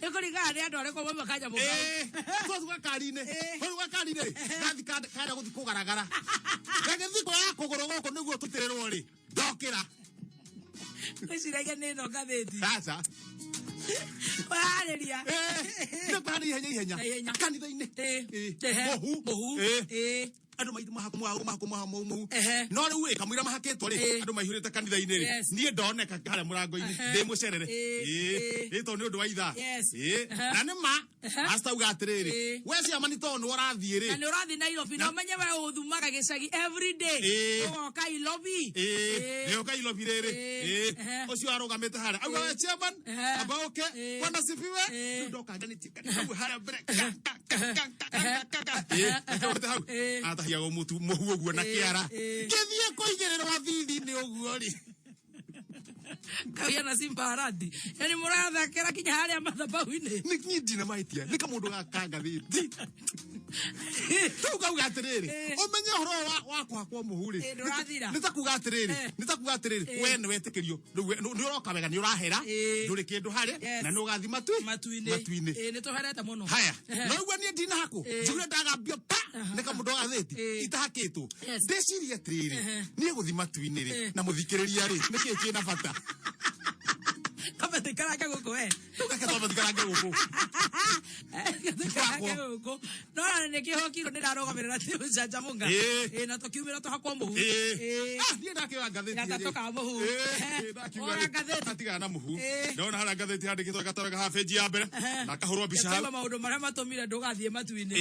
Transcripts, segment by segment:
ekoriga ne andore ko mama kaja muga so karine gathi kada guthi kugaragara gathi ko ya kugoro goko niguo tutirerwo ri ndokira kwiciragia ni no gatheti sasa Waleria ne kwani ihenya kanitha-ini mohu andu maitu mahakumu no riu kamwira mahaketwo ri andu maihurite kanitha-ini ri nie ndoneka haria murango-ini ndi mucerere ito ni undu wa itha na ni ma hasta ugatiriri we cia mani tonu urathie ri na urathi Nairobi no menye we uthumaga gicagi every day ugoka Ilobi ugoka Ilobi riri ucio arugamite haria auga we chairman abaoke bwana sifiwe ndoka ngani au haria break atahia go mutu muhu oguo na kiara ngithie kuigirira thithi ni oguo ri kaya na simba radi yani muratha kera kinya haria mathabahu-ini nikindi na maitia nika mundu gakanga thithi tuga ugatiriri umenye horo wakwa kwa muhuri nitakuga atiriri we ni wetikirio ni uroka wega ni urahera nduri kindu haria na ni ugathi matu-ini ni tuherete muno haya no ugwa ni ndina haku njugire ndagambio pa nika mundu gatheti itahakitwo ndeciria atiriri ni guthi matu-ini ri na muthikiriria ri niki kina bata kabete karaka guko we tukakatwa karaka guko no ne kihokiro ndirarogamirira tiu jaja munga na tukiumira tuhakwa muhu ni ndakiwa gatheti gatoka muhu ora gatheti atiga na muhu ndona hara gatheti handikitwo gataraga ha page ya mbere na kahurwo bica kama maundu maria matumire ndugathie matu-ini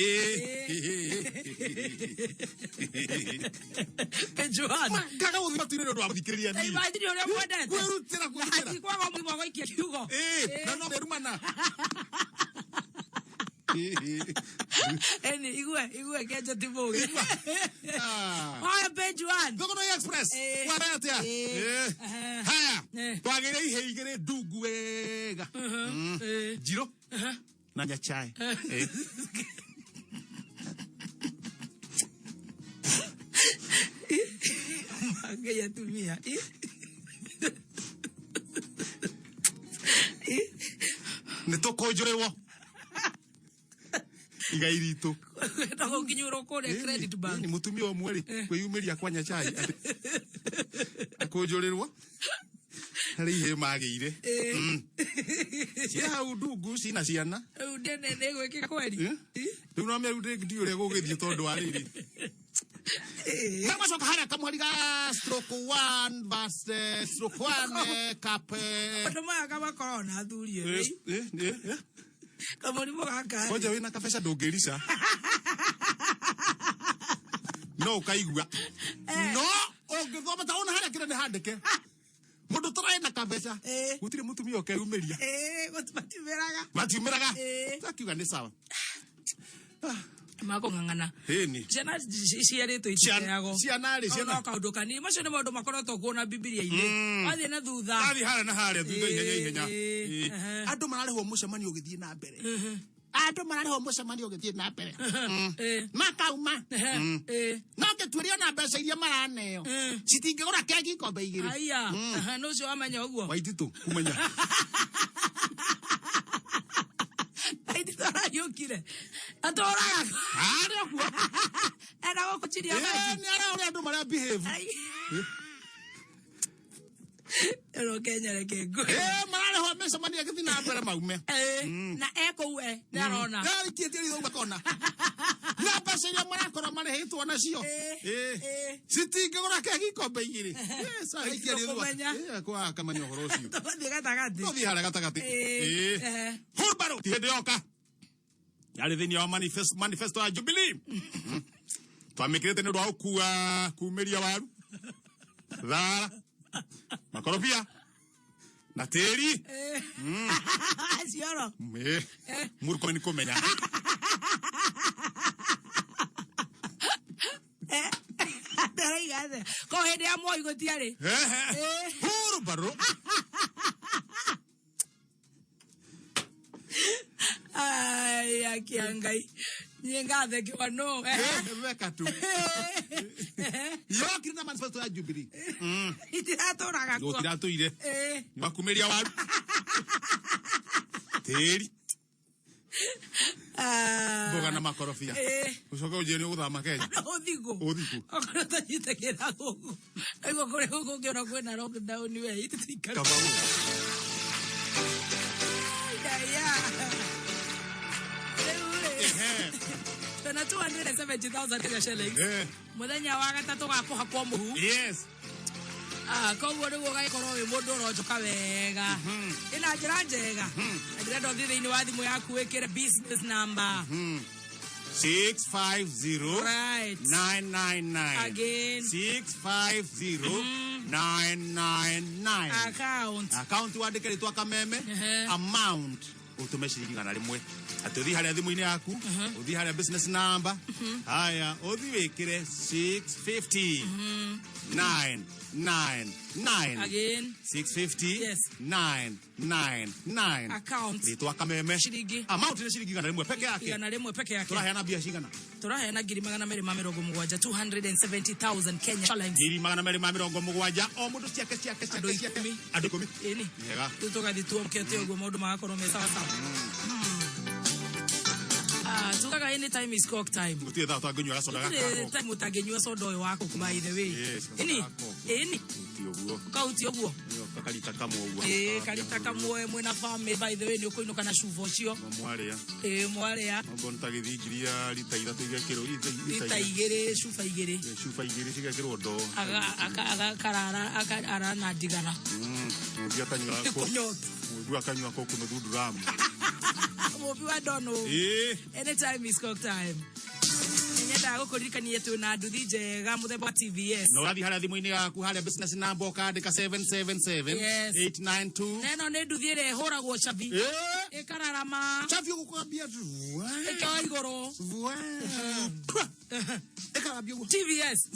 Johanna kaga uthi matu-ini ndo athikiriria ni imagine uria mwendete kwirutira kwa mwibo goikia kiugo na no berumana eni igwe keje tiboge haya page 1 Gogono Express warete haya twagire ihe igire ndungu wega jiro na nyachai magaya tumia nitukonjurewo igairitu ndago kinyuro kore credit bank ni mutumia wa mweri kwiyumiria kwa nyachai akonjurirwo hari he magire cia udungu cina ciana ndene negwikika kweli riu no meru ndiure gugithie tondu wa riri kama soka haria kamwariga stroke 1 verse stroke 1 cap ndoma kama corona thurie kamuri mogaka koja wina kabesha ndungirisa no kaigua no ongithoma ta ona haria kira ni handike mundu tarae na kabesha gutire mutumia okeyumiria matiumiraga takiuga ni sawa mako ngangana heni ciana ciaritwo itiago ciana ri ciana kaundu kanini macio ni maundu makoretwo kuona bibilia-ini wathie na thutha athi haria na haria thutha ihenya andu mararehwo mucemanio ugithie na mbere andu mararehwo mucemanio ugithie na mbere makauma no ngituirio na mbeca iria maraneo citingigura kegi ikombe igiri aya no cio amenya uguo waititu kumenya yukire atoraga aria kuo era gokuchiria maji ni ara andu maria behave ero Kenya reke go mararehwo mecemania githi na mbere maume na eko we ndarona tietiri thonga kona na mbeca iria marakora marehitwo nacio citingigura kegi ikombe igiri kwa kamenya uhoro ucio tuthie gatagati tuthie haria gatagati hurbaro tihindi yoka yari thini wa manifesto ya Jubilee twamikirite ni ndwa ukua kumiria waru thara makorobia na teri cioro murko ni kumenya ndaraigate ko hindi ya moi gutiari hurbaro ai akiangai nyengathe kiwa no weka tu yo kirina manifesto ya Jubilee itiraturaga kwa itiratũire ni wakumiria waru teri Boga na makorofia. Ucoka ujeni uguthama Kenya. Uthigo. Okoro tanyitagira gugu. Ego kore gugu ngiona kwena lockdown we ititikara. Na 270,000 Kenya shillings. Muthenya wa gatatu gakuha kwa muhu. Yes. Koguo niguo gaikorwo wi mundu urojoka wega. Ina njira njega. Ndirenda thithe-ini wa thimu yaku wikire business number. 650 right 999 again 650 999 account wandike ritwa Kameme amount utume ciringi gana rimwe atuthi haria thimu-ini yaku uthi haria business number haya uthi wikire 650 999 again 650 yes 999 account ritwa Kameme ciringi amount ni ciringi gana rimwe peke yake gana rimwe peke yake turaheana bia cigana turaheana ngiri 270,000 270,000 Kenya shillings ngiri 270,000 o mundu ciake andu 10 ini yega tutogathi tuokete uguo maundu magakorwo me sawa sawa tukaga anytime is cock time mutie tha twanginywa gacoda gaka time utanginywa soda uyu wako by the way ini uguo kauti uguo kakarita kamwe uguo karita kamwe mwena family by the way ni ukuinuka na shuvo cio mwaria mwaria ngo ntagithingiria lita 3 igekiro lita 2 shufa 2 cigekirwo ndo aga karara ara na digara ndio akanywa ko kuno duduramu I don't know. Anytime is cock time. Nyenda gukuririkania tu na nduthi njega muthemba TVS. No rathi haria thimu-ini yaku haria business number ukandika 777 892. Neno ni nduthi ire huragwo chabi. Ikararama. Chabi gukwambia tu. Ikawa igoro. Ikarabia TVS.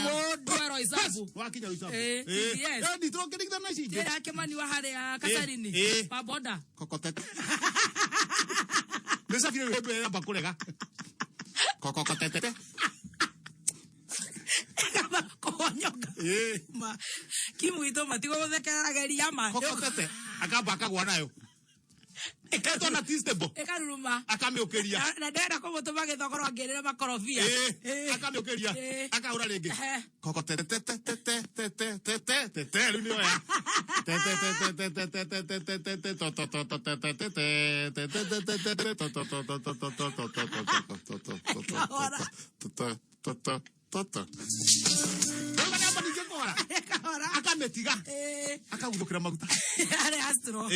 Modwaro isabu. Wakinya isabu. Yes. Ni tronkeni na shije. Ya kemani wa haria kasarini. Pa boda. Kokotete. Nesa vile wewe hapa kulega. Kokotete. Konyoka. Ma kimuito matigo guthekera geri yama. Kokotete. Akamba akagwa nayo. Ekato na tistebo. Ekaruruma. Akamiokeria. Na ndenda kumutuma githogoro ngirira makorofia. Akamiokeria. Akaura ringi. Kokotete. Riu ni oya. Akametiga. Akaguthukira maguta. Are astro.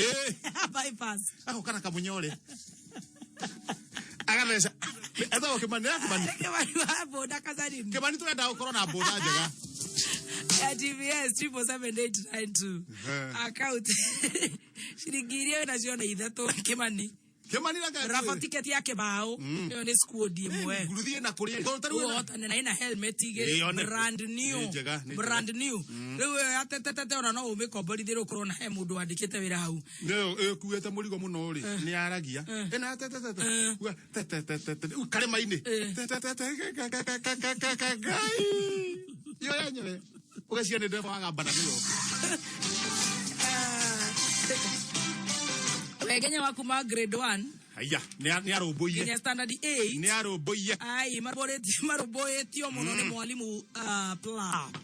Bypass. Akokana kamunyore. Akamesha. Eto Kimani Kimani. Kimani wa boda kasarini. Kimani turenda gukorwo na boda njega. TVS 77892. Account. Shiringiria na ciona ithatu Kimani. Kimani raka rafa ticket yake bao yo ni squad imwe nguruthie na kuria na ina helmet ige brand new riu atetete ona no umikomborithire ukorwo na he mundu andikite wira hau no kuete murigo muno ri ni aragia ina atetete kare maini yo yanyere ugacia ni ndefa agamba na niyo Wegenya waku ma grade 1 aya ni aroboie Kenya standard 8 ni aroboie ai maroboetio muno ni mwalimu Plap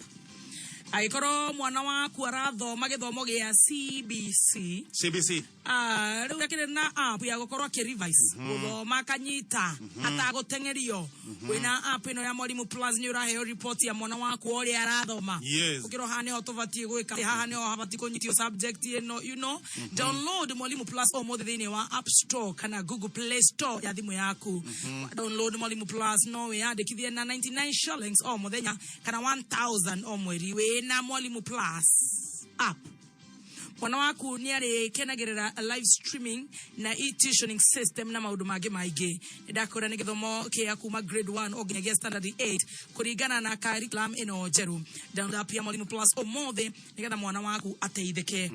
aikoro mwana waku arathoma githomo gia CBC riu rekire na app ya gukorwo akirevise guthoma kanyita atagutengerio wina app ino ya mwalimu plus ni uraheo report ya mwana waku ori arathoma ukiro hane ho tubatie gwika haha ni ho habati kunyitio subject ino download mwalimu plus o mothe thini wa App Store kana Google Play Store ya thimu yaku download mwalimu plus no we andikithie na 99 shillings o muthenya kana 1000 o mweri na mwalimu plus app mwana waku ni ari kenagirira live streaming na e-tuitioning system na maundu mangĩ maingĩ ndakora ni githomo kia kuma grade 1 o nginyagia standard 8 kuringana na curriculum ino njeru download app ya mwalimu plus o mothe nigetha mwana waku ateithike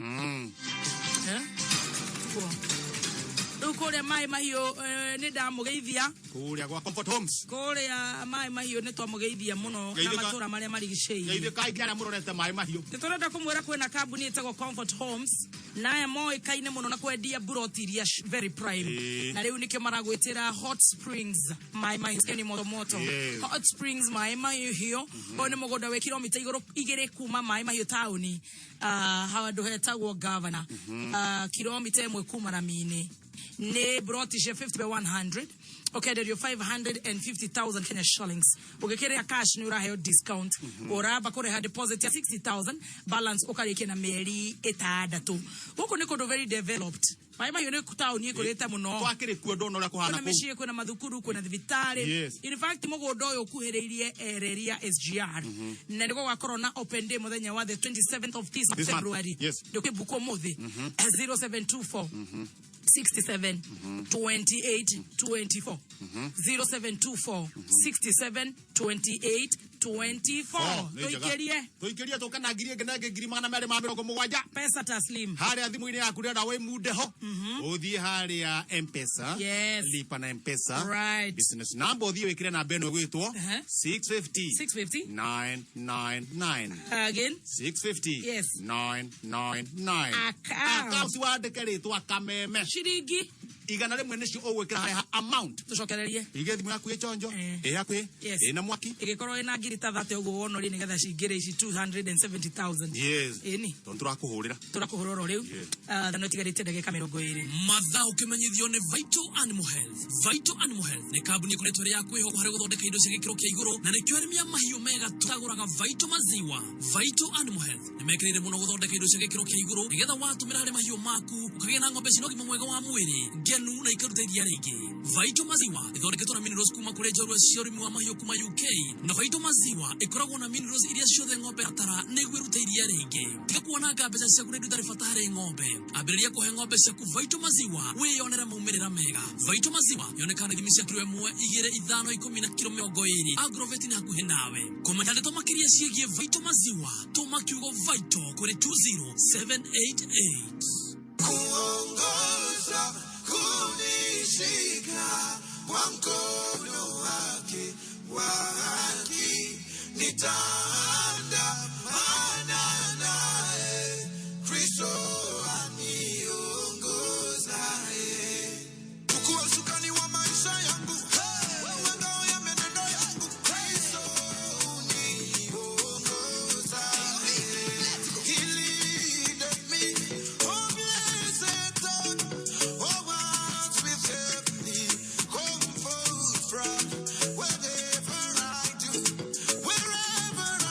kore mai mahio ne ndamugeithia kuria kwa Comfort Homes kore mai mahio ne twamugeithia muno na matura maria marigicei geithio kai ngiara murorete mai mahio turenda kumwira kwena kambuni itagwo Comfort Homes naye moi kaine muno na kwendia buroti iria very prime na riu nike maragwitira Hot Springs mai mahio ni moto Hot Springs mai mahio one mugoda we kilomita iguru igire kuma mai mahio tauni hawandu hetagwo Governor kilomita imwe kuma na mine ne buroti 50 by 100 okay there you 550,000 Kenya shillings ukekere cash ni urahe discount oraba kore ha deposit ya 60,000 balance ukareke na meri etadatu huko niko do very developed maima yone kutauni ikureta muno twakire kuo ndo ora kuhana ku meshie kuna mathukuru kuna thibitari in fact mugondo yo kuhereirie ereria SGR na ndiko gwa corona open day muthenya wa the 27th of this February ndoke buko muthi 0724 67 28 24 0724 67 28 24 toikerie tokana ngirie ngenage ngiri magana mere ma 70 pesa taslim haria thimu-ini yaku ndenda we mudeho uthie haria M-Pesa lipa na M-Pesa business number uthie wikire na beno gwitwo 650 999 again 650 999 account wandike ritwa kameme shiringi igana rimwe nicio ogwikira haria amount tucokererie ige thimu yaku ichonjo yakwi ina mwaki igikorwo ina ngiri ta 30 uguo wonori nigetha cingire ici 270,000 ini turakuhurira riu thano tigarite ndagika 20 matha ukimenyithio ni Vital Animal Health ni kambuni ikoretwo ya kwiho hari guthondeka indo cia gikiro kia iguru na nikio arimi a mahiu mega tutaguraga Vital maziwa. Vital Animal Health ni mekirire muno guthondeka indo cia gikiro kia iguru nigetha watumira hari mahiu maku ukagia na ng'ombe cino gima mwega wa mwiri ngenu na ikaruta iria ringi. Vital maziwa ithondeketwo na minerals kuma kuri njorua cia urimi wa mahiu kuma UK na Vital maziwa ikoragwo na minerals iria ciothe ng'ombe atara niguo iruta iria ringi. Tiga kuona mbeca ciaku ni ndutari bata hari ng'ombe ambiriria kuhe ng'ombe ciaku Vital maziwa wiyonera maumirira mega. Vital maziwa yonekana gimi cia kilo 1 2 5 10 na kilo 20 Agrovet ni hakuhe nawe komenda ndeto makiria ciegie Vital maziwa tuma kiugo Vital kuri 20788 kuongoza kunishika kwa mkono wake wa haki nitaandamana naye Kristo aniongozaye chukua usukani wa maisha yangu wewe ngao ya menendo yangu Kristo uniongozaye He leadeth me oh blessed God oh walks with me comfort from wherever I do wherever I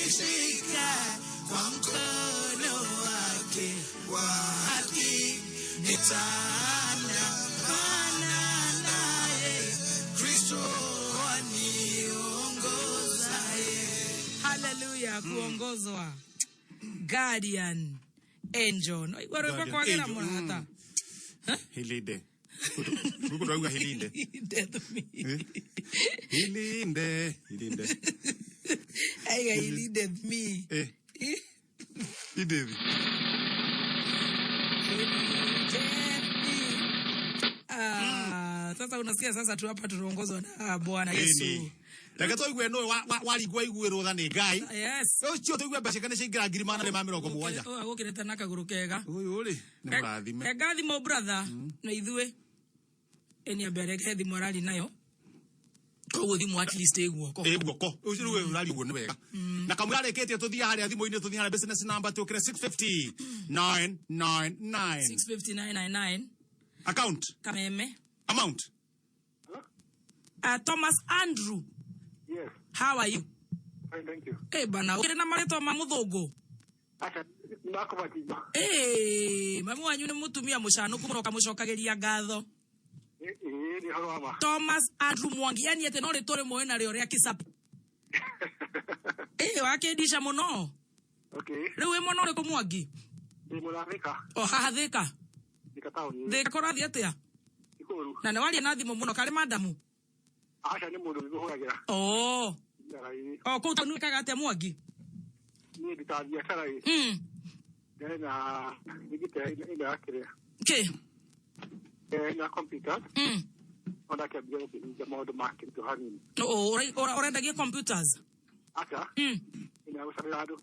nishika kwa mkono wake wa haki, nitaandamana naye, Kristo aniongozaye. Hallelujah, kuongozwa. Guardian angel. Waro kwa kera mwana. Hilinde. Kukudoa hilinde. Hilinde. Hilinde. Aiga hilinde me. Hilinde. Sasa unasikia sasa tu hapa tunaongozwa na Bwana Yesu. Lagato igwe no waligwa igwe tha ni ngai. Yes. Ucio to igwe bacikane cingira ngiri mana le mamiro ko muwanja. Agukireta na kaguru kega. Uyu ri ni murathime. Egathi mo brother na ithue. Eni abereke thi morali nayo. Koguo thimu at least eguoko. Eguoko. Ucio ri we urali guo ni wega. Na kamware kete tuthia haria thimu-ini tuthia haria business number tukire 650999. 650999. Account. Kameme. Amount. Thomas Andrew. Yes. How are you? Fine, thank you. Eh bana, ukire na mareto ma muthungu. Acha nako batiba. Mamu wanyu ni mutumia mucanu kumuroka mucokageria ngatho. Ni haroma. Thomas Andrew Mwangi, yani ete no ritore moe na rio ria kisapu. Wakendisha muno. Okay. Riu we mwana uriku Mwangi? Ni Thika. Haha Thika. Thika town. Thika korathi atia? Ikuru. Na ne wali na thimu muno kari madamu. Acha ni mundu niguhuragira. Ko tanu kaga atia Mwangi? Ni bitathia sarai. Na digite ina akire. Ke? Na computer. Ona ke bia ni modo market to hanin. Ora ndagia computers. Acha. Ina usabirado.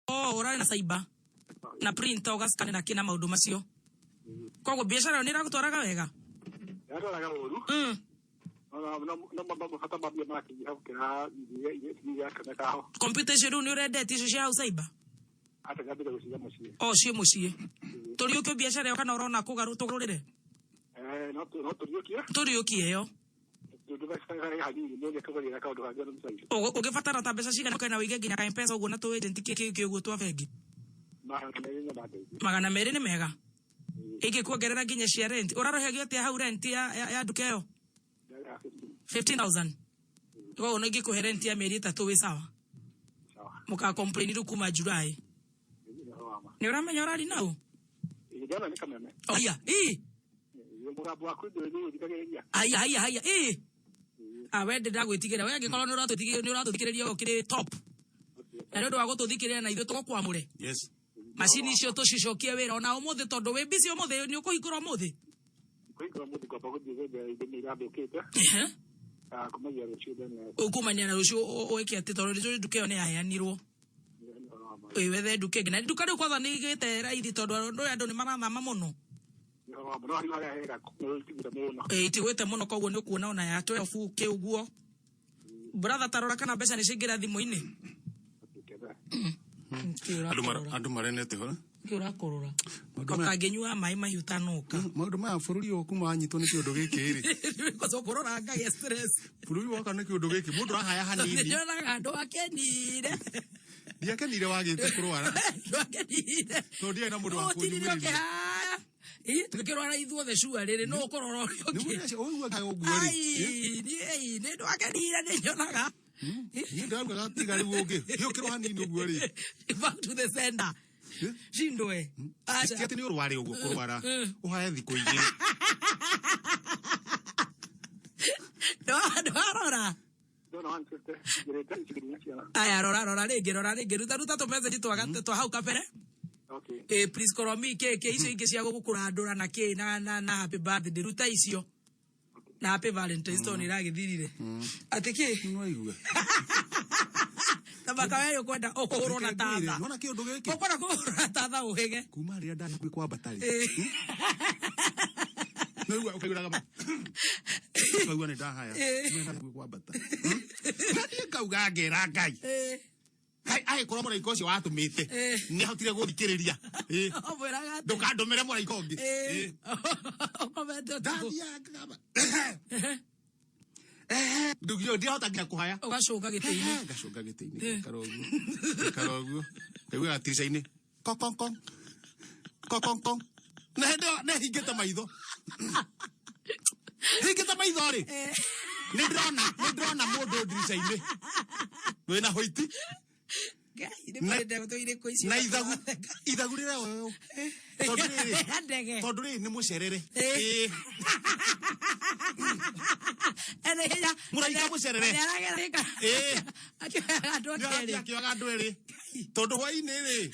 Ora na saiba. Na print ugascan na kina maundu macio. Koguo biashara ni iragutwaraga wega. Yatwaraga uru. No mambo hata mabia maki hakira ya kana kaho. Computer shiru ni urendete icio cia saiba. Ata gabira guciga mucie. Cie mucie. Turi ukio biashara yo kana urona kugaru tugurire. No turi ukio. Turi ukio yo. Ugibatara ta mbeca cigana kana wige nginya ka M-Pesa uguo na tu agent kiki uguo twa bengi. 200 ni mega. Iki kuongerera nginya cia rent. Urarohagio atia hau rent ya duka yo? 15,000. Go no ngikuhe rent ya mieri 3 wi sawa. Muka complain ru kuma July. Ni uramenya urari nau? Igana ni kameme. Aya, Haya. Wende ndagwitigira we ngikorwo ni uratuthikiria ukiri top. Na ndu wa gututhikiria na ithu tukwamure. Yes. Machine icio tucicokie wira ona umuthi tondu we busy umuthi ni ukuhingura umuthi. Kuhingura umuthi kwa pago thigwe ithimi irambukite. Kumanya rucio thene. Ukumanya na rucio uike ati tondu rucio nduke yo ni yaheanirwo. Wewe the nduke ngina nduka riu kwatha ni gite raithi tondu andu ni marathama muno. Tigwite muno koguo ni ukuona ona ya 12 ke uguo. Brother tarora kana mbeca ni cingira thimu-ini. Andu marenete hora. Kiura kurura. Kokangenyua mai mahutanuka. Maundu ma bururi oku manyitwo ni kiundu giki ri. Kozo kurura ngai stress. Bururi waka ni kiundu giki mundu ahaya hanini. Ndona andu akenire. Ndiakenire wagite kurwara. Ndwakenire. Tondia na mundu wakunyu. Tukirwara ithuothe cua riri no ukorora urio ngi. Ni ndwakenire ni nyonaga. Ni ndauga tiga riu ungi. Hiukirwa hanini uguo ri. Back to the sender. Jindwe. Acha. Ati ni urware uguo kurwara. Uhaye thiku igiri. Rora. Aya rora rege ruta to message twa hau kapere. Okay. Please call me ke icio ingi cia gukurandura na ke na happy birthday ruta icio. Na happy Valentine's Day ni ragithirire. Ati ki? No igwe. Tabaka wewe kwenda okuhurwo na tatha. Nona kiundu giki. Ukora kuhurwo na tatha uhige. Kuma ria ndana kwi kwa batari. No igwe ukaigura kama. Kaigua ni ndahaya. Ndana kwi kwa batari. Nani kauga ngera ngai. Ai korwo muraiko ucio watumite ni hotire guthikiriria ndukandumire muraiko ngi ndugio ndihota nginya kuhaya ugacunga giti-ini karoguo kaigua gatirica-ini kokonkong ne hingite maitho ri ni ndrona mundu ndirica-ini wina hoiti na ithagu rira wewe tondu riri ni mucerere muraika mucerere akioga andu eri tondu hwaini ri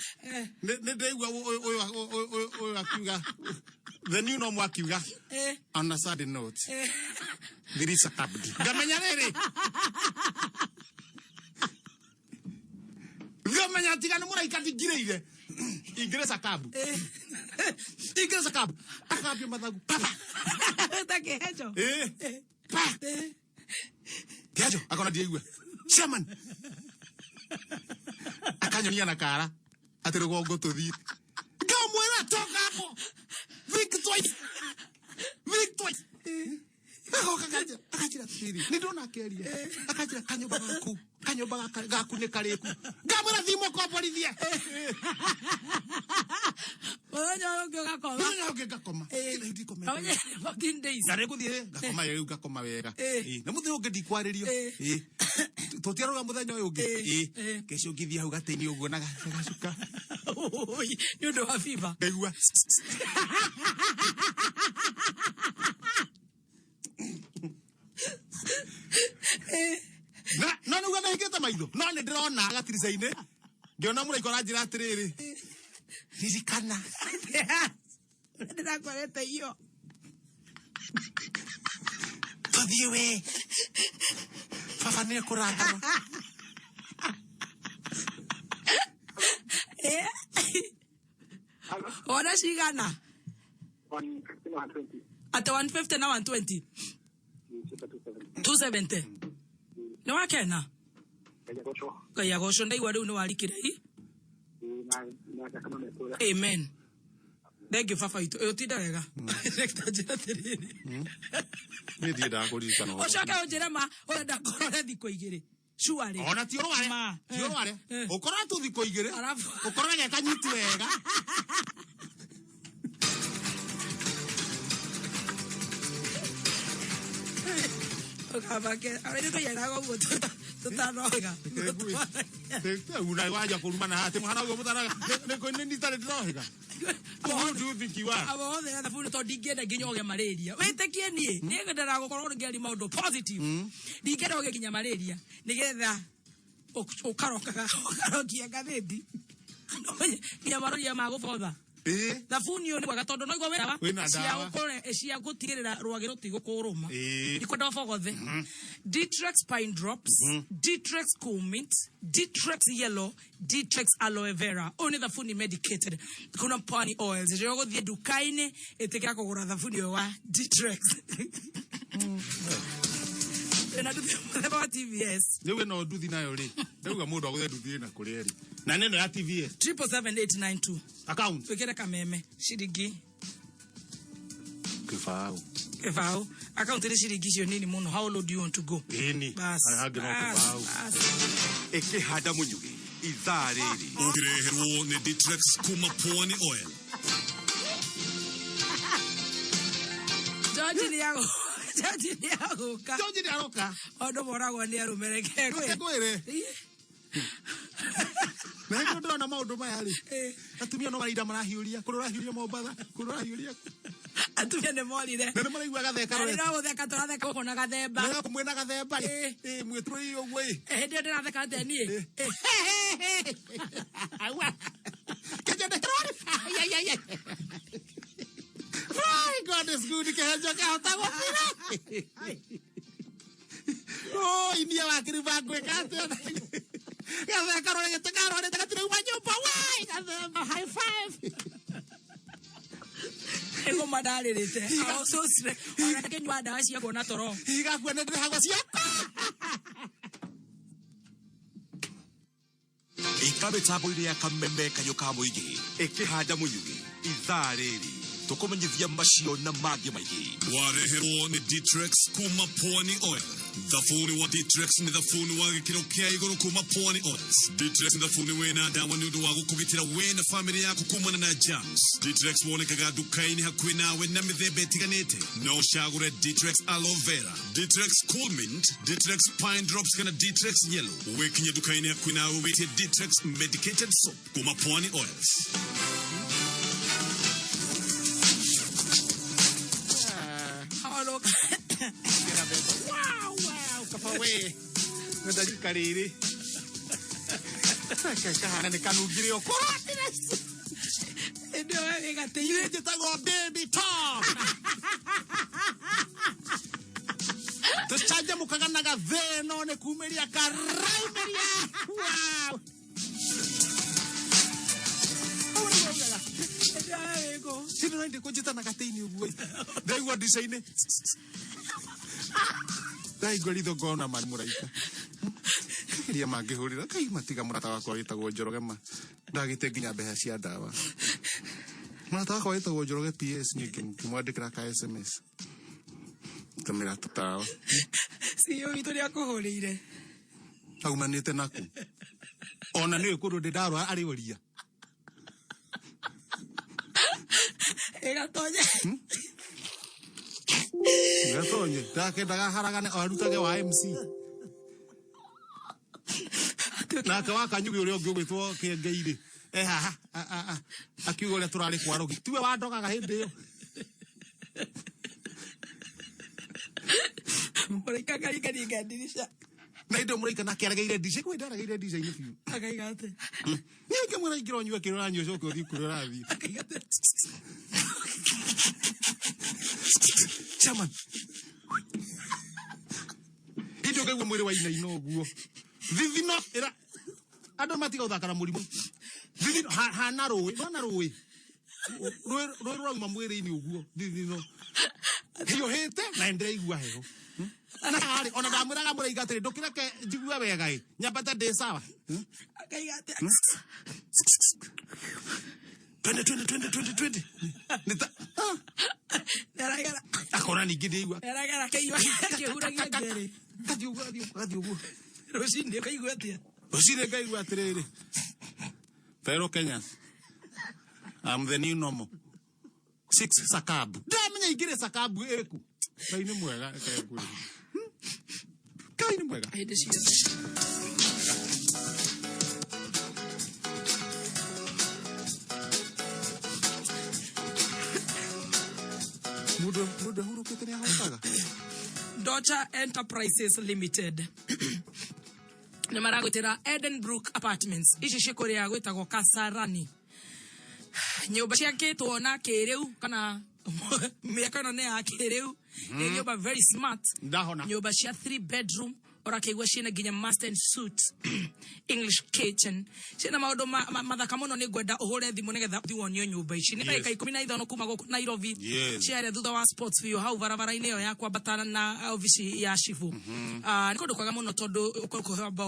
ni ndaigua uyu akiuga the new norm akiuga on a sudden note there is a kabdi ngamenya riri ngamenya tigana muraika ndigirire Ingereza kabu akabia mathagu papa takehejo pa kejo akona diegwa shaman akanyonia na kara ati rugongo tuthi ngamwera toka hapo victory akajira tiri ni ndona keria akajira kanyoba gaku ne kareku ngamwera thimo kwa polithia gakoma onye 14 days ngare kuthie gakoma wega na muthiro ngidikwaririo tutiaroga muthenya uyu ngi kesho ngithia hau gatini uguo na gacuka ni undu wa fiba ngaigua no nuga nahingite maitho no ni ndirona gatirica-ini ngiona muraiko aranjira atiriri ririkana ndirakorete iyo tuthie we baba ni ekurangama ona cigana 150 ate 150 na 120 270 ni wakena kaya goco ndaigua riu ni warikire amen thank you baba itu utinda wega rektajira tiriri ni ndienda kuririkana ucoke unjire ma urenda ngorore thikũ igĩrĩ sure ona ti urware ukora tu thikũ igĩrĩ ukora gekanyiti wega ukabake arĩndũ yaraga ũguo tutanoga una waja kurumana hati mwana uyo mutaraga ni nditare ndirohiga how do you think you are abo the other food to digenda nginya oge malaria witekie nie nigenda gukorwo ngeri maundu positive digenda oge nginya malaria nigetha ukarokia gatheti nginya maroria magubotha thabuni yo ni bwaga tondu no igwa wera cia gutigirira rwagi rutigo kuruma ikwenda fogothe Ditrex pine drops Ditrex cool mint Ditrex yellow Ditrex aloe vera only thabuni medicated kuna pony oils je guthie dukaine etikira kugura thabuni wa Ditrex na tuthema TVS niwe no nduthi nayo ri ndauga mundu aguthe nduthi na kurieri na neno ya TVS 77892 account wekera kameme shiringi kifao account ile shiringi cio nini muno how low do you want to go bas kifao ekihanda munyugi ithariri ukireherwo ni Ditrex kuma pwani oil George ni aroka ondo moragwo ni arumereke kwere na ndo na maundu maya ri atumia no marida marahiuria kurura hiuria Mombatha kurura hiuria atumia ne morire ne maraigua gatheka ro no theka turatheka kona gathemba na kumwena gathemba mwituri ogwe ndi ndiratheka teni awa kajende krori ay Ay, God is good. Kehejo kahota gofira. Oh, india wakiri bagwe kate. Gatheka karo yeteka ro ndeka tira umanyumba we. Gathemba high five. Ego madalirite. Awo so sire. Ona kenywa dawa cia kona toro. Iga kwenda ndira hagwa cia. ikabe tabo ile ya kamembe kayo kamuigi ekihanda munyugi ithariri tukumenyithia macio na magi maigi wareherwo ni Ditrex kuma pwani oil thabuni wa Ditrex ni thabuni wa gikiro kia iguru kuma pwani oils Ditrex ni thabuni wena dawa ni undu wa gukugitira wena family yako kumana na germs Ditrex wonekaga dukaini hakuhi nawe na mithemba itiganite no shagure Ditrex aloe vera Ditrex cool mint Ditrex pine drops kana Ditrex yellow wekinye dukaini hakuhi nawe wete Ditrex medicated soap kuma pwani oils Wow, kapawe. Ngada jikariri. Kahana ne kanugiri okorati nesi. Ndio wewe gate ile tetago baby top. Tuchaje mukagana ga veno ne kumeria karaimeria. Wow. Sino ndi kujita na gateini uguo. Ndaiwa design. Dai gorido gona marmuraika. Iria mangihurira kai matiga murata wakwa witagwo Njoroge ndagite nginya mbeca cia ndawa. Murata wakwa witagwo Njoroge PS nyingi kimwandikira ka SMS. Kamera tutawa. Sio itoria kuhurire. Aumanite naku. Ona niwe kuru ndarwa ari uria. Egatonya. Egatonya. Ndaga haragane arutage wa MC. Na kawa kanyugi uri ogwitwo kiengeire. Akiugo le turari kwarogi. Tiwe wandogaga hindi yo. Murika kari dirisha. Na indo murika na kiarageire dirisha kwenda arageire dirisha ini fiu. Akaigate. Ni kemura igiro nyua kirora nyo coko uthi kurora thi. Akaigate. Chaman. Indo kegwe mwiri wa ina oguo. Vivino era ando matiga uthakara murimu. Vivino hana rowe, hana rowe. Rowe rwa mwiri ini oguo. Vivino. Hiyo hete na endere igua heho. Na ari ona ndamuraga muraiga atiri ndukireke njigua wega i nyambata ndi sawa. Akaigate. 20 nita Naragara akora ningi ndigua naragara kaiwa kihuragia ngere Kathiuguo Rosinde kaigua atia Rosinde kaigua atiriri Pero Kenya I'm the new normal 6 sakabu ndamenya ingire sakabu eku kaini mwega kaigua kaini mwega hede cio Muda huru kitani hautaga Docha Enterprises Limited Nimaragutira Edenbrook Apartments ici cikoria gwitagwo Kasarani nyumba ciake tuona kiriu kana miaka no ne akiriu nyumba very smart nyumba cia 3 bedroom ora kegwa ciina ginya master and suite English kitchen ciina maundu mathaka muno ni ngwenda uhure thimu nigetha thiwonio nyumba ici ni ndagika 15 kuma guku Nairobi ciare thutha wa sports view hau barabara-ini yo ya kwambatana na office ya Shifu ni kundu kwaga muno tondu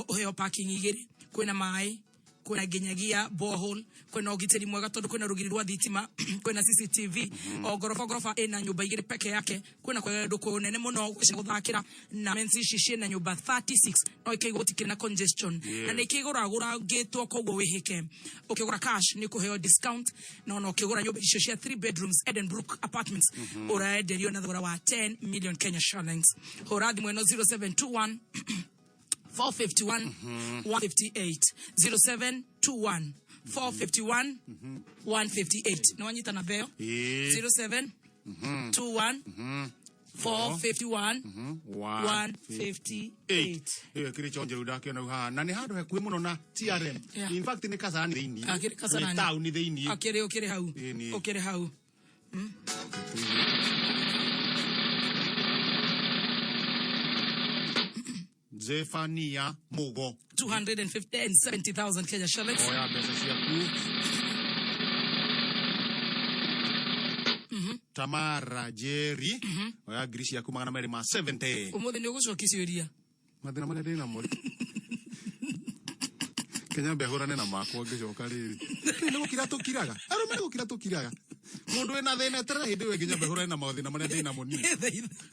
kuheo parking igiri kwina mai kwina ginyagia borehole kwina ugitiri mwega tondu kwina rugiri rwa thitima kwina CCTV o gorofa ina nyumba igiri peke yake kwina kwendu kunene muno guthakira na mensi ici na nyumba 36 no ikigutikira na congestion na ikigura gitwo kogwo wihike ukigura cash ni kuheo discount no ukigura nyumba icio cia 3 bedrooms Edenbrook apartments uraenderio na thogora wa 10 million Kenya shillings hora thimwe no 0721 451 158 0721 451 158 no wanyita na veo 0721 451 158 kiri chonje udake na na ni handu hekwe muno na TRM in fact ni Kasarani theini ni town theini okere hau Zefania Mogo 270,000 Kenya shillings. Oya pesa siaku. Tamara Jerry. Oya grisi yaku magana meri ma 70. Umothe ni ugucokicioria. Mathina maria ndina mo. Kenya behura nena makwa ngicoka riri. Ni gukira tukiraga. Arume gukira tukiraga. Mundu ena thina tere hindi we nginya behura na mathina maria ndina mo ni.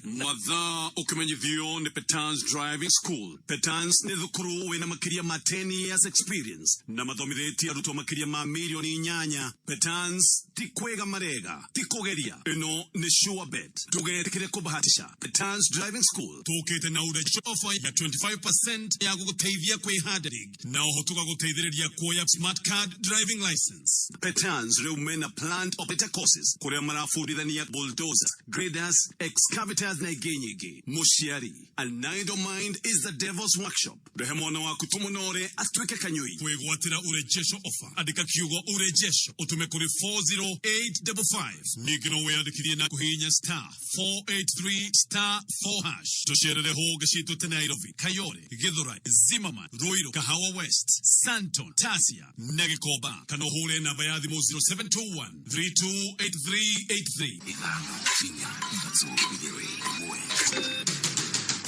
Matha ukimenyithio ni Petans Driving School. Petans ni thukuru wina makiria ma 10 years experience na mathomithetie arutwo makiria ma milioni 8. Petans ti kwega marega ti kugeria ino ni sure bet tugetekire kubahatisha. Petans Driving School tukite na urejo offer ya 25% ya guguteithia kwihadiri na uhotuka guteithiriria kuoya smart card driving license. Petans reumena plant operator courses kuria marafundithania bulldozers, graders, excavators na igenyege mushiari. And Nido Mind is the devil's workshop. Behemona wa kutumunore atweke kanyoi kwegwatira urejesho offer andika kiugo urejesho utume kuri 40855 nigino weandikirie na kuhinya *483*4# tosherere ho gashito te Nairobi, Kayore, Githurai, Zimmerman, Ruiru, Kahawa West, Santon, Tasia, Nagekoba. Kanohule na bayathi mo 0721 328383.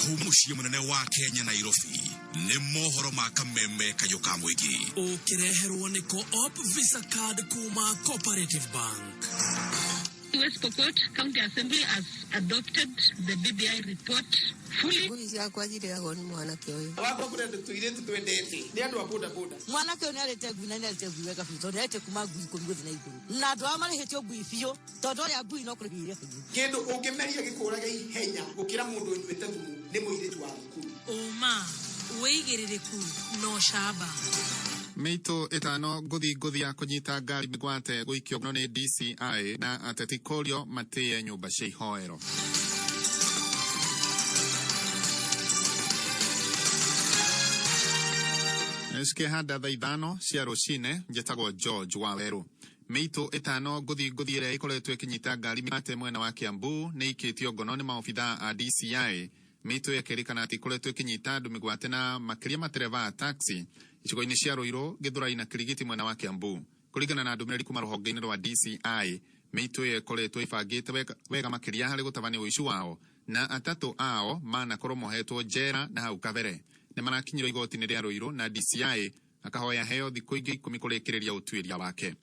Kumushia munene wa Kenya Nairobi ne mohoro makameme kayoka mwigi ukireherwo ni Co-op Visa Card kuma Cooperative Bank. West Pokot County Assembly has adopted the BBI report fully. Kuizia kwa ajili ya mwana kioyo. Wako kuna tuiretu twendete. Ni andu apoda boda. Mwana kioyo alete guna ni alete guweka fito. Alete kumagu ikongozi na iguru. Na ndo amale hetio guifio. Toto ya gui no kurihire. Kendo ugemeria gikuraga ihenya gukira mundu wete ngumu ni muiretu wa mukuru. Oma weigirireku no shaba. Meito etano guthia kunyita ngari migwate guikio no ni DCI na ateti korio matie nyumba cia ihoero. Eske hada thaithano cia rucine njetago George Waweru. Meito etano guthiire ikoretwe kinyita ngari migwate mwena wa Kiambu ni ikitio ngono ni maofitha a DCI. Meito yakerikana ati ikoretwe kinyita andu migwate na makiria matereva a taxi icigo-ini cia Ruiru, Githurai na Kirigiti mwena wa Kiambu. Kuringana na ndumiriri kuma ruhonge-ini rwa DCI, meito ikoretwo ibangite wega makiria hari gutabania uici wao na atatu ao manakorwo mohetwo njera na hau kabere. Ni marakinyirwo igoti-ini ria Ruiru na DCI akahoya heo thiku ingi 10 kurikiriria utuiria wake.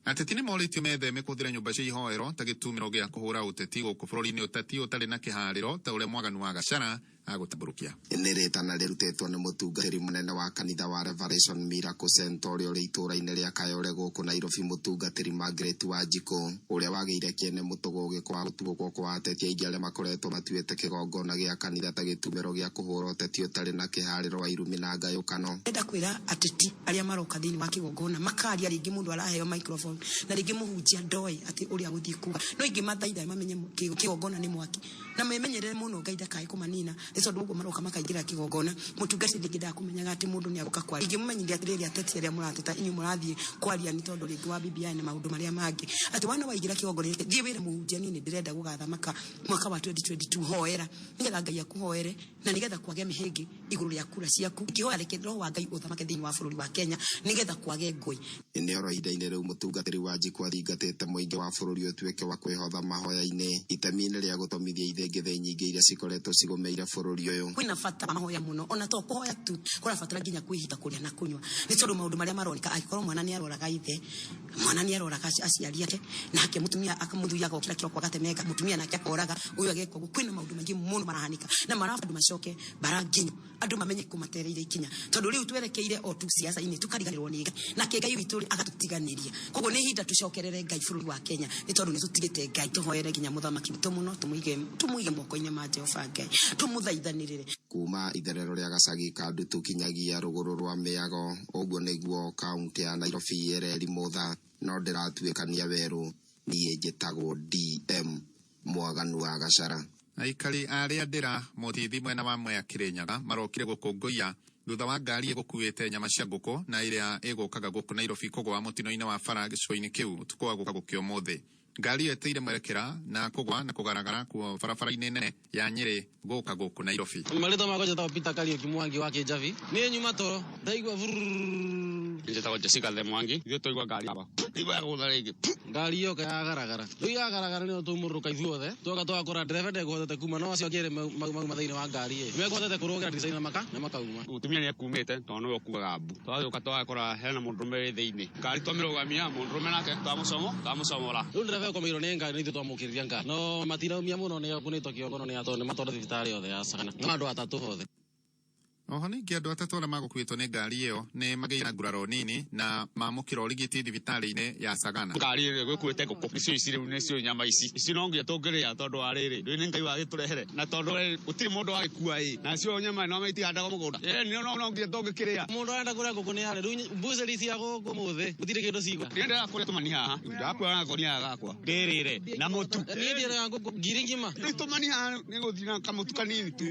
Ateti ni moritio metheme kuthira nyumba cia ihoero ta gitumiro gia kuhura uteti guku bururi-ini uteti utari na kihariro ta uria Mwaganu wa Gacara agutamburukia. Niritana rirutetwo ni mutungatiri munene wa kanitha wa Revelation Miracle Center uria uri itura-ini ria Kayore guku Nairobi, mutungatiri Margaret Wanjiku uria wageire kiene mutugo ugikwa gutugo kwa ateti aingi aria makoretwo matuite kigongona gia kanitha ta gitumiro gia kuhura uteti utari na kihariro wa irumi na ngayukano. Enda kwira ateti aria maroka thini wa kigongona makaria ringi mundu araheo microphone na ringi muhunjia ndoi ati uria guthii kuga no ingi mathaitha mamenye kigongona ni mwaki na memenyerere muno ngaida kai kumanina tondu uguo maroka makaingira kigongona mutungati ndigida kumenyaga ati mundu ni agoka kwa ingi mumenyithia atiriri ateti aria murateta inyu murathie kwaria ni tondu ringi wa BBI na maundu maria mangi ati wana waigira kigongona thie wire muhunjia ni ndirenda gugatha mwaka wa 2022 hoera nigetha Ngai akuhoere na nigetha kwage mihingi iguru ria kura ciaku ikihoya rekethro wa Ngai uthamake thiini wa bururi wa Kenya nigetha kwage ngui ni oro ihinda-inĩ rĩu mũtungatĩri wa Njiku athingatĩte mũingĩ wa bũrũri ũtuĩke wa kwĩhotha mahoya-inĩ itemi-inĩ rĩa gũtomithia ithengithĩ nyingĩ iria cikoretwo cigũmĩire bũrũri ũyũ kwĩna bata mahoya mũno ona to kũhoya tu kũrabatara nginya kwĩhita kũrĩa na kũnyua nĩ tondũ maũndũ marĩa maroneka angĩkorwo mwana nĩ aroraga ithe mwana nĩ aroraga aciari ake nake mũtumia akamũthuri agokĩra kĩroko agatemeka mũtumia nake akoraga ũyũ ageka ũguo kwĩna maũndũ maingĩ mũno marahanĩka na marabandũ macoke baranginyo andũ mamenye kũmatereire ikinya tondũ rĩu twerekeire o tu siasa-inĩ tukariganĩrwo nĩ Ngai na Ngai witũ agatutiganĩria koguo nĩ ihinda tucokerere Ngai bũrũri wa Kenya nĩ tondũ nĩ tũtigĩte Ngai tũhoere nginya mũthamaki witũ mũno tũmũige moko-inĩ ma Jehova Ngai tũmũthaithanĩrĩre kuma itherero rĩa gacagi ka Ndutu kinyagia rũgũrũ rwa Mĩago ũguo nĩguo kaunti ya Nairobi ĩreri mũtha no ndĩratuĩkania werũ niĩ njĩtagwo DM Mwaganu wa Gacara. Aikari arĩa ndĩra mũtithi mwena wa Mwea Kirinyaga marokire gũkũngũiya thutha wa ngari ĩgũkuĩte nyama cia ngũkũ na ĩrĩa ĩgũkaga gũkũ Nairobi kũgwa mũtino-inĩ wa bara gĩcigo-inĩ kĩu ũtukũ wa gũka gũkĩo ũmũthĩ. Ngari ĩyo ĩteire mwerekera na kũgwa na kũgaragara kuo barabara-inĩ nene ya Nyĩrĩ gũka gũkũ Nairobi. Marĩtwa makwa njĩtagwo Peter Kariuki Mwangi wa Kĩnjabi nĩ nyuma toro ndaigua njĩtagwo Jessica The Mwangi ithuĩ twaigua ngari hapa igwa yagũtha rĩngĩ ngari ĩyo yagaragara rĩu yagaragara nĩyo tũmũrũka ithuothe twoka twakora ndereba ndekũhotete kuma no acio akĩre mauma thĩinĩ wa ngari mekũhotete kũrũgĩra ndirica-inĩ na makauma mũtumia nĩ akumĩte tondũ nĩwe ũkuaga mbu twagĩũka twakora hena mũndũrũme thĩinĩ ngari twamĩrũgamia mũndũrũme nake twamũcomora rĩu ndereba ũkomeirwo nĩ ngari nĩ ithuĩ twamũkĩrĩria ngari no matiraumia mũno nĩ akunĩtwo kĩongono nĩ atondũ nĩ matwara thibitarĩ yothe ya Sagana no andũ atatũ othe. Oho ningĩ andũ atatũ arĩa magũkuĩtwo nĩ ngari ĩyo nĩ magĩire na nguraro nini na mamũkĩra ũrigiti thibitarĩ-inĩ ya Sagana. Ngari ĩyo ĩgũkuĩte ngũkũ icio ici rĩu nĩcio nyama ici no nginya tũngĩrĩa tondũ wa rĩrĩ rĩu nĩ Ngai wagĩtũrehere na tondũ gũtirĩ mũndũ wagĩkua nacio nyama no maitihandaga mũgũnda no nginya tũngĩkĩrĩa mũndũ arenda kũrĩa ngũkũ nĩ harĩ rĩu mbucĩri cia gũkũ mũthĩ gũtirĩ kĩndũ cigwa nĩ ndĩra kũrĩa tũmani haha ndakuoya na ngonia gakwa ndĩrĩre na mũtu niĩ ndĩrega ngũkũ ngiri ngima rĩu tũmani haha nĩ gũthiĩ na kamũtu kanini tu.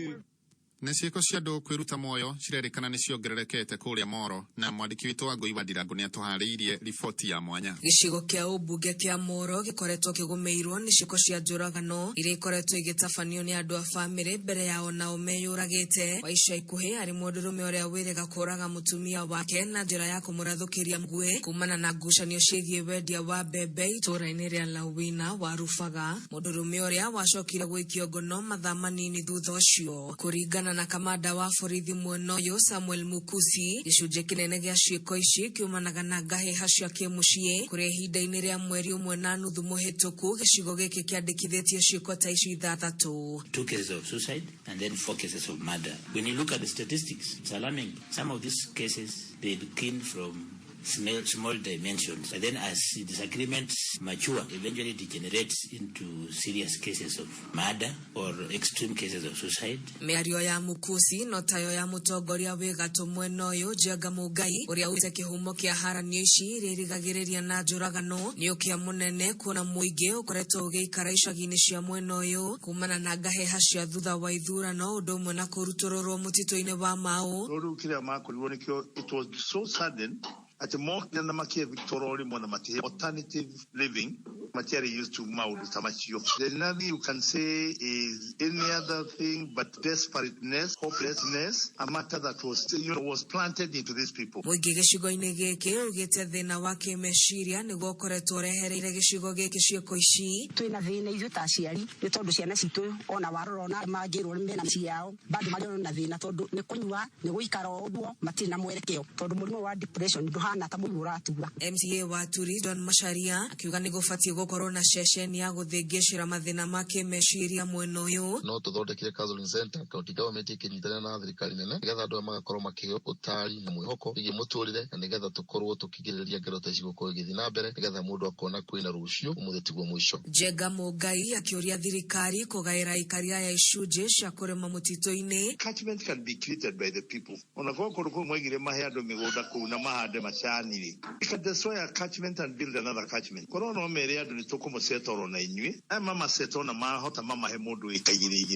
Nĩ ciĩko cia andũ kwĩruta muoyo cirerĩkana nĩ ciongererekete kũrĩa Moro na mwandĩki witũ wa Ngũi wa Ndirango nĩ atũharĩirie riboti ya mwanya. Gĩcigo kĩa ũmbunge kĩa Moro gĩkoretwo kĩgũmĩirwo nĩ ciĩko cia njũragano iria ikoretwo igĩtabanio nĩ andũ a bamĩrĩ mbere yao nao meyũragĩte. Wa ica ikuhĩ arĩ mũndũrũme ũrĩa wĩrĩga kũraga mũtumia wake na njĩra ya kũmũrathũkĩria nguĩ kumana na ngucanio ciĩgiĩ wendia wa mbembe itũũra-inĩ rĩa Lawina wa Rubaga. Mũndũrũme ũrĩa wacokire gũikio ngono mathaa manini thutha ũcio. Kũringana na kamanda wa borithi mwena ũyũ Samuel Mukusi, gĩcunjĩ kĩnene gĩa ciĩko ici kiumanaga na ngahĩha cia kĩmũciĩ kũrĩa ihinda-inĩ rĩa mweri ũmwe na nuthu mũhĩtũku gĩcigo gĩkĩ kĩandĩkithĩtie ciĩko ta ici ithathatũ. 2 cases of suicide and then 4 cases of murder. When you look at the statistics, it's alarming. Some of these cases they begin from small dimensions, and then as disagreements mature, eventually degenerates into serious cases of murder or extreme cases of suicide. Mĩario ya Mukusi no tayo ya mũtongoria wĩ gatũ mwena ũyũ Njenga Mũngai ũrĩa ũrĩte kĩhumo kĩa haranio ici rĩrĩgagĩrĩria na njũragano nĩ ũkĩa mũnene kuona mũingĩ ũkoretwo ũgĩikara icagi-inĩ cia mwena ũyũ kumana na ngahĩha cia thutha wa ithurano ũndũ ũmwe na kũrutũrũrwo mũtitũ-inĩ wa Mau. Rĩu kĩrĩa makorirwo nĩkĩo it was so sudden at the more than the Makia Victoria Monamati alternative living material used to Maud Tamachio. There's nothing you can say is any other thing but desperateness, hopelessness, a matter that was planted into these people. Mũingĩ gĩcigo-inĩ gĩkĩ ugĩte thĩna wa kĩmeciria nĩguo ũkoretwo ũrehereire gĩcigo gĩkĩ ciĩko ici. Twĩna thĩna ithuĩ ta aciari nĩ tondũ ciana citũ ona warora ona mangĩrwo mena ciao bado marĩ na thĩna tondũ nĩ kũnyua nĩ gũikara ũguo matirĩ na mwerekeo tondũ mũrimũ wa depression ndũhana ta mũrimũ ũratura. MCA wa Turi John Macharia akiuga nĩ gũbatiĩ gũkorwo na ceceni ya gũthĩngĩcĩra mathĩna ma kĩmeciria mwena ũyũ. No tũthondekire counseling center county government ĩkĩnyitanĩra na thirikari nene nĩgetha andũ magakorwo makĩheo ũtari na mwĩhoko wĩgiĩ mũtũrĩre na nĩgetha tũkorwo tũkĩgirĩrĩria ngero ta ici gũkorwo igĩthiĩ na mbere nĩgetha mũndũ akona kwĩna rũciũ ũmũthĩ tiguo mũico. Njenga Mũngai akĩũria thirikari kũgaĩra aikari aya icunjĩ cia kũrĩma mũtitũ-inĩ. Catchment can be created by the people. Ona gũkorwo kũrĩ mwaigire mahe andũ mĩgũnda kũu na mahande macani. You can destroy a catchment and build another catchment. Korwo no mere andu ni tukumusetoro na inyui mama seto na mahota mama he mundu ikagiri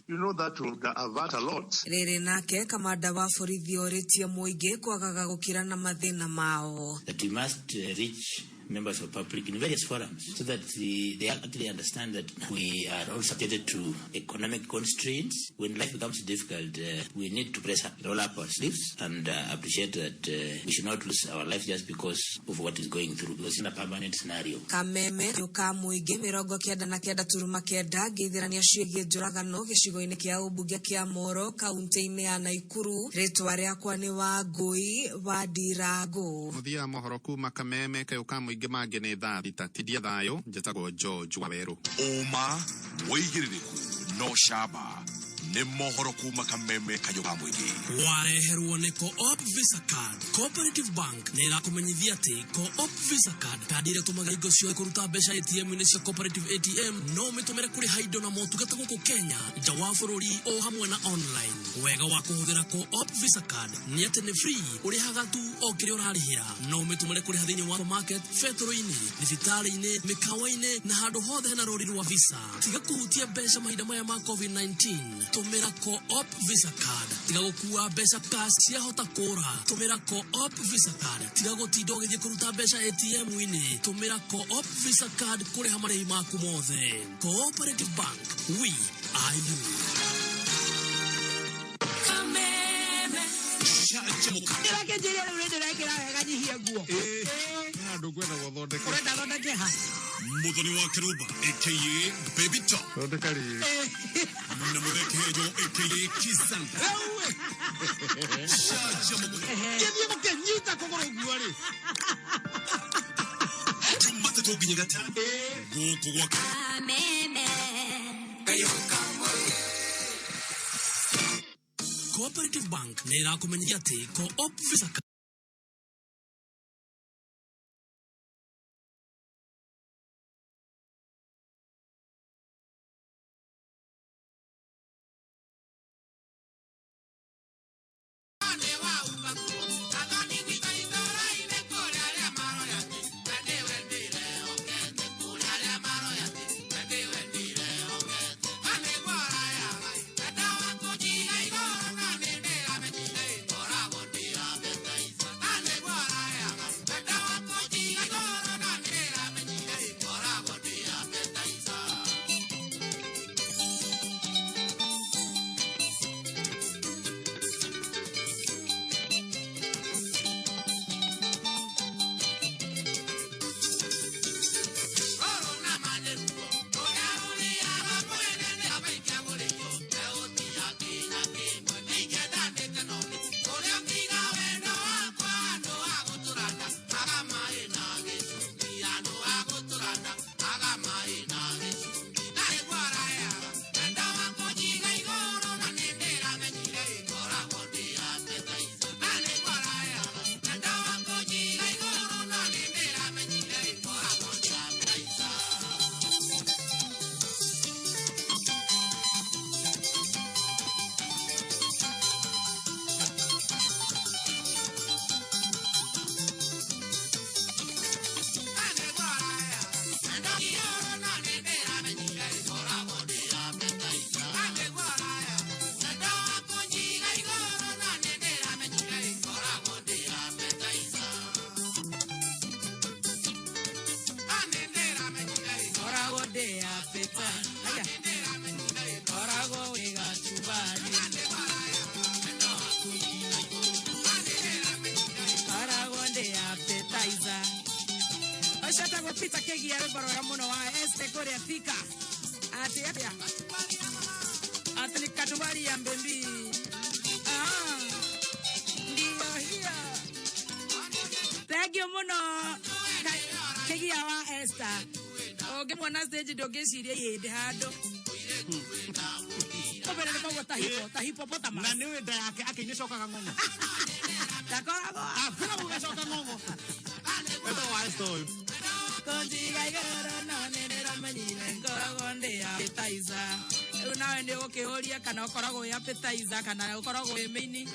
you know that would avert a lot. Rere nake kamanda wa borithi oritie muingi kwagaga gukira na mathina mao. That we must reach members of public in various forums so that they actually understand that we are all subjected to economic constraints. When life becomes difficult, we need to roll up our sleeves and appreciate that we should not lose our life just because of what is going through, because it's not a permanent scenario. Kameme yuka muingi 99.9 ngithirania ciĩgiĩ njũragano gĩcigo-inĩ kĩa ũmbunge kĩa Moro kaunti-inĩ ya Naikuru. Rĩtwa rĩakwa nĩ Wangui wa Ndirango. Muthia mohoro kuma Kameme kayuka muingi mangi ni thaa thita tidia thayo njĩtagwo George Waweru. Uma wĩigĩrĩrĩku no shaba nĩ mohoro kuma Kameme kayuka muingi. Wareherwo nĩ Co-op Visa Card. Cooperative Bank nĩ ĩrakũmenyithia atĩ Co-op Visa Card kandi ĩrĩa ũtũmagĩra hingo ciothe kũruta mbeca ATM-inĩ cia Cooperative ATM no ũmĩtũmĩre kũrĩha indo na motungata gũkũ Kenya nja wa bũrũri o hamwe na online. Wega wa kũhũthĩra Co-op Visa Card nĩ atĩ nĩ free, ũrĩhaga tu o kĩrĩa ũrarĩhĩra. No ũmĩtũmĩre kũrĩha thĩinĩ wa market, betũrũ-inĩ, thibitarĩ-inĩ, mĩkawa-inĩ na handũ hothe hena rũri rwa Visa. Tiga kũhutia mbeca mahinda maya ma COVID-19. Tũmĩra Co-op Visa Card. Tiga gũkua mbeca cash ciahota kũra. Tũmĩra Co-op Visa Card. Tiga gũtinda ũgĩthiĩ kũruta mbeca ATM-inĩ. Tũmĩra Co-op Visa Card kũrĩha marĩhi maku mothe. Cooperative Bank, we are you. Ndĩreke njĩre rĩu nĩndĩrekĩra wega nyihia nguo. Andũ kwenda gũthondeka. Ũrenda thondeke ha? Muthoni wa Kiruba aka Baby Top. Thondeka rĩ. Na Muthekejo aka Kisanga. Gĩthiĩ mũkĩnyita kũgũrũ nguo rĩ. Tumate tũnginya gatani. Gũkũ gwaka. Kameme kayuka Cooperative Bank nĩ ĩrakũmenyithia atĩ Co-op Visa Card Pizza kegi ya barora muno wa Korea Thika. Ati ni kachumbari ya mbembi. Ndio hiyo. Thank you muno. Kegi ya wa Esther. Oge mwana stage doge siria yede hado. Obere ni kwa tahipo potama. Na niwe da yake akinishoka kangongo. Takora go. Kuna mngeshoka kangongo. Eto wa esto. Contigo igoro no nera manyire ngorogonde ya appetizer. Una ndio ukihoria kana ukoragwo ya appetizer kana ukoragwo emini.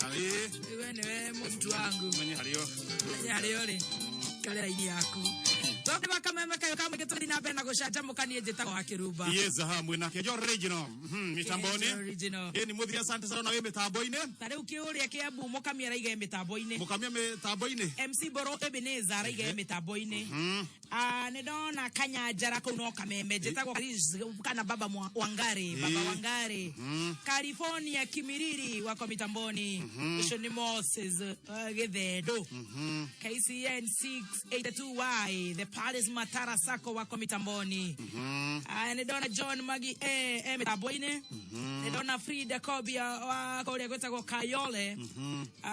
Wewe niwe mtu wangu. Mwenye halio. Halio le. Kale ini yako. Toke bakameme kayo kama getari na bena go shaja mukani ejeta wa kiruba. Yes, mwena ke jo original. Mitamboni. Ni muthia asante sana wewe mitambo-ine. Tare ukiuria kiabu mukamia raiga mitambo-ine. Mukamia mitambo-ine. MC Boro Ebeneza raiga mitambo-ine. Ne dona kanya jara kuno kameme jeta go kana baba Wangare, baba Wangare. California Kimiriri wako mitamboni. Shoni Moses Gevedo. KCN 682Y the Palace Matara Sako wako mitamboni. Ne dona John Magi mitamboine. Ne dona Frida Kobia wako ule kweta go Kayole.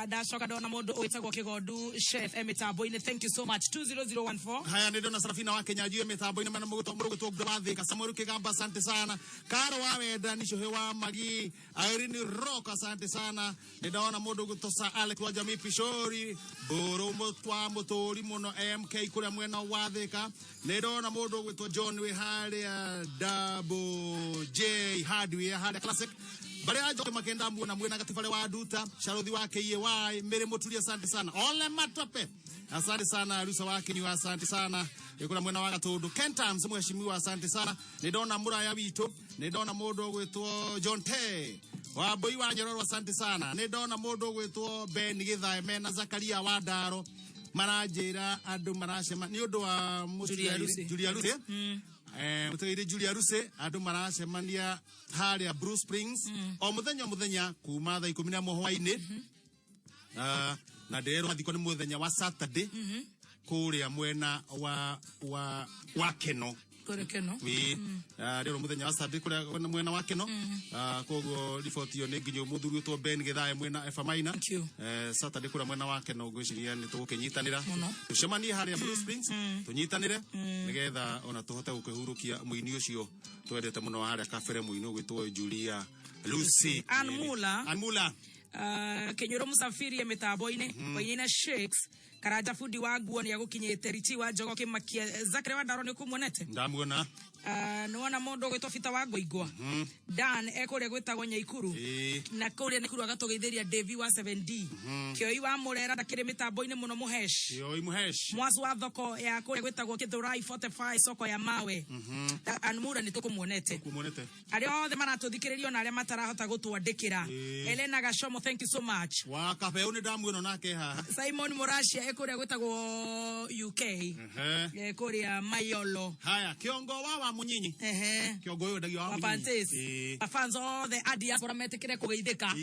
Da shoka dona modo kweta go Kigodu chef mitamboine. Thank you so much. 20014. Haya ne dona Sarafina wa Kenya juu mitamboine mana mugo to gbathi kasamoru kigamba asante sana. Karo wawe danisho hewa Magi Irene Rock asante sana. Ne dona modo gutosa Alex wa jamii Pishori Boro motwa motori mono MK kule mwena wathika. Ne dona modo gutwa John we hali Double J Hardware hali classic. Bale ajo makenda mbona mwena gatifale wa Duta Sharodhi wake yewai mere motuli asante sana. Ole matope. Asante sana Rusa wake ni asante sana. Kuna mwena wa Gatondo Kenta mheshimiwa asante sana. Ne dona mura ya bito. Ne dona modo gutwa John T. Wa boy wa Nyororo asante sana. Ne dona modo gutwa Ben Githae mena Zakaria wa Daro. Marajira adu marashema ni odo wa Julia Ruse. Mutagire Julia Ruse adu marashemania haria Bruce Springs o muthenya kuma thaa 11 hwaini na dero mathiko ni muthenya wa Saturday kuria mwena wa Keno Keno rero muthenya wa Saturday kuria mwena wa Keno kogo report yo ne nginyo muthuri to Ben Githae mwena Efamaina Saturday kuria mwena wa Keno gwiciria ni tugukinyitanira tucemanie haria Bruce Springs tunyitanire nigetha ona tuhote gukihurukia muini ucio twendete muno haria kafere muino gwitwo Julia Lucy Anmula Kenyoro Musafiri ya mitambo-ine Wayina Shakes Karaja Fudi wa Guo ni agukinyete Richi wa Jogo kimakia Zakare wa Daro ni kumuonete ndamuona nuona mondo gwitwo Fita wa Ngoigwa Dan ekore gwitagwo Nyaikuru na kuria nikuru agatogeithĩria Devi wa 7D Kioi wa Murera ndakire mitambo-ine muno Muhesh Mwasu wa thoko ya kuria gwitagwo Kithurai 45 soko ya mawe Anmura ni tukumuonete aria othe maratuthikiririo na aria matarahota gutwandikira Elena Gashomo thank you so much wa kabeu ni ndamuona nake haha Simon Murashia ekuria gwitagwo UK ekuria Mayolo haya kiongo wa munyinyi kiongo yo ndagio wa munyinyi afans all the diaspora metekire kugeithika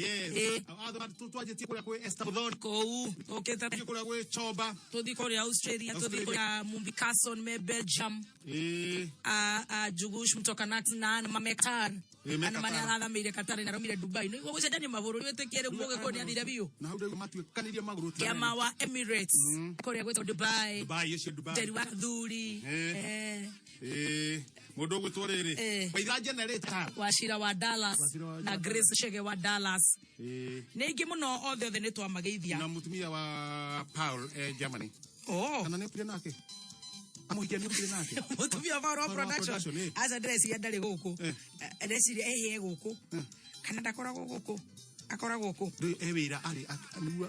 atu twajetie kuria kwe Estabudon kou oketa kuria kwe Choba tuthi kuria Australia tuthi kuria Mumbikaso me Belgium Jugush mtoka Natna na Mamektan ana mani ala mire Katari na romire Dubai no go cedani maburu wetekere mboge ko ni athira biyo na haude matwe kaniria maguru kama wa Emirates kuria gweto Dubai yesu Dubai teri wa thuri mundu gwitwo riri waitha generator washira wa Dallas na Grace Shege wa Dallas ningi muno othe ni twamageithia na mutumia wa Paul Germany kana ne pire nake amuhikia ni pire nake mutumia wa production as address ya ndari guku address ye guku kana ndakora guku akora guku wira ari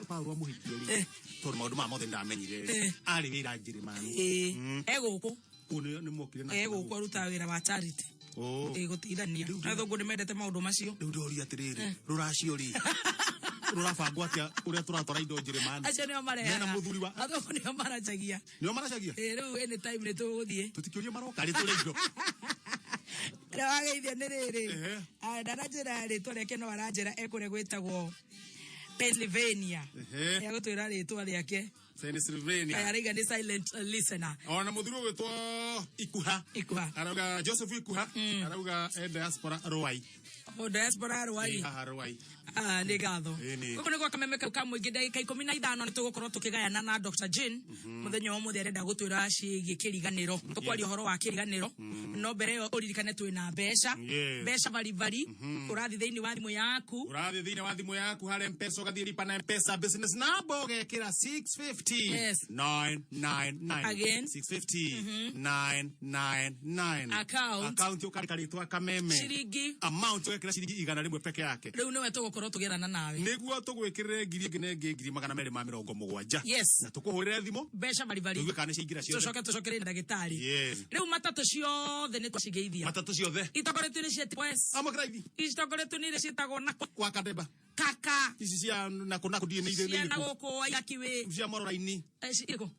Paul amuhikia ri tor maundu ma mothe ndamenyire ari wira Njirimani guku ni mokire na guku ruta wira wa charity gutithania na thungu ni mendete maundu macio riu ndori atiriri ruraciori rurabangwa atia uria turatwara indo Njirimani acio nio mareha na muthuri wa athungu nio maracagia riu any time ni tuguthie tutikiuria maroka ri turi indo rageithia ni riri ndanajira ritwa riake no aranjira ekure gwitagwo Pennsylvania ya gutwira ritwa riake Pennsylvania ariga ni silent listener ona muthuru gwitwo Ikuha arauga Joseph Ikuha arauga diaspora Rwai diaspora Rwai ni gatho kuko ni gwa kamemeka kamwingi ndagika 15 ni tugukorwo tukigayana na Dr. Jane muthenya wa muthi arenda gutwira ciigi kiriganiro tukwari horo wa kiriganiro no mbere yo uririkane twina mbeca bari urathi thiini wa thimu yaku hare M-Pesa ugathie lipa na M-Pesa business number ugekira 650 999 again 650 999 account ukarikaritwa kameme shiringi amount ugekira shiringi 100 peke yake riu ni wetu tukorwo tugerana nawe niguo tugwikirire ngiri ingi ne ngiri 270 yes na tukuhurire thimo besha bari tuwe kana ciingira ciothe tucokere ndagitari yes riu matatu ciothe ni twacigeithia matatu ciothe itakoretwo ni cieti wes amakraithi itakoretwo ni cietagwo na kwa Kademba kaka ici cia nakuna kudie ni ile na goko ayakiwe cia mororaini iko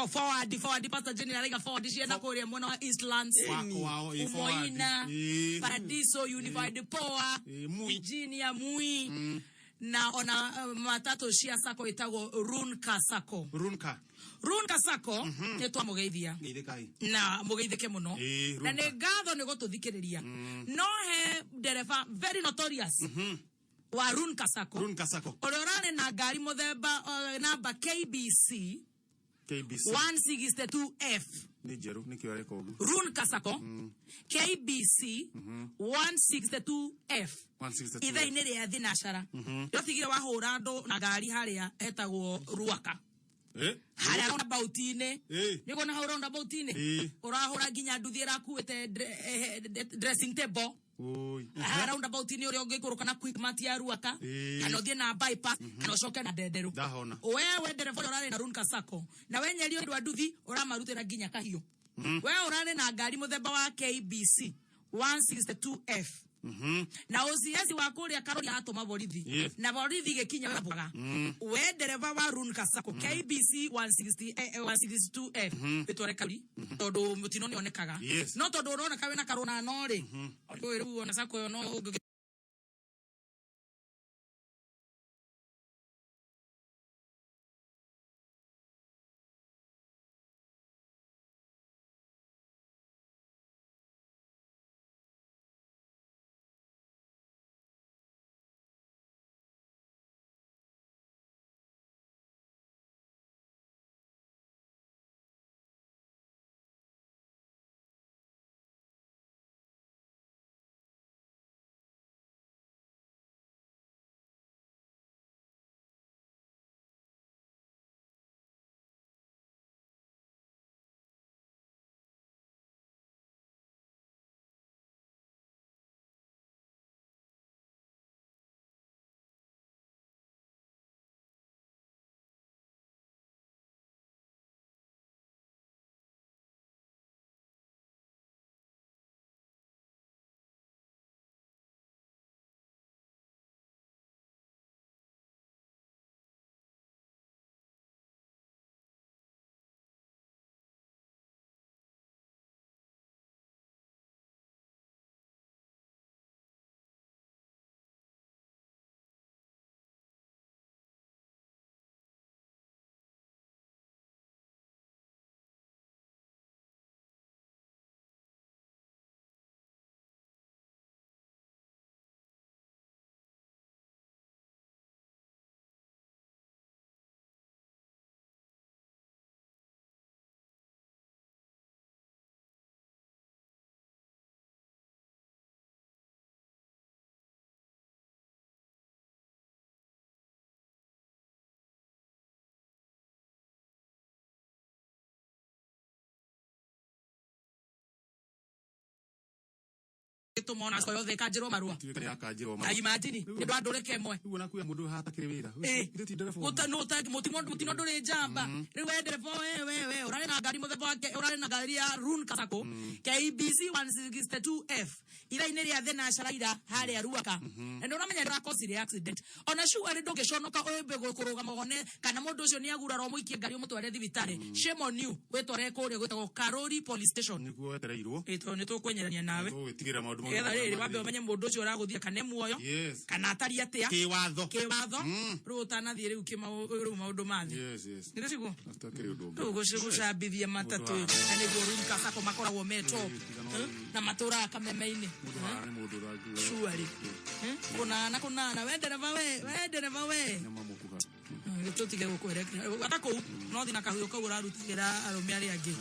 forward pastor general like forward ciena kuria mwana wa Eastlands Moina Paradiso Unified Power Virginia Mui na ona matatu cia sako itago Runka Sako Runka Sako ne twa mugeithia na mugeithike muno na ne gatho ne gotuthikiriria no he dereva very notorious wa Runka Sako ororane na ngari muthemba namba KBC 162F ni jeru ni kiwale kogu Runka Sako KBC 162F itha inere ya thinashara yothigire wahura ndo na ngari haria etagwo Ruaka haria roundabout ine niko na roundabout ine urahura nginya nduthi rakuite dressing table roundabout ine uria ungikuruka na quick mart ya Ruaka kana uthie na bypass kana ucoke na Ndenderu wewe dereva urare na Runka Sako na wenyerio ndu nduthi uramarutira nginya Kahio wewe urare na ngari muthemba wa KBC 162F na OCS wa kuria karori atoma borithi na borithi gikinya baga we dereva wa Runka Sako KBC 162F bitore kari tondu mutino ni onekaga no tondu uroneka we na karona no ri riu ona Sako yo no tumona so yothe kanjiro marua imagine ndu andure kemwe uona kuya mundu hata kire wira uta mutino ndure jamba riu dereva wewe urare na ngari muthemba wake urare na ngari ya Runka Sako KBC 162F ira ine ria thena sharaira haria Ruaka ndo uramenya ndira cause accident ona sure ri ndungiconoka oyembe gukuruga mogone kana mundu ucio ni agura ro muikie ngari umutware thibitari shame on you wetware kuria gwetagwo Karori police station niguo wetereirwo ni tukwenyerania nawe gutigira maundu etha riri wambe umenye mundu ucio uraguthia kana muoyo kana atari atia kiwatho riu utanathie riu riu maundu mathi ndio ciguo atakiri undu gucambithia matatu na niguo Runka Sako makoragwo metop na matura kameme-ini shuari kunana we dereva we tutige gukwere atako no thina kahuyo kau urarutigira arume ari angi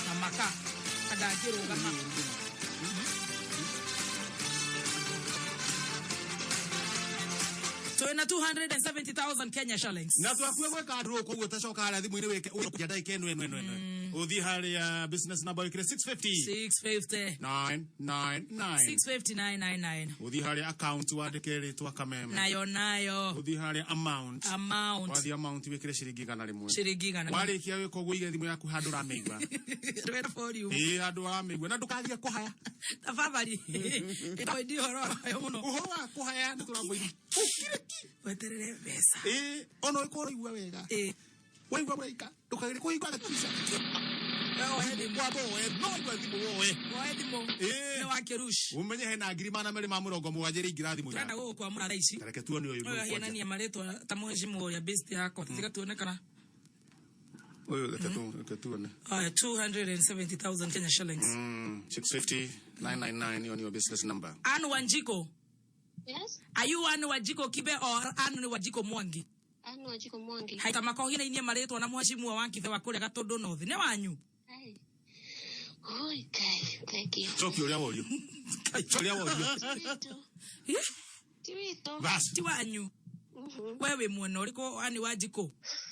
na maka kadagirugama so ina 270,000 Kenya shillings na twakuwe gweka andu ko gutacoka ara thimu-ini weke urokia ndaike eno Uthi hari ya business number ikire 650 999 650 999 Uthi hari account wadikere tu akameme nayo Uthi hari amount wathi amount wikire shiringi gana rimwe wari kia wiko guige thimu yaku handu rameigwa ready for you handu rameigwa na ndukathia kuhaya tafadhali ito ndio horo muno uhoro kuhaya nturavoiri weterere pesa ono ikoro igwa wega weigwa breika ndukagire kuigwa gatisa ne wakerush umenye hena ngirima mere ma murongo mwajiri ingirathi muya tanda go kwa mura raici tareke tuone uyu yana ni amaretwa tamuheshimu ya best yako tika tuonekana uyu tuone 270,000 Kenya shillings 650 999 on your business number Anu Wanjiko. Yes. Are you Anu Wanjiko Kibe or Anu Wanjiko Mwangi? Anu Wanjiko Mwangi. Haita makohina inie maretwa na muheshimu wa Wankive wa kule Gatondo North. Ne wanyu? Hey. Oi kai, thank you. Choki ulia wolio. Ulia wolio. Tiwito. Bas. Ti wanyu. Wewe mwana uliko Anu Wanjiko.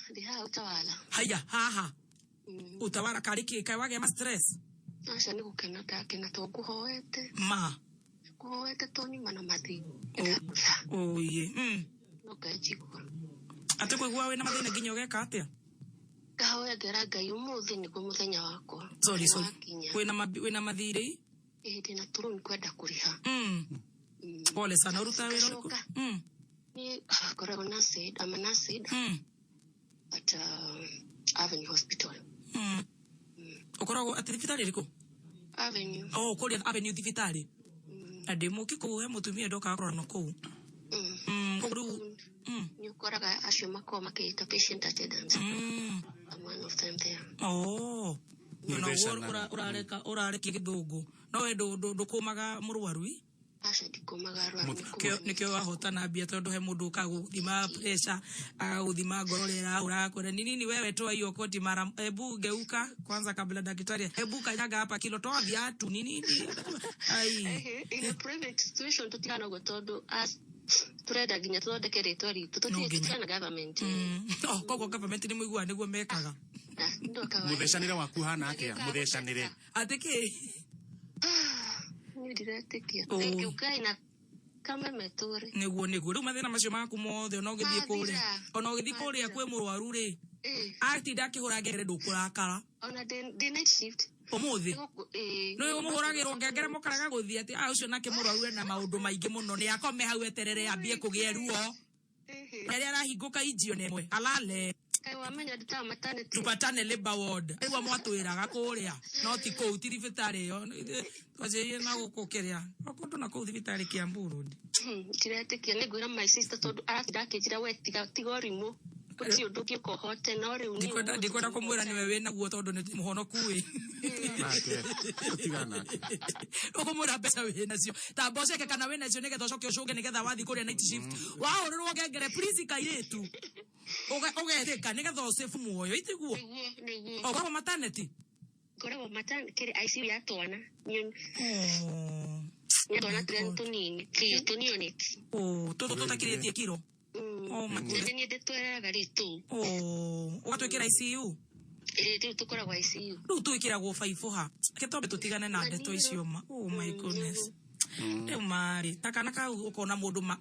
Ndiha utawala. Haya, haha. Utawala kariki kai wage ma stress. Asha ni gukena ndakena to guhoete. Ma. Guhoete to ni mana mathi. Oh ye. No kajiko. Ate kwigwa we na mathina nginya ugeka atia? Gahoya ngera Ngai umuthi ni go muthenya wakwa. Sorry. Wina mathiri? Ndina turu ni kwenda kuriha. Pole sana uruta wira uko. Ni koragwo na said I'm an acid. At Avenue Hospital. Ukoragwo ati thibitari riko? Avenue. Oh, kuri Avenue thibitari. Ade muki ko he mutumia ndoka akora no ko. Ni koraga acio makoma makita patient attendance. I'm one of them there. Oh. No urareka githungu. No we ndukumaga murwaru i? Aca ndikumaga arwaru. Nikyo wahotana mbia tondu he mundu ukaguthima pressure, agaguthima ngororera urakora nini wewe toa hiyo koti mara hebu geuka kwanza kabla daktari hebu kanyaga hapa kilo toa viatu nini ai in a private situation tutikana go tondu as turenda ginya tuthondeke ritwa ritu tutikana government koko government ni muigua niguo mekaga mutheshanire waku hana atia mutheshanire atiki ni diretekia ukai na kama metore niguo riu mathina macio maku mothe ona ugithii kuria kwi murwaru ri ati ndakihura ngere ndukurakara ona the night shift umuthi no umuhuragirwo ngengere mukaraga guthii ati ucio nake murwaru na maundu maingi muno ni akome hau eterere ambie kugia ruo eri arahinguka injio nemwe alale kai wamenya ndita maternity tupatane labor ward ewa mwatwiraga kuria no ti kuu ti thibitari yo twaje na gukukiria okundu na kuu thibitari kia Burundi tiretekia ni gwira my sister tondu ndakijira we tiga rimu kuti undukie kohote no riu ni ndikwenda kumwira ni wewe naguo tondu ni muhonoku wi tigana ukumwira mbeca we nacio ta mboceke kana we nacio nigetha ucoke ucunge nigetha wathi kuria night shift wahurirwo ngengere please kairetu ugeteka nigetha usafe muoyo itiguo okorwo maternity korwo maternity kiri ICU ya twana twana tunini tunioneti tutakiritie kiro oh my god ni ndetweraga ritu ugatwikira ICU ritu tukoragwo ICU riu twikiragwo 5 ha ketombe tutigane na ndeto icio ma oh my goodness mari takana ka ukona mundu ma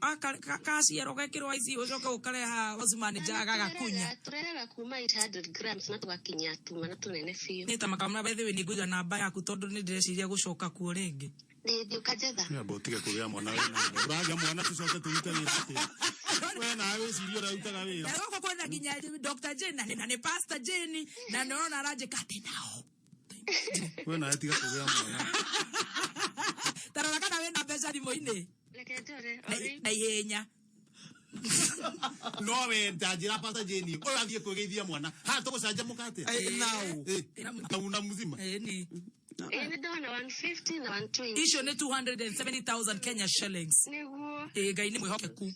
kaciero gekirwo ICU ucoke ukareha Osman Jaga gakunya tureraga kuma 800 grams na tugakinya tuma na tunene fiu ni tamakamna bethe we ni nguja namba yaku tondu ni ndĩreciria gucoka kuo ringi ndio kajetha ya botige kugia mwana wena uraga mwana tucoke turute wira ati we na we cirio rautaga wira ego kwenda ginya Dr. Jane na ni Pastor Jane na naona araje kati nao we na atiga kugia mwana tarora kana we na pesa thimo-ini na ihenya no we ndajira Pastor Jane urathie kugeithia mwana ha tugucanja mukate nao una muzima ni dona 150 na 120 isho ni 270,000 Kenya shillings niguo Ngai ni mwihokeku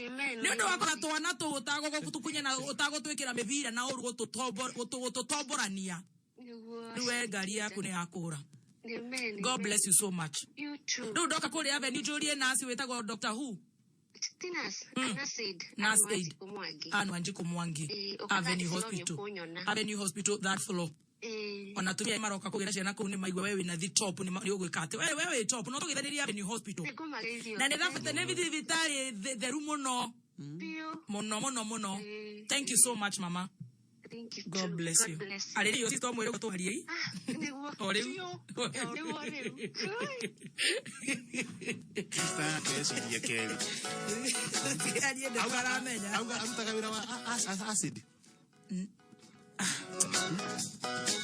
amen ni ndo wakora twana tu utago gutukunya na utago twikira mibira na uru gututomborania niguo niwe ngari yaku ni yakura amen God bless you so much you too ndo doka kuri Avenue julie nasi wetagwo Dr. Who Tinas Anu Wanjiko Mwangi Avenue Hospital that floor Onatumia maroka kugira ciana kuu ni maigwa wewe na the top ni ugwikate wewe top no tugitheriria ni hospital na ni thafete ni vitari the room mono. Thank you so much mama. Thank you. God bless you. Aleli yo sister mwere ko hali ore Sister kesi yekeli ali de para menya auga amtakabira acid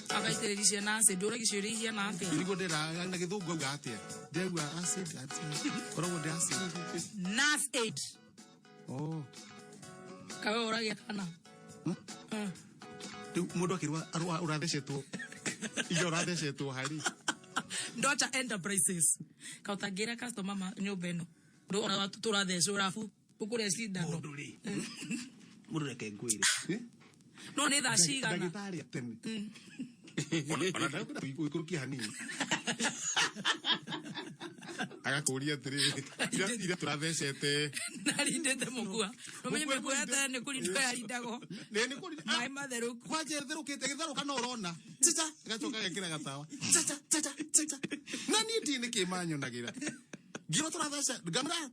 agaitererisia na acid ora gicurihia na atia irigo ndera na githungu auga atia ndegwa acid korwo ndi acid nas 8 kawe ora gĩakana mundu akirwa urathecetwo iyo urathecetwo hari Ndocha Enterprises kautagira customer ma nyumba ino ndo ona turathece urafu ukure cindano mundu reke ngwire no ni thaa cigana ndagĩtarĩ atene ona ndagũkira kuikurukia hanini agakuria atiri ira turathecete narindete mugua umenye mugua ata ni kuri ndo yarindago ni kuri mai matheru kwaje therukite githaruka no urona tita gacoka gekira gatawa tata nani ndini kimanyonagira ngiro turathece ngamra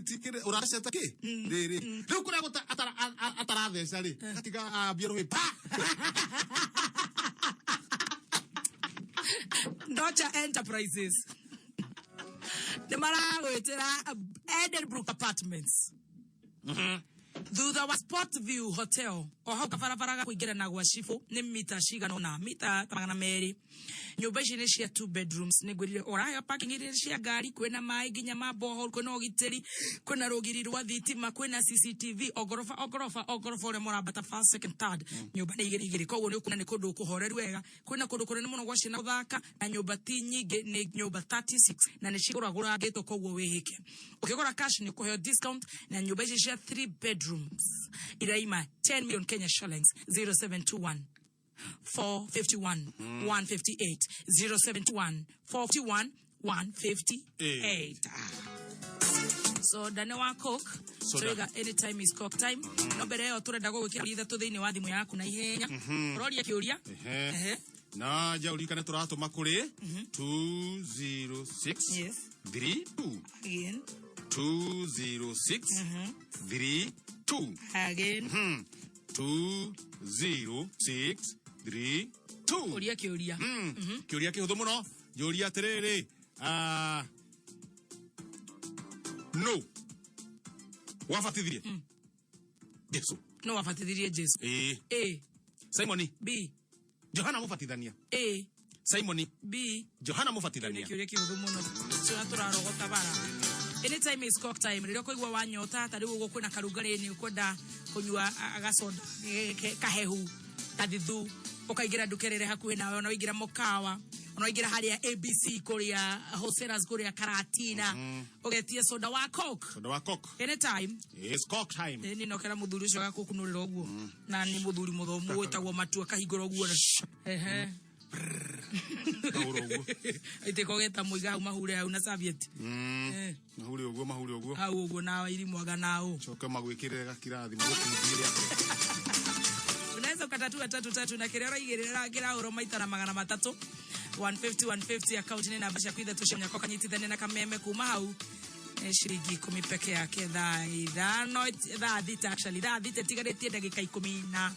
tikire uraceta ki riri riu kuria guta ataratheca ri gatiga ambia ruhi pa Ndocha Enterprises the maragwetera Edenbrook Apartments thutha wa Sport View Hotel oho kabarabara kuingira na gwa Shifu ni mita cigana na mita 200 nyumba ici ni cia 2 bedrooms ni ngwirire oraya parking iri cia ngari kwina mai nginya maboho kwina ogiteri kwina rogiri rwa thitima kwina CCTV ogorofa ore morabata first second third nyumba ni igiri koguo ni ukuna ni kundu kuhoreru wega kwina kundu kunene muno gwa cina uthaka na nyumba ti nyingi ni nyumba 36 na ni ciguragura ngito koguo wihike ukigura cash ni kuheo discount na nyumba ici cia 3 bedrooms iraima 10 million Kenya shillings 0721 451 158 0721 451 158 so dane wa coke so anytime is coke time no bere yo turenda gugikira itha tu thiini wa thimu yaku na ihenya uroria kiuria na jaurikane turatuma kuri 206 yes 32 again 206 32 again 206 32 uria kiuria kiuria kihuthu muno yuria atiriri no wafatithirie Jesu no wafatithirie Jesu A Simoni B Johana mufatithania A Simoni B Johana mufatithania kiuria kihuthu muno so turarogota bara anytime is cock time rero koigwa wanyota tari ugo kwina karugari ni kwenda kunywa agasoda kahehu kathithu ukaigira ndukerere hakuhi nawe ona wigira mukawa ona wigira haria ABC kuria Hoseras kuria Karatina ugetie soda wa coke anytime is cock time ni nokera muthuri ucio gakukunurira uguo na ni muthuri muthomu wetagwo matua kahingura uguo ite kogeta muiga mahure au na Soviet mahuri uguo hau uguo na iri mwaga nao choka magwikirira gakirathi mugukundiria unaweza ukatatua 33 na kirero igirira kirauro maita na 300 150 account ni namba cia kwitha tushanya kwa kanyitithane na kameme kuma hau shiringi 10 peke yake thaa thita actually thaa thita tigaretie ndagika 10 na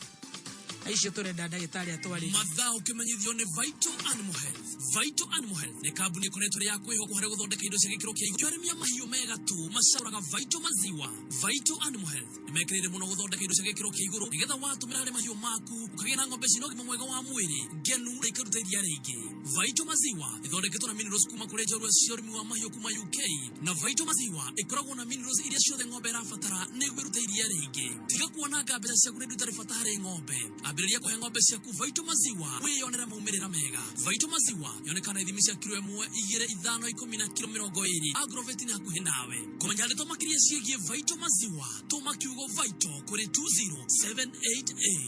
aicio turenda ndagitari atwari madhao kimenyithio ni Vital Animal Health. Vital Animal Health ni kambuni ikoretwo ya kwihoko hari guthondeka indo cia gikiro kia iguru arĩmi mahiũ mega tu macaraga Vital maziwa. Vital Animal Health ni mekirire muno guthondeka indo cia gikiro kia iguru nigetha watumira hari mahiũ maku ukagĩa na ng'ombe cina ũgima mwega wa mwĩrĩ ngenu na ikaruta iria rĩingĩ. Vital maziwa ithondeketwo na minerals kuma kũrĩ njorua cia ũrĩmi wa mahiũ kuma UK na Vital maziwa ikoragwo na minerals iria ciothe ng'ombe irabatara nĩguo ĩrute iria rĩingĩ. Tiga kuonanga mbeca ciaku nĩ ndutarĩ bata harĩ ng'ombe. Ambĩrĩria kũhe ng'ombe ciaku Vital maziwa wĩyonera maumĩrĩra mega. Vital maziwa yonekana ithimi cia kilo 1 2 5 10 na kilo 20 Agrovet ni hakuhĩ nawe. Kũmenya ndeto makĩria ciĩgiĩ Vital maziwa tũma kiugo Vital kũrĩ 20788.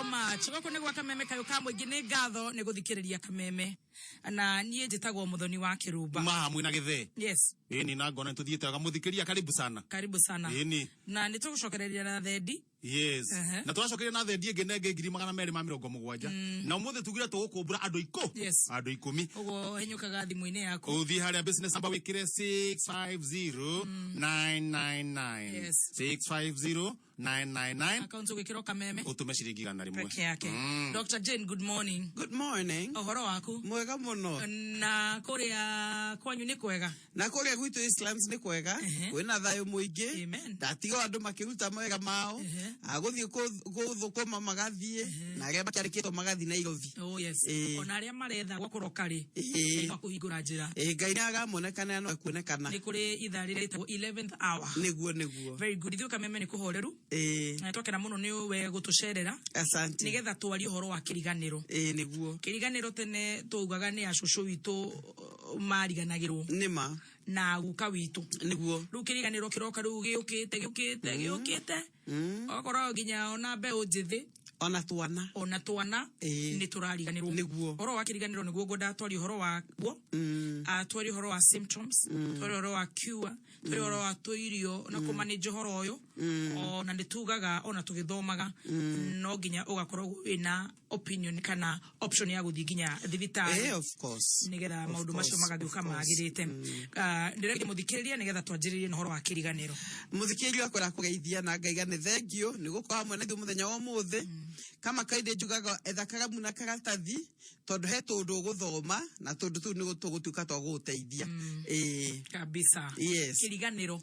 so much. Goko ne gwa kameme kayo kamwe gine gatho ne guthikiriria kameme. Na nie njitagwo muthoni wa Kiruba. Mwina githe. Yes. Ni na ngona tuthiete gamuthikiriria karibu sana. Karibu sana. Ni. Na nitugucokereria na thendi. Yes. Na twacokereria na thendi nge 2,270. Na umuthe tugire tugukumbura andu iko. Yes. Andu 10. Ogo henyukaga thimu-ini yaku. Uthi haria business number wikire 650999. Yes. 650999. Account ugikiro kameme. Utume shiringi 100 rimwe. Peke yake. Dr. Jane, good morning. Good morning. Ohoro waku? Mwega muno. Na kuria kwanyu ni kwega? Na kuria gwitu Islands ni kwega. Kwina thayo muingi. Ndatigo andu makiruta mawega mao. Aguthie guthukuma magathie na aria makiarikitwo magathi na igothi. Oh yes. Ona aria maretha gwakuroka ri. Bakuhingura njira. Ngai nagamonekana no akuonekana. Ni kuri ithaa riri ritagwo 11th hour. Niguo. Very good. Ithuka meme ni kuhoreru. Na twakena muno ni we gutucerera. Asante. Nigetha twari uhoro wa kiriganiro. Niguo. Kiriganiro tene tugaga ni acucu witu mariganagirwo. Nima. Na guka witu. Niguo. Riu kiriganiro kiroka riu giukite. Ogakora nginya ona mbeu njithi. Ona twana ni turariganirwo. Niguo. Horo wa kiriganiro niguo ngwenda twari horo wa guo. Twari horo wa symptoms, twari horo wa cure, twari horo wa tuirio na kumanage horo uyu. Ona nditugaga ona tugithomaga no nginya ugakorwo ina opinion kana option ya guthi nginya thibitari. Of course. Nigetha maundu macio magathuka magirite. Ndireke muthikiriria nigetha twanjiririe no horo wa kiriganiro. Muthikiriria akwira kugeithia na ngaigane thengio niguko hamwe na muthenya wa muthe. Kama kaide njugaga ethakaga muna karatathi tondu he tundu guthoma na tundu tu ni tugutuka twaguteithia. Kabisa. Yes. Kiriganiro.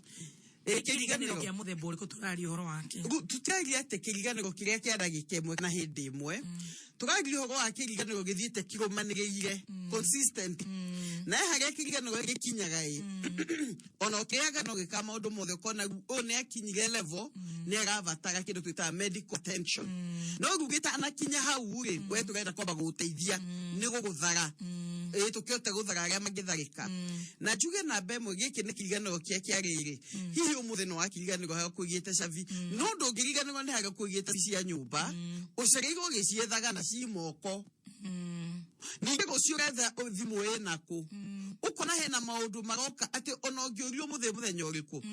Kiriganiro kia muthemba uriku turari horo wake. Tutari ate kiriganiro kiria kiaragi kemwe na hindi imwe. Turari horo wa kiriganiro githiete kirumanirire consistent. Na haria kiriganiro gikinyaga ona ukiaga no gika maundu mothe kona one akinyire level ni agavatara kindu twita medical attention. No gugita anakinya hau ri we turenda kwamba guteithia ni guguthara. Tukiote guthara aria magitharika. Na njuge na mbemwe giki ni kiriganiro kia kiariri. Hihi umuthe no akiriganiro ha kuigite cavi. No ndungiriganiro ni haga kuigite cia nyumba. Ucerigo giciethaga na cimoko. Ninge guciuretha thimu enako. Ukona hena maundu maroka ati ona ngiorio muthenya uriku.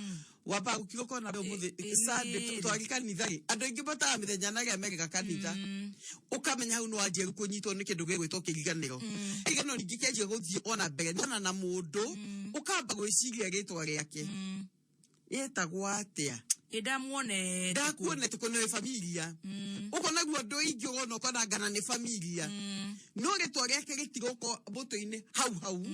Wamba ukiroko na muthe sande twarikanithari. Andu ingi bata mithenya na ria merega kanitha. Ukamenya hau no anjie kunyitwo ni kindu gigwitwo kiriganiro. Kiriganiro ningi kianjie guthie ona mbere na mundu ukamba gwiciria ritwa riake. Etagwo atia? Ndakuone tukone familia. Uko naguo ndo ingi ugono kona ngana ni familia. No ritwa riake gitigoko mbuto-ini hau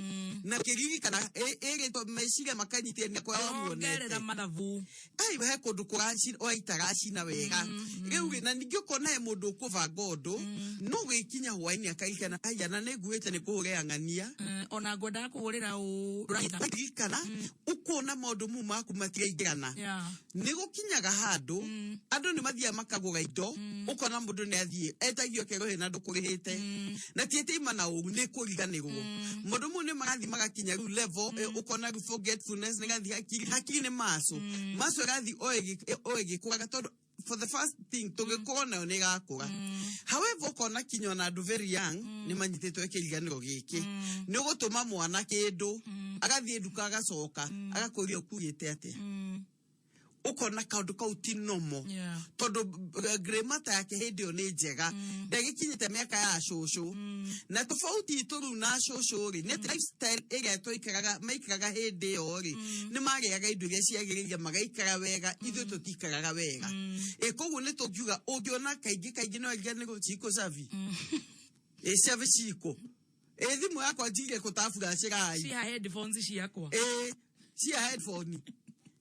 na kiriri kana ritwa meciria makanyitie ni kwa muonete. Ai he kundu kuranci oitaraci na wega. Riu na ningi ukona mundu ukuvanga undu no gwikinya hwaini akaikana aya na neguite ni kureangania. Ona ngwenda kuurira kana ukona maundu mu maku matigaigana. Nigo kinyaga handu andu ni mathia makagura indo ukona mundu ni athie etagio kero hena ndukurihite na tiete imana ugu ni kuriganirwo mundu mu ni magathi magakinya ru level ukona forgetfulness ni gathi hakiri ni maso gathi oegi kuraga tondu for the first thing tugikona ni gakura. However ukona kinyo na andu very young ni manyitetwe kiriganiro giki ni gutuma mwana kindu agathie nduka agacoka agakuria ukuyite atia. Ukona kaundu kau ti nomo tondu gremata yake hindio ni njega ndagikinyite miaka ya cucu na tofauti turu na cucu ri ni lifestyle iria twikaraga maikaraga hindi yo ri ni magiaga indo iria ciagiriria magaikara wega ithu tutikaraga wega koguo ni tukiuga ungiona kaingi no ariganirwo ciko savi savi ciko thimu yakwa njire kutafura cirai cia headphones ciakwa cia headphone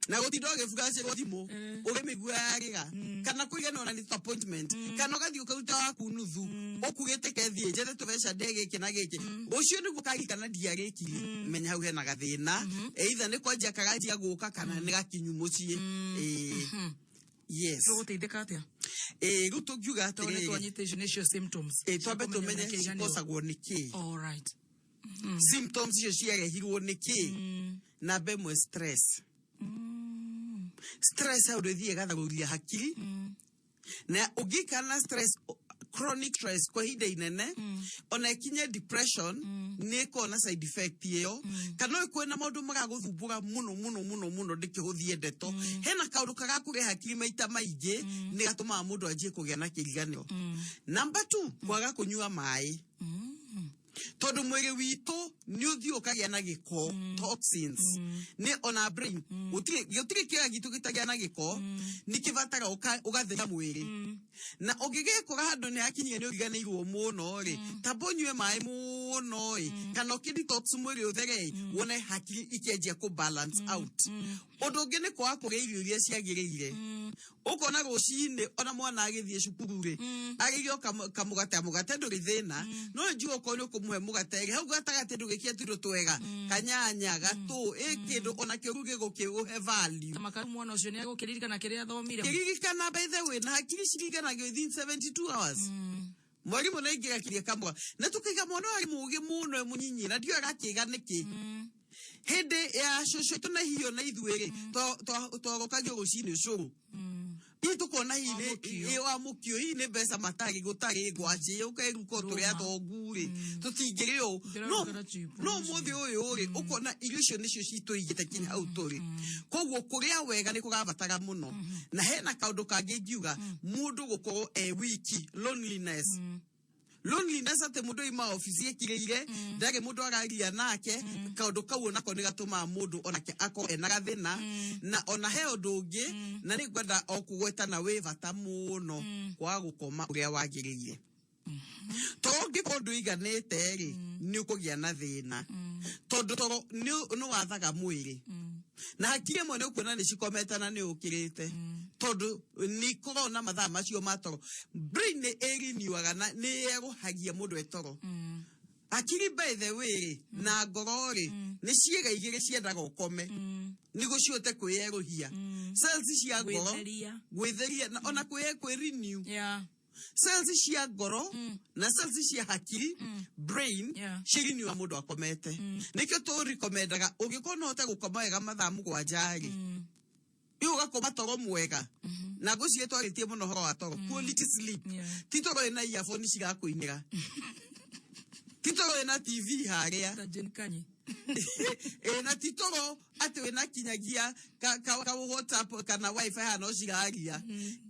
na gutindo gifugace gotimo ugemigua yariga kana kuigana ona ni appointment kana gathi ukaruta waku nuthu ukugite kethie njete tubeca ndege kina giki ucio ni gukari kana ndiariki menya hau hena gathina either ni kwanja kagaji guka kana ni gakinyu mucie yes tuguteithika atia ruto ngiuga atiri twanyite initial symptoms twambe tumenye cikosagwo niki. All right. Symptoms icio ciarehirwo niki na mbemwe stress. Stress au de thie gathaguria hakiri na ugikana stress chronic stress kwa hida inene ona ikinya depression neko na side effect iyo kana kwena maundu magaguthumbura muno ndikihuthie ndeto hena kaundu kagakure hakiri maita maingi ni gatuma mundu anjie kugia na kiriganiro. Number 2, kwaga kunyua mai. Tondu mwiri witu ni uthio kagia na giko toxins ni ona brain gutire kia gitu gitagia na giko ni kivatara ugathera mwiri na ugigekora handu ni hakinyia ni uriganirwo muno ri tabonywe mai muno kana ukidetox mwiri uthere wone hakiri ikenjia ku balance out undu ungi ni kwa kuria irio iria ciagirire ukona rucini ona mwana agithie cukuru ri agigio kamugate nduri thina no njugo konyo kumuhe mugatege hau gatagate ndugikia tundo twega kanyanya gato ekindu ona kiruge gukiuhe value makaru mwana ucio ni agukiririkana kiria thomire kiririkana by the way na hakiri ciriganaga within 72 hours mwarimu na ingira kiria kamwa na tukiga mwana ari mugi muno munyinyi na ndio agakiga niki hende ya shosho tuna hiyo na ithuere to gokagio gucini ucuru ito kona hine wa mukio hine besa matagi gutari gwaje ukairuko turia togure tutingirio no muthi uyu ri ukona illusion nicio citu igite kinya autori kogwo kuria wega ni kugabatara muno na hena kaundu kangi ngiuga mundu gukorwo wiki loneliness ate mundu ima ofisi ekireire ndage mundu araria nake kaundu kau nako ni gatuma mundu onake ako enagathina na ona he ndungi na ni gwenda okugweta na we vata muno kwa gukoma uria wagiriire tongi kondu iganete ri ni ukugia na thina tondu toro ni wathaga mwiri na hakire mone ukuna ni cikometana ni ukirite tondu ni korona mathaa macio matoro brain eri niwaga na ni eguhagia mundu etoro akiri by the way na ngorori ni ciega igire ciendaga ukome ni guciote kwiyeruhia cells cia ngoro gwitheria na ona kwirenew cells cia ngoro na cells cia hakiri brain cirini wa mundu akomete nikyo to recomendaga ugikona hote gukoma wega mathaa mugwanjari iyo gakoma toro mwega na gucie twaritie muno horo wa toro quality sleep titoro ina earphone cigakuinira titoro ina TV haria na titoro ate wena kinyagia ka WhatsApp kana wifi hano ciraria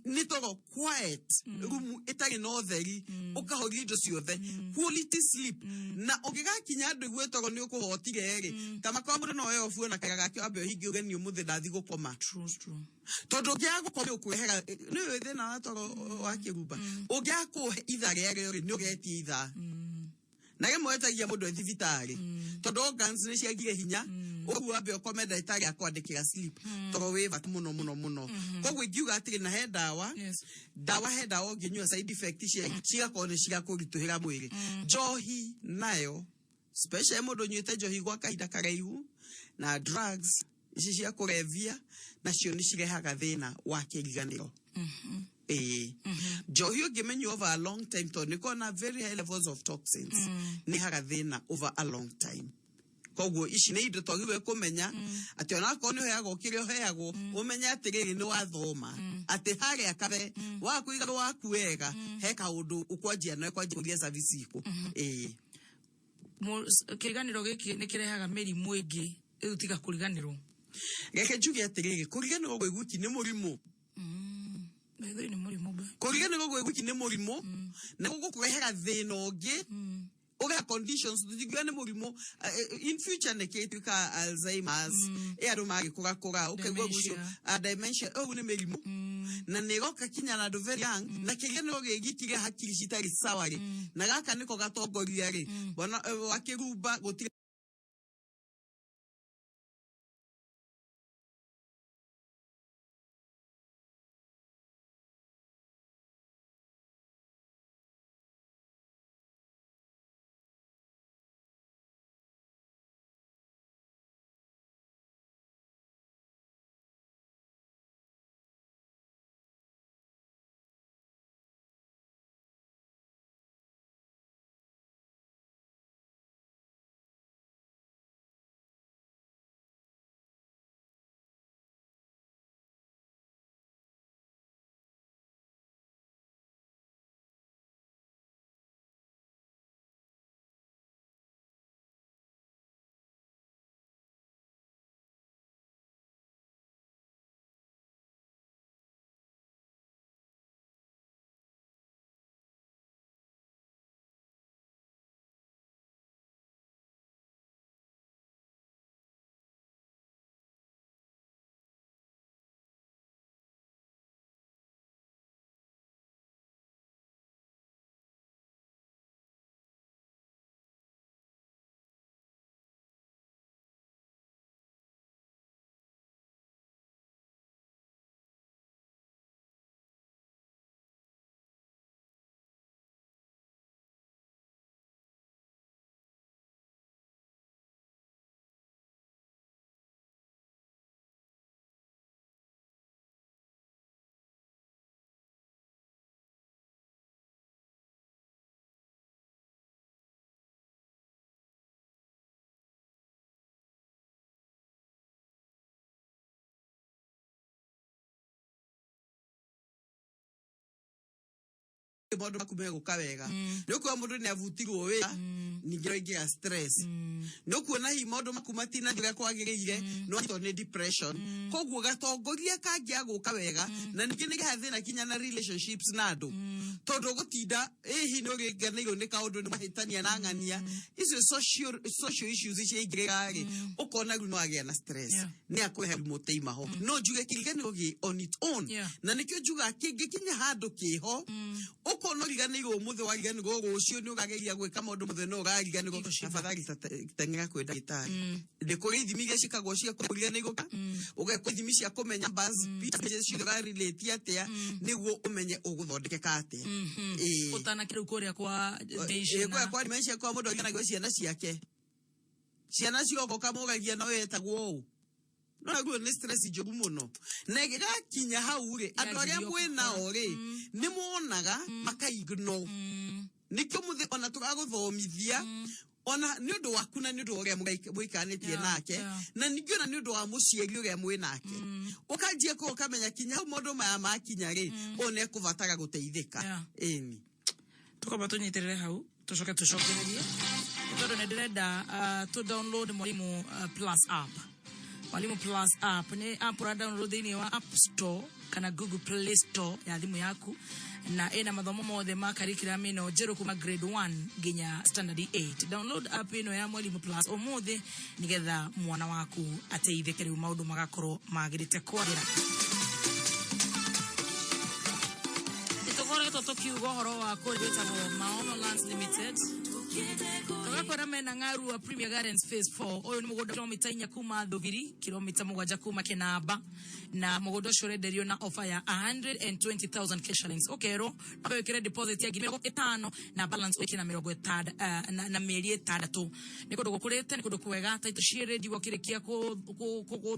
ni toro quiet room itari no theri ukahori indo ciothe quality sleep na ugigakinya andu gwetoro ni ukuhotire ri kama kwa mundu no yofu na kaga gake ambe hingi ugeni umuthi ndathi gukoma true tondu gia gukoma ukwehera ni wethe na toro wakiruba ugia ku itha rere ni ugetie itha na gemwe etagia mundu thibitari tondu organs ni ciagire hinya ugu ambe ukome ndagitari akwandikira sleep toro wiva muno kogwe ngiuga atiri na he dawa he dawa nginyua side effect cia kone cia kurituhira mwiri njohi nayo special mundu nyuite njohi gwa kahinda karaihu na drugs ici cia kurevia nacio ni cirehaga thina wa kiriganiro njohi ungimenyu over a long time to niko na very high levels of toxins ni haga thina over a long time kogwo ici ni indo twagiwe kumenya ati ona ko ni heago kirio heago umenya atiriri ni wathoma ati hare akabe wa kuiga wa kuega he kaundu ukwanjia na kwanjia service iko kiriganiro giki ni kirehaga mirimu ingi utiga kuriganirwo reke njuge atiriri kuriganirwo gwe guti ni murimu kuriganirwo gwe guti ni murimu na gukurehera thina ungi oga conditions tutigane murimo in future neketuka Alzheimer's ero magi kugakura ukegwa gucio dementia ni merimo na negoka kinya na very young na kigene ogegitire hakiri citari sawari na gaka niko gatongoria ri bona wakiruba gutire modo makume gukawega nikuwa mundu ni avutirwo wira ningiro ingia stress nikuona hi modo makumatina ndira kwagiriire no to ne depression koguo gatongoria kangia gukawega na ningine gathina kinya na relationships nado todo gutinda hi no riganiro ni kaundu ni mahitania na ngania icio social issues iciingirari ukona no agia na stress ni akwehe muteima ho no njuge kiriganiro gi on its own na nikyo njuga kingi kinya handu kiho ukono riganiro muthe wa riganiro rucio ni ugageria gwika maundu muthe no gariganiro afadhali tengera kwenda gitari ndikuri ithimi iria cikagwo cia kuriganiro ugekwa ithimi cia kumenya buzz speed cia relate atia niguo umenye uguthondekeka atia utana kiru kuria kwa dementia kwa dementia kwa mundu riganiro ciana ciake ciana cioko kamugagia no wetagwo no agwo ni stress jogu muno negera kinya haure andu aria mwena ore ni muonaga makaigno nikyo muthe ona turaguthomithia ona ni undu waku na ni undu uria muikanitie nake na ningyo na ni undu wa mucieri uria mwi nake ukanjie ko ukamenya kinya mundu maya makinya ri one kuvatara guteithika eni tukaba tunyitirire hau tucoke tucokererie todo ne direda to download Mwalimu Plus app. Mwalimu Plus app ni app ra download ni wa App Store kana Google Play Store ya thimu yaku na ina mathomo mothe ma curriculum ino jero kuma grade 1 ginya standard 8. Download app ino ya Mwalimu Plus omothe nigetha mwana waku ateithike riu maundu magakorwo magirite kwagira. Tokiugo horo wa kweta Maono Lands Limited. Tukakora mena ngaru wa Premier Gardens Phase 4. Oyo ni mugodo kilomita 4 kuma Thogiri, kilomita 7 kuma Kinamba na mugodo shore derio na offer ya 120,000 cash shillings. Okero, nawe kire deposit ya 5 na balance wiki na 3 na mieri 3. Niko dogokurete niko dokwega taito shire diwa kirekia ko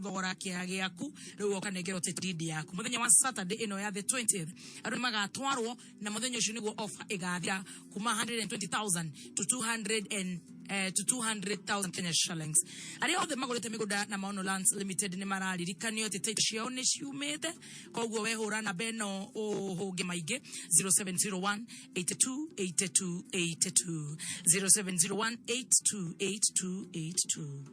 thogora kia giaku riu okanegero tetidi yaku. Muthenya wa Saturday ino ya the 20th. Andu magatwarwo na muthenya ucio niguo offer igathia kuma 120,000 to 200,000 Kenya shillings. Ari othe magorete migoda na Maono Lands Limited ni mararirikanio tete ciao ni ciumete koguo wehura na beno ohoge maige 0701 828282 0701 828282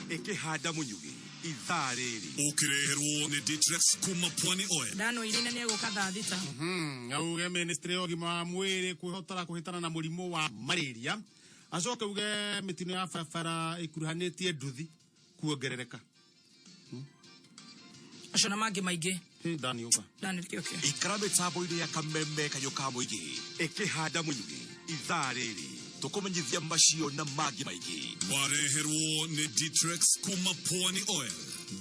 ekihada munyugi ithariri ukireherwo ni Ditrex kuma Pwani Oil dano ilina ni gukatha thita auge ministry ogima mwiri kuhotara kuhitana na murimu wa malaria acoke uge mitino ya fara ikuruhanitie nduthi kuongerereka ashona magi maige Dani uka okay ikarabe tabo ile ya kameme kayoka muigi ekihada munyugi ithariri tukumenyithia macio na magi maigi wareherwo ni Ditrex kuma Pwani Oil.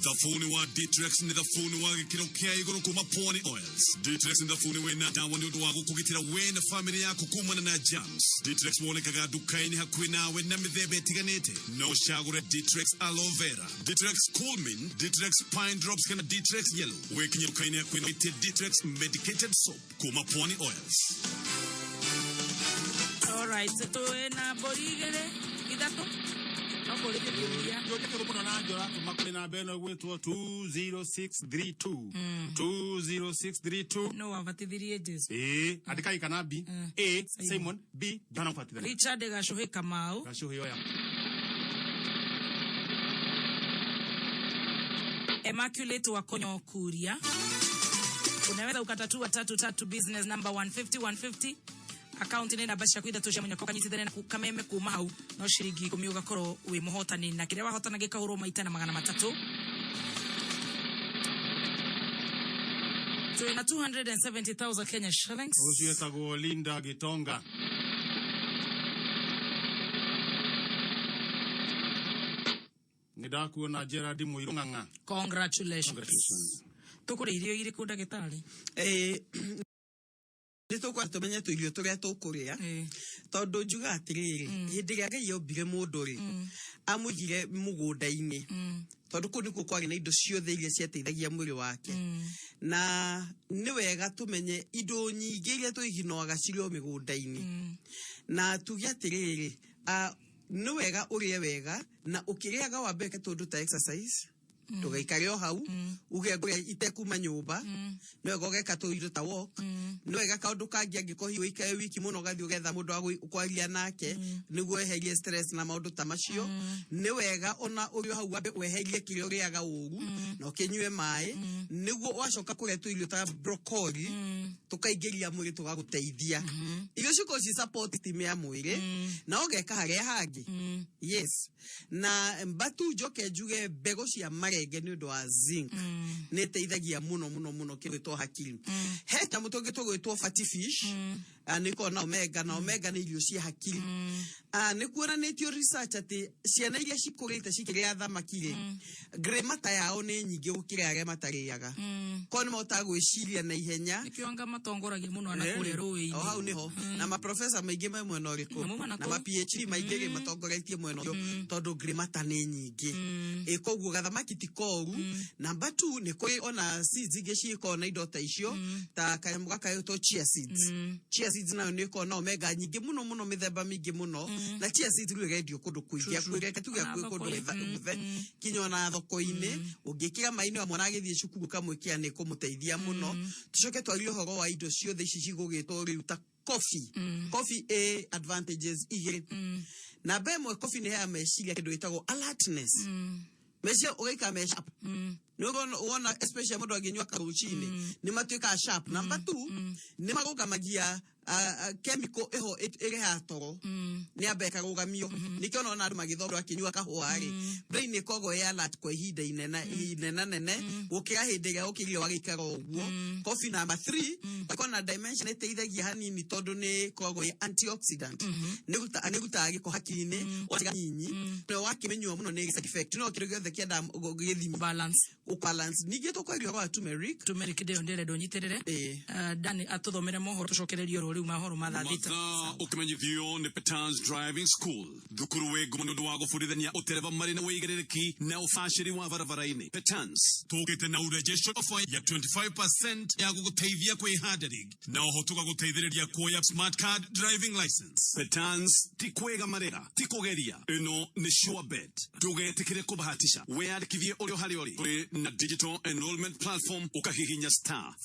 Thafuni wa Ditrex ni thafuni wa gikiro kia iguru kuma Pwani Oils. Ditrex ni thafuni wena dawa ni undu wa gukugitira wena family yako kumana na germs. Ditrex wonekaga dukaini hakuhi nawe na mithemba itiganite. No shagure Ditrex aloe vera, Ditrex cool mint, Ditrex pine drops kana Ditrex yellow. Wekinye dukaini hakuhi nawe Ditrex medicated soap kuma Pwani Oils. Alright, so ena borigere idato na beno wetu 20632 20632 no wavatithirie Jesu andika ikanabi Simon B dana fatithia Richard Gashuhe Kamau Gashuhe oya Immaculate wa Konyo Kuria. Unaweza ukatatua 33 business number 150 account nenda basha kwida tosha munya kokanyitithene na kukameme kuma hau no shiringi 10 ugakoro wi muhotani na kire wahotana gikahuro maita na 300 so ina 270,000 Kenya shillings usietago Linda Gitonga nidakuona Gerard Muirunganga congratulations tukure irio iri kuda gitari Nitokwa tumenya tuirio turia tukuria tondu njuga atiriri hindi ria Ngai yombire mundu ri amugire mugunda-ini tondu kuni ku kwari na indo ciothe iria ciateithagia mwiri wake na ni wega tumenye indo nyingi iria tuiginoaga cirio migunda-ini na tuge atiriri ni wega urie wega na ukiriaga wambeke tondu ta exercise tugaikare o hau uge ngure itekuma nyumba no gogeka tu iruta walk no ega kaundu kangi angikohi uikae wiki muno gathi ugetha mundu wa kwaria nake niguo eherie stress na maundu ta macio ni wega ona urio hau wabe weherie kirio riaga uru no kinywe mai niguo wacoka kuretu irio ta broccoli tukaigeria mwiri tugaguteithia irio ciko ci support team ya mwiri na ogeka haria hangi yes na mbatu njoke njuge mbego cia marenge ni undu wa zinc ni teithagia muno kirito hakiri he ta mutonge tugwitwo fatty fish niko na omega ni irio cia hakiri ni kuoranitio research ati ciana iria cikurite cikiria thamaki gremata yao ni nyingi gukira aria matariaga kono motagwiciria na ihenya nikiwanga matongoragia muno ana kuria ruwi o hau niho na ma professor maingi me mwena uriku na ma PhD maingi matongoretie mwena ucio tondu gremata ni nyingi koguo gathamaki tikoru number 2 ni kuri ona seeds ingi ciiko na indo ta icio ta kanyamu gaka to chia seeds na ni ko na omega nyingi muno mithemba mingi muno na chia seeds rugedio kundu kuigia kwireka tugia kundu muthe kinyo na thoko-ini ungikira maini wa mwana agithie cukuru kamwe kia ni kumuteithia muno tucoke twario horo wa indo ciothe ici cigugitwo riu ta coffee advantages igiri na bemwe coffee ni ya meciria kindu gitagwo alertness mesia ugaika mesha Uona especially mundu aginywa karuchini ni matuika sharp. Number 2 ni magugamagia chemical eho ere hatoro ni abeka gugamio nikiona ona andu magithoro akinywa kahwari brain ni kogo ya alert kwa ihinda inene gukira hindi ya ukirio wagikara uguo. Coffee number 3 ikona dimension eteithagia hanini tondu ni kogo ya antioxidant ni guta giko hakini watiga nyinyi no wakimenywa muno ni side effect no kiro giothe kienda githimi balance nigeto kwa rio wa turmeric de ondere donyiterere Dani atuthomere mohoro tucokererio riu mahoro mathita ukimenyithio ni Petans Driving School thukuru wegu mundu wa gufundithania utereva marina wigerereki na ufashiri wa barabara-ini. Petans tugite na urejesho offer ya 25% ya guguteithia kwihanda rig na oho tugaguteithiriria kuoya smart card driving license. Petans tikwega marera tikugeria ino ni sure bet tugetikire kubahatisha weyandikithie urio hari ori kuri na digital enrollment platform ukahihinya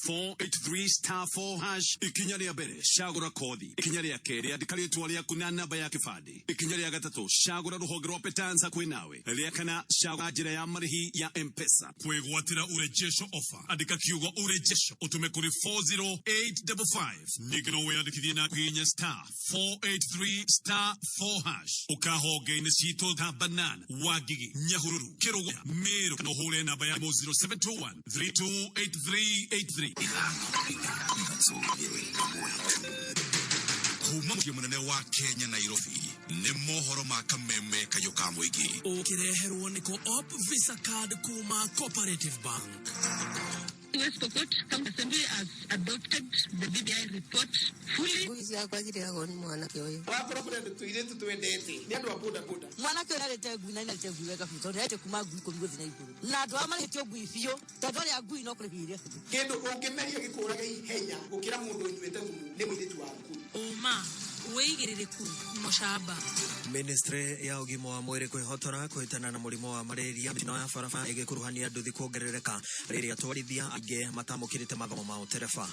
*483*4# ikinya ria mbere shagura kothi ikinya ria keri andikaritwa ria kuna namba ya kifadi ikinya ria gatatu shagura ruhonge rwa Petans hakuhi nawe ria kana shagura njira ya marihi ya M-Pesa kwigwatira urejesho offer andika kiugo urejesho utume kuri 40855 nigino weyandikithie na kuhihinya *483*4# ukahoge-ini cito ta banana wagigi nyahururu kirugo meru kana hule namba ya 0721-328383 kuma mji munene wa Kenya Nairobi ni mohoro ma kameme kayo ka mwigi ukireherwo ni Co-op Visa Card kuma Cooperative Bank. West Pokot County Assembly has adopted the BBI report fully. Kuizia kwa ajili ya goni mwana kioyo. Wakora kule tuilete tuendete. Ni ando boda boda. Mwana kioyo nalete guna ni alete guweka fito. Nalete kumagu ko bigozi na ikuru. Na ndo ama lete gui fio. Tadori ya gui no kule biria. Kendo ongemeria gikora gai henya. Gukira mundu nyuete ngumu. Ne mwitu wa. Oma weigerereku mushaba. Ministry ya ugima wa mwiri kwihotora kuhitana na murimo wa malaria no ya farafa igikuruhania nduthi kuongerereka riria twarithia ange matamukirite mathomo ma utereba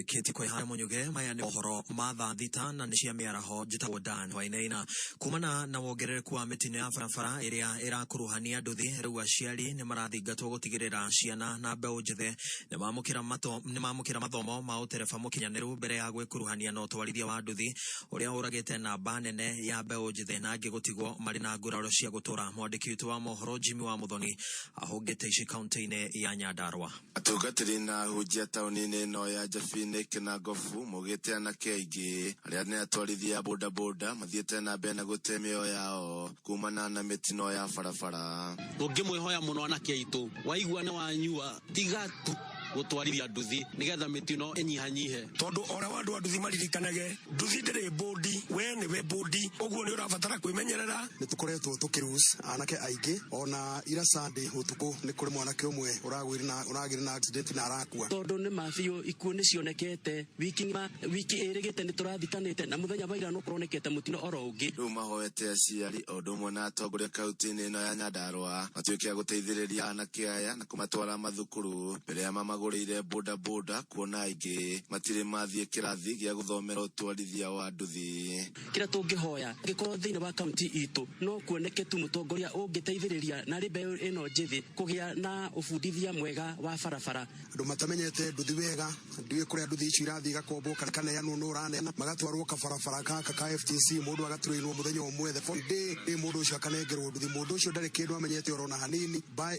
kiti kwa hana munyuge maya ni ohoro matha thita na nishia miaraho jitagwo Dan Wainaina kumana na wongerereku wa mitino ya barabara iria irakuruhania nduthi riu aciari ni marathingatwo gutigirira ciana na mbeu njithe ni mamukira mathomo ma utereba mukinyaniru mbere ya gwikuruhania na utwarithia wa nduthi uria uragite namba nene ya mbeu njithe na angi gutigwo mari na nguraro cia gutura. Mwandiki witu wa mohoro Jimmy wa Muthoni ahungite ici kaunti-ini ya Nyandarua atungatiri na hujia tauni-ini no ya Jafine kina gofu mugite na keigi aria ni atwarithia boda mathiete na mbere na gutemio yao kumana na mitino ya barabara. Ngimwihoya muno anake aitu waigua ni wanyua tigatu gutwarithia nduthi nigetha mitino inyihanyihe tondu ora wandu nduthi maririkanage nduthi ndiri bodi we ni we bodi oguo ni urabatara kwimenyerera nitukoretwo tukirus anake aingi ona ira Sunday utuku ni kuri mwanake umwe uragire na accident na arakua tondu ni mafio ikuo ni cionekete wiki irigite ni turathikanite na muthenya baira no kuronekete mutino oro ungi riu mahoete aciari ondo umwe na atongoria kaunti-ini ino ya Nyandarua matuike guteithiriria anake aya na kumatwara mathukuru mbere ya mamagurire boda kuona aingi matire mathie kirathi gia guthomera utwarithia wa nduthi kira tungihoya gikorwo thiini wa kaunti itu no kuoneke tu mutongoria ungiteithiriria na ribe ino njithi kugia na ufundithia mwega wa barabara andu matamenyete nduthi wega ndiwe kuria nduthi icio irathi gakombo kana ya no uranena magatwarwo ka barabara ka FTC mundu agaturinwo muthenya umwe the full day ni mundu ucio akanengerwo nduthi mundu ucio ndari kindu amenyete orona hanini by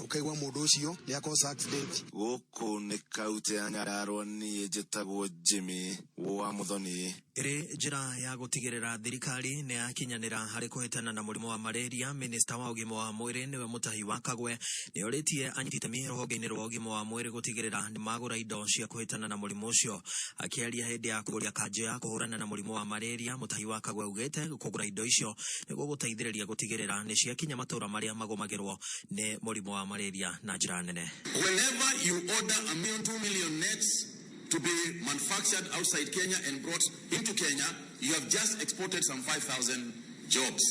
ukaigwa mundu ucio ni akosa accident guku ni kauti ya Nyandarua ni njitagwo Jimmy wa Muthoni iri njira ya gutigirira thirikari ni yakinyanira hari kuhitana na murimu wa malaria. Minister wa ugima wa mwiri niwe Mutahi wa Kagwe ni oritie anyitite ruhonge-ini rwa ugima wa mwiri gutigirira ni magura indo cia kuhitana na murimu ucio. Akiaria hindi ya kuria kanje ya kuhurana na murimu wa malaria, Mutahi wa Kagwe ugite kugura indo icio niguo guteithiriria gutigirira ni ciakinya matura maria magomagirwo ni murimu wa malaria na njira nene. Whenever you order 2 million nets to be manufactured outside Kenya and brought into Kenya, you have just exported some 5,000 jobs.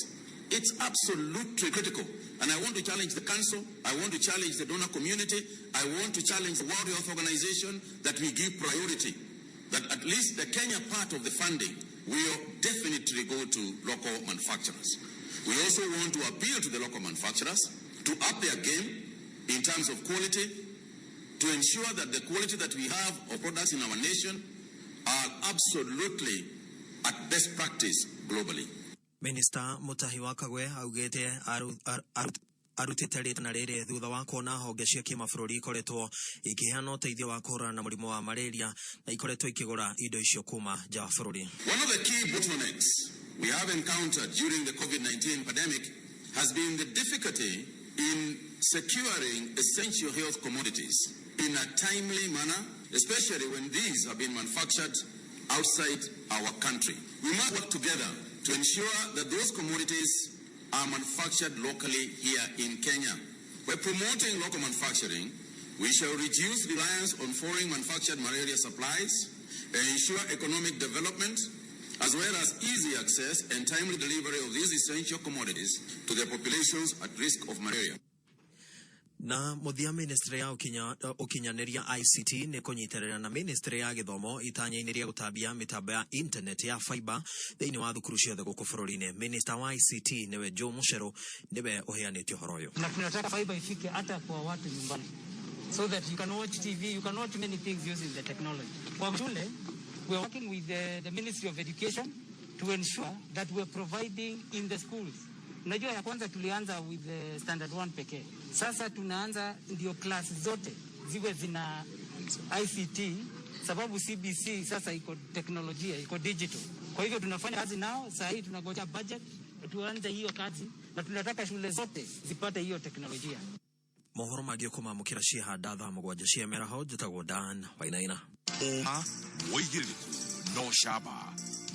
It's absolutely critical. And I want to challenge the council, I want to challenge the donor community, I want to challenge the World Health Organization that we give priority, that at least the Kenya part of the funding will definitely go to local manufacturers. We also want to appeal to the local manufacturers to up their game in terms of quality, to ensure that the quality that we have of products in our nation are absolutely at best practice globally. Minister Mutahi wa Kagwe augete arutite ritana riri thutha wa kuona honge cia kimabũrũri ikoretwo ikiheana ũteithio wa kũhũrana na mũrimũ wa malaria na ikoretwo ikigũra indo icio kuma nja wa bũrũri. One of the key bottlenecks we have encountered during the COVID-19 pandemic has been the difficulty in securing essential health commodities in a timely manner, especially when these have been manufactured outside our country. We must work together to ensure that those commodities are manufactured locally here in Kenya. By promoting local manufacturing, we shall reduce reliance on foreign manufactured malaria supplies and ensure economic development, as well as easy access and timely delivery of these essential commodities to the populations at risk of malaria. Na muthia ministry ya ukinyaneria ICT ni kunyitirira na ministry ya githomo itanya-ini gutambia mitambo ya internet ya fiber thiini wa thukuru ciothe guku bururi-ini. Minister wa ICT niwe Joe Mucheru niwe uheanite uhoro uyu. Na tunataka fiber ifike hata kwa watu nyumbani, so that you can watch TV, you can watch many things using the technology. Kwa shule, we are working with the Ministry of Education to ensure that we are providing in the schools. Unajua ya kwanza tulianza with the standard 1 pekee. Sasa tunaanza ndio class zote ziwe zina ICT, sababu CBC sasa iko teknolojia, iko digital. Kwa hivyo tunafanya kazi nao, sasa hii tunangoja budget tuanze hiyo kazi, na tunataka shule zote zipate hiyo teknolojia. Mohoro magio kumamukira ciihanda thaa mũgwanja cia mĩaraho njĩtagwo Dan Wainaina. Mũigĩrĩrĩku no camba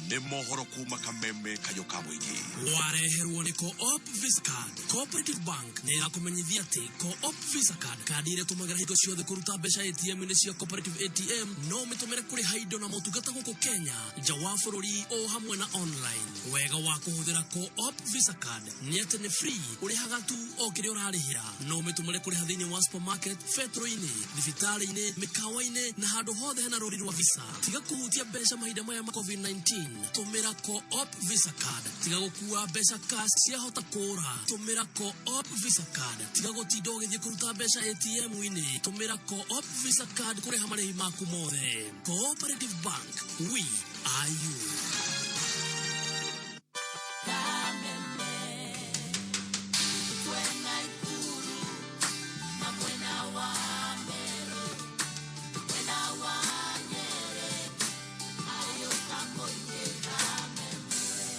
nĩ mohoro kuma Kameme Kayoka Mwingi. Wareherwo nĩ Co-op Visa Card. Cooperative Bank nĩ ĩrakũmenyithia atĩ Co-op Visa Card kandi ĩrĩa ũtũmagĩra hingo ciothe kũruta mbeca ATM-inĩ cia Cooperative ATM no ũmĩtũmĩre kũrĩha indo na motungata gũkũ Kenya, nja wa bũrũri o hamwe na online. Wega wa kũhũthĩra Co-op Visa Card nĩ atĩ nĩ free, ũrĩhaga tu o kĩrĩa ũrarĩhĩra. No ũmĩtũmĩre kũrĩha thĩinĩ wa supermarket, betro-inĩ, thibitarĩ-inĩ, mĩkawa-inĩ na handũ hothe hena rũri rwa Visa. Tiga kũhutia mbeca mahinda maya ma COVID-19. Tumira Co-op Visa Card. Tiga gũkua mbeca cash ciahota kũra. Tumira Co-op Visa Card. Tiga gũtinda ũgĩthiĩ kũruta mbeca ATM-inĩ. Tumira Co-op Visa Card kũrĩha marĩhi maku mothe. Cooperative Bank. We are you.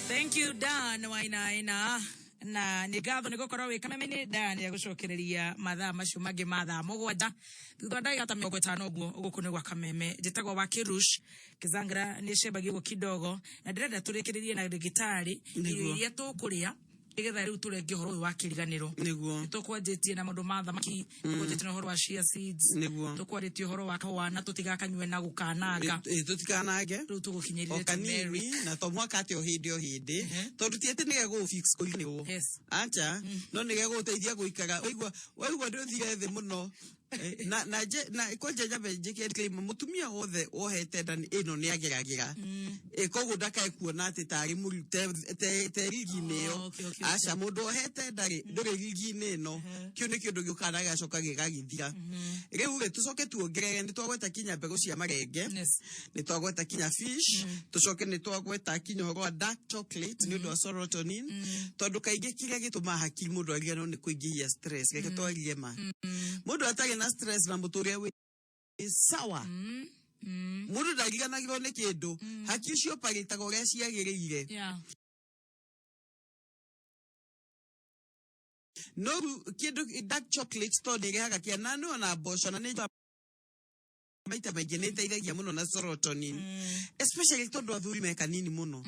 Thank you, Dan Wainaina. na nä ngatho nä gå korwo wä kameme ndani ya gå cokereria mathaa macio mangä mathaa mũgwanja thutha ndagä ta 50 guo gå kå nä gwa kameme njätagwo wa Kirush Kizangira nä cembagia guo kidogo na ndärenda tå rä kä rä rie na ndagĩtarĩ iria tå kå rä a igetha riu turenge horo wa kiriganiro niguo tukwanjitie na maundu ma thamaki tukwanjitie na horo wa chia seeds tukwanjitie horo wa kawana tutigakanywe na gukananga tutikanage riu tugukinyirire kanini na to mwaka ati o hindi tondu tiete nige go fix ko niwo acha no nige go teithia guikara waigwa nduthire thi muno na kwanja nyabe njike claim mutumia wothe wohete ndani ino ni ageragira koguo ndakae kuona ati tari murute te rigine yo acha mundu wohete ndari nduri rigine ino kio ni kindu giukana gacoka gigagithira riu ge tucoke tuongerere ni twagweta kinya mbegu cia marenge ni twagweta kinya fish tucoke ni twagweta kinya horo dark chocolate ni ndo serotonin tondu kaige kiria gituma hakiri mundu agirano ni kuingihia stress reke twarie ma mundu atari na stress na muturia we sawa mundu ndagiganagirwo ni kindu hakiri cio pagitaga uria ciagirire no kindu dark chocolate to ndigaga kia nani ona mboco na ni maita maingĩ nĩ ĩteithagia mũno na serotonin especially tondu athuri me kanini mũno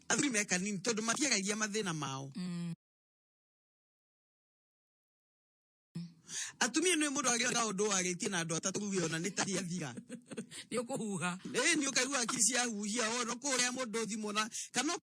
athuri me kanini tondu matiagagia mathĩna mao atumia nĩ mũndũ agĩona ũndũ warĩtie na andũ atatũ gugiona nĩ taria thira nĩ ũkũhuha nĩ ũkaigua akiri cia huhia wono kũrĩa mũndũ thimũ na kana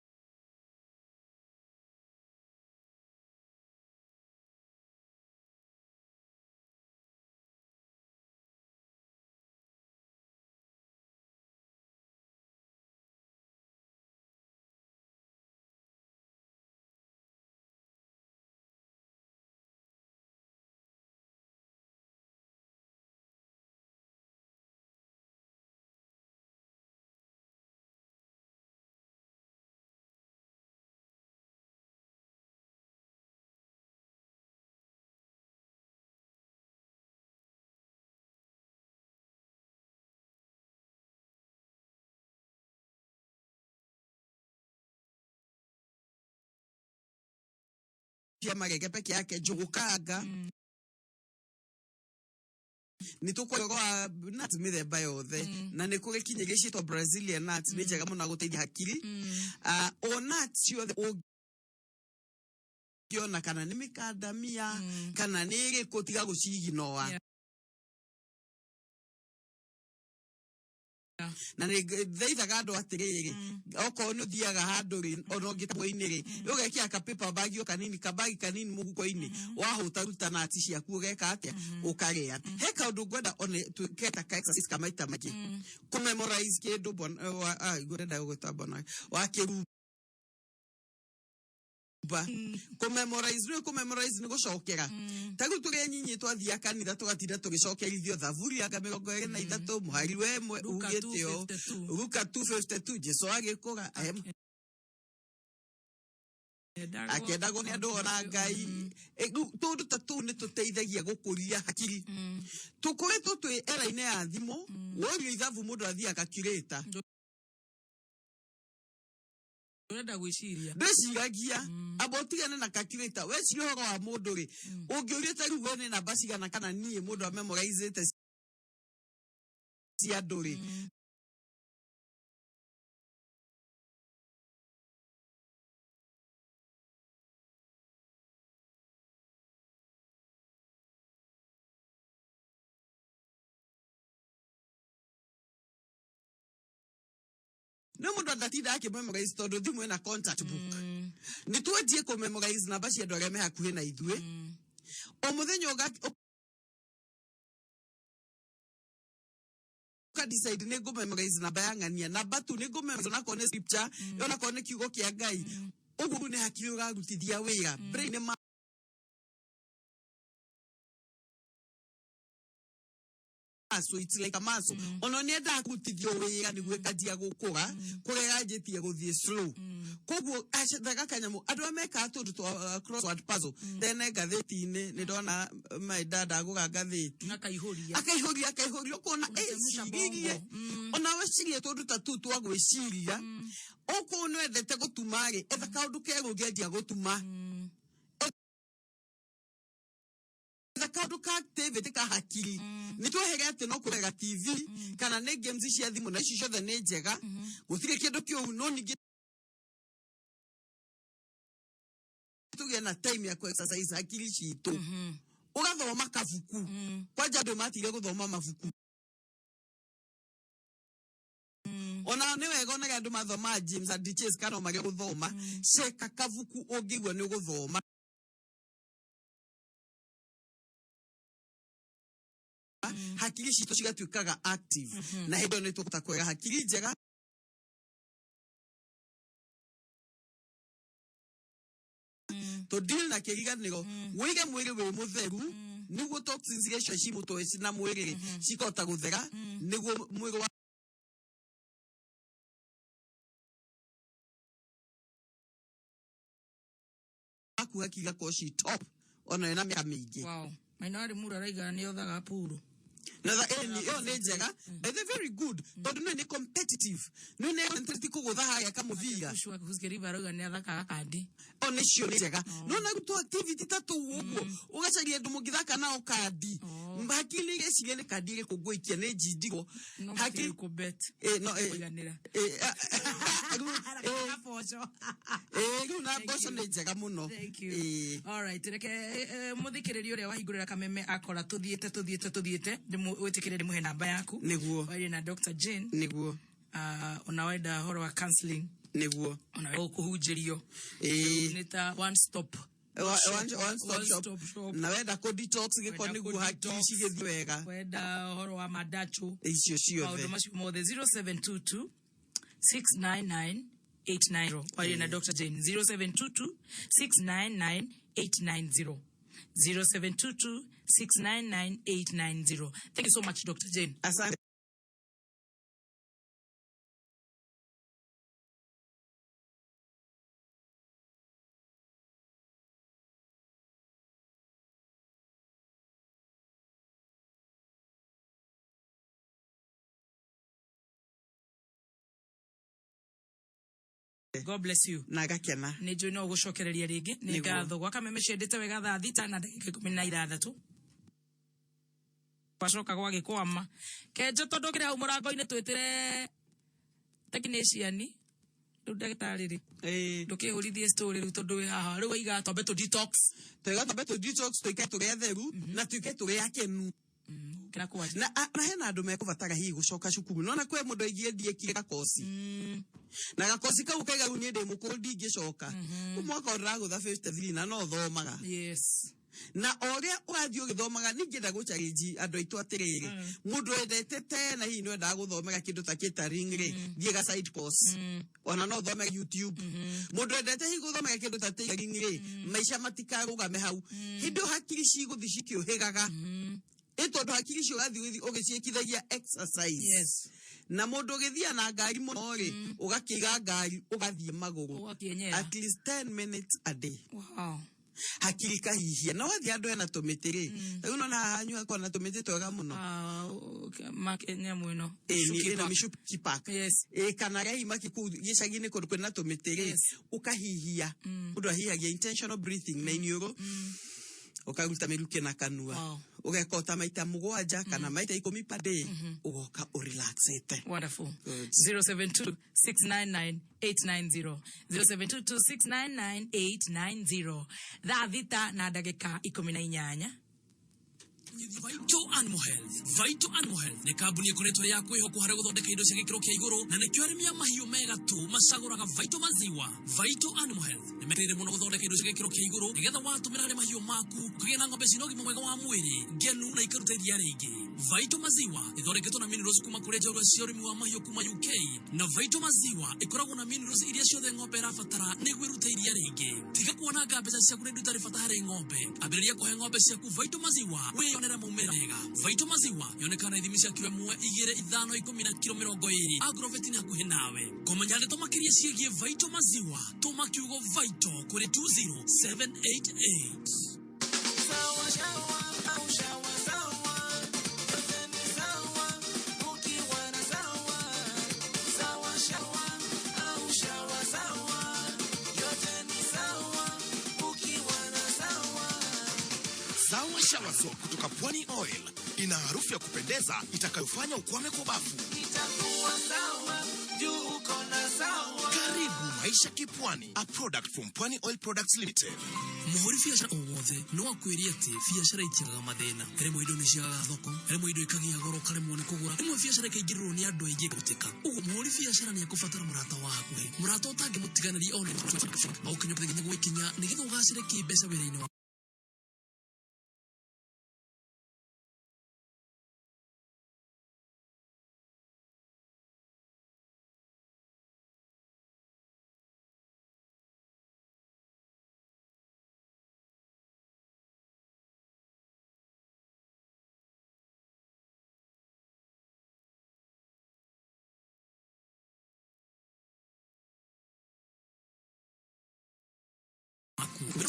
pia marege peke yake njugukanga ni tukwa nuts mithemba yothe na ni kuri kinye gicitwa Brazilian nuts ni njega muno guteithia hakiri o nuts yothe ugiona kana ni mikandamia kana ni ri kutiga guciginoa na ni theithaga andu atiriri oko ni thiaga handu ri ono gitabo-ini ri ugekia ka paper bag yo kanini kabagi kanini muhuko-ini wahuta ruta na ati ciaku ugeka atia ukaria he kaundu ngwenda one tuketa ka exercise kamaita maji commemorize kindu ngwenda gugweta bona wakiru commemorize ni gucokera tagu turi nyinyi twathia kanitha tugatinda tugicokerithio thaburi anga 23 muhari wemwe ugitio Luka 2:52 Jesu agikuga akenda go ni andu ona ngai tundu tatu ni tuteithagia gukuria hakiri tukoretwo twi era-ine ya thimo worio ithabu mundu athia calculator urenda gwiciria ndiciragia abotigane na calculator we ciro wa mundu ri ungiuria tari wone na basigana kana nie mundu a memorize te cia nduri no mundu ndatinda akimemorize tondu thimu ina contact book ni twendie kumemorize namba cia andu aria me hakuhi na ithue o muthenya uka decide ni ngumemorize namba ya ng'ania namba tu ni ngumemorize na kone scripture yona kone kiugo kia Ngai ugu ni hakiri urarutithia wira brain so it's like a maso ono ni enda kutithio wira ni gwekatia gukura kurega njitie guthie slow koguo acethaga kanyamu andu ameka atundu to crossword puzzle then gatheti-ini ni ndona my dad aguga gatheti akaihuria ukona cirie ona we cirie tundu tatu twa gwiciria uko no ethete gutumari etha kaundu kegugia ndia gutuma kaundu ka activity ka hakiri ni twehere ati no kurega TV kana ne games cia thimu na icio ciothe ni njega gutire kindu kiu no ningi tuge na time ya ku exercise hakiri citu ugathoma kabuku kwanja ndo matire guthoma mabuku ona ne wega na gandu mathoma James and Chase kana mage guthoma ceka kabuku ungigwa ni guthoma hakiri citu cigatuikaga active na hindo ni tukuta hakiri njega to deal na kiriganiro wige mwiri we mutheru niguo toxins icio cimuto na mwiri cikota guthera niguo mwiri waku akiga koshi top ona ina miaka mingi. Wow, mainari mura raiga ni othaga puru na ni njega they very good but no ni competitive no ni entity kugutha haya kama muvira kushwa kuzgeri baroga ni athaka kandi oni cio ni njega no na gutu activity tatu uguo ugacaria ndu mugithaka nao kandi mbakili gecirie ni kandi ri kuguikia ni jindigo hakili ku bet no kuganira na boso ni njega muno. Thank you. All right, reke muthikiriria uria wahingurira kameme akora tuthiete witikire muhe namba yaku niguo wali na Dr. Jane niguo unawenda horo wa counseling niguo unawenda kuhujirio nita one stop shop na wenda ko detox giko niguo hakiri cigithio wega wenda horo wa madachu icio ciothe maundu macio mothe 0722 699 890 wali na Dr. Jane 0722 699 890 0722 699 890. Thank you so much, Dr. Jane. Asante. God bless you. Nagakena. Nejo no gucokereria ringi ni ngatho gwa kameme ciendete wega thaa thita na ndagika 16 kwacoka gwa gikwama kenjo tondu kire au murango-ini twitire technician ru ndagitari ri ndukihurithie story ru tondu wi haha ru iga tombe to detox tuike turi atheru na tuike turi akenu na hena andu mekubatara hihi gucoka cukuru nona kwe mundu aingie ndiekire gakosi na gakosi kau kaiga ni ndi mukuru ndingicoka umwaka uragutha 53 na no thomaga yes na oria urathio githomaga ningenda guchallenge andu aitu atiriri mundu endete tena hihi no enda guthomera kindu ta catering ri thiega side course ona no thomera YouTube mundu endete hihi guthomera kindu ta catering ri maisha matikarugame hau hindu hakiri ciguthi cikiohigaga tondu hakiri cio gathi ugiciekithagia exercise yes na mundu ugithia na ngari muno ri ugakiga ngari ugathie maguru at least 10 minutes a day. Wow. Hakiri kahihia na wathi andu ena tumitiri uno na hanyu kwa na tumiti twega muno makenya mwino ni na mishuki park yes kana gai makiku gicagini kundu kwina tumitiri ukahihia undu ahihagia intentional breathing na iniugo ukaruta miruke na kanua ugekota maita mugwanja kana maita 10 per day ugoka urelaxete. Wonderful. 072 699 890 072 699 890 thaa thita na ndagika 18. Vital Animal Health ni kambuni ikoretwo ya kwihokwo hari guthondeka indo cia gikiro kia iguru na nikio arimi a mahiu mega tu macaguraga Vital maziwa. Vital Animal Health ni meteire muno guthondeka indo cia gikiro kia iguru nigetha watumira hari mahiu maku kugia na ng'ombe cina ũgima mwega wa mwiri ngenu na ikaruta iria ringi. Vital maziwa ithondeketwo na minerals kuma kuri njorua cia urimi wa mahiu kuma UK na Vital maziwa ikoragwo na minerals iria ciothe ng'ombe irabatara niguo irute iria ringi. Tiga kuona mbeca ciaku ni ndutari bata hari ng'ombe ambiriria kuhe ng'ombe ciaku Vital maziwa wiyonera maumira mega. Vital maziwa yonekana ithimi cia kilo 1 2 5 10 na kilo 20 Agrovet ni hakuhi nawe. Komenya ndeto makiria ciegie Vital maziwa tuma kiugo Vital kuri 20788. Sawa shawa au shawa sawa yote ni sawa ukiwa na sawa. Sawa shawa au shawa sawa yote ni sawa ukiwa na sawa. Sawa Shower Soap kutoka Pwani Oil ina harufu ya kupendeza itakayofanya ukwame kwa bafu. Itakuwa sawa, juu uko na sawa. Karibu Maisha Kipwani, a product from Pwani Oil Products Limited. Muhuri biashara omothe no akwiri ati biashara itiraga mathina rimo indo niciaga thoko rimo indo ikagia goro kare muone kugura rimo biashara ikaigirwo ni andu aingi gutika ugo muhuri biashara ni akubatara murata waku murata utangi mutiganiri one au kinyo kinya gwikinya nigetha ugacire kibesa wira-ini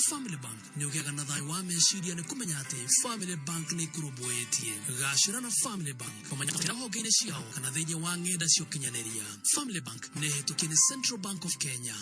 Family Bank ni ukiaga na thai wa meciria ni kumenya ati Family Bank ni kurubuetie gacira na Family Bank kumenya ati honge-ini ciao kana thiini wa ng'enda cia ukinyaneria. Family Bank ni hitukie ni Central Bank of Kenya.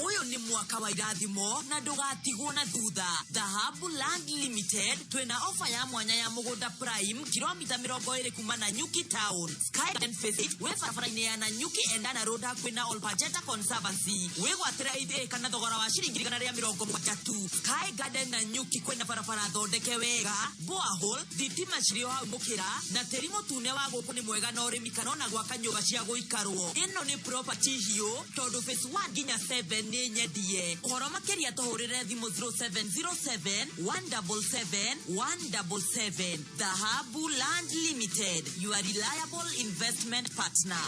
Uyu ni mwaka wa irathimo na ndugatigwo na thutha. Dhahabu Land Limited twina ofa ya mwanya ya mugunda prime kilomita 20 kuma na Nyuki Town. Skyland Visit we barabara-ini ya na Nyuki endana road hakwina Olpajeta Conservancy we gwatira ide kana thogora wa ciringi 130. Sky Garden na Nyuki kwenda barabara thondeke wega. Borehole thitima cirio hau mukira na terimo tune wa guku ni mwega na urimi kanona gwaka nyumba cia guikarwo. Ino ni property hiyo tondu phase 1 nginya 7 ni nyendie. Uhoro makiria tuhurire thimu 0707 177 177. Dhahabu Land Limited, your reliable investment partner.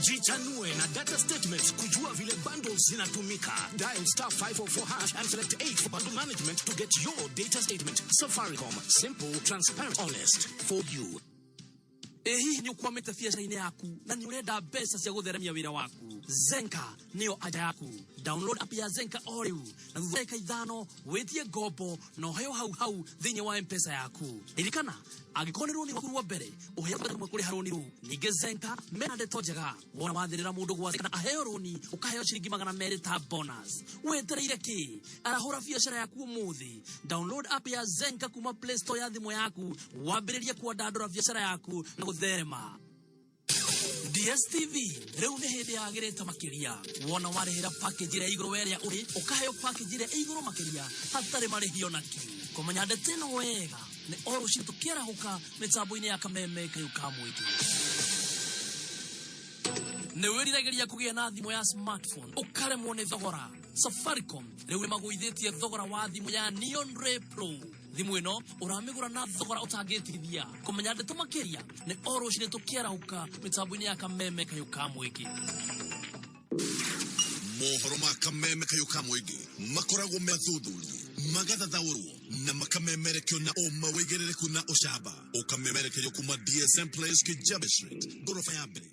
Jichanue na data statements kujua vile bundles zinatumika. Dial *544# and select 8 for bundle management to get your data statement. Safaricom, simple, transparent, honest for you. Ehi ni ukwamete biashara-ini yaku na ni urenda mbeca cia gutheremia wira waku. Zenka niyo aja yaku. Download app ya Zenka o riu na thutha ithano witie ngombo na uheo hau thiini wa M-Pesa yaku. Ilikana agikorwo ni wakurwa mbere uheo kwa kuri haroni ru ninge Zenka mena ndeto njega wona wathirira mundu gwa kana aheo roni ukaheo ciringi 200 ta bonus. Wetereire ki arahura biashara yaku umuthi. Download app ya Zenka kuma Play Store ya thimu yaku wambiririe kuandandura biashara yaku na gutherema. DSTV reu ni hindi yagirite makiria wona warihira package ira iguru weria uri ukaheo package ira iguru makiria hatari marihio naki kumenya ndeteno wega ni oro shintu kiarahuka mitambo-ini ya kameme kayuka mwiki ne wiriragiria kugia na thimu ya smartphone ukaremwo ni thogora. Safaricom reu maguithitie thogora wa thimu ya Neon Ray Pro. Thimu ino uramigura na thogora utangitithia kumenya ndeto makiria ni oro shintu kiarahuka mitambo-ini ya kameme kayuka mwiki. Mohoro ma kameme kayuka mwiki makoragwo methuthurie magathathaurwo na makamemerekio na umawigerereku na ucamba ukamemerekio kuma DSM Place Kijabe Street gorofa ya mbere.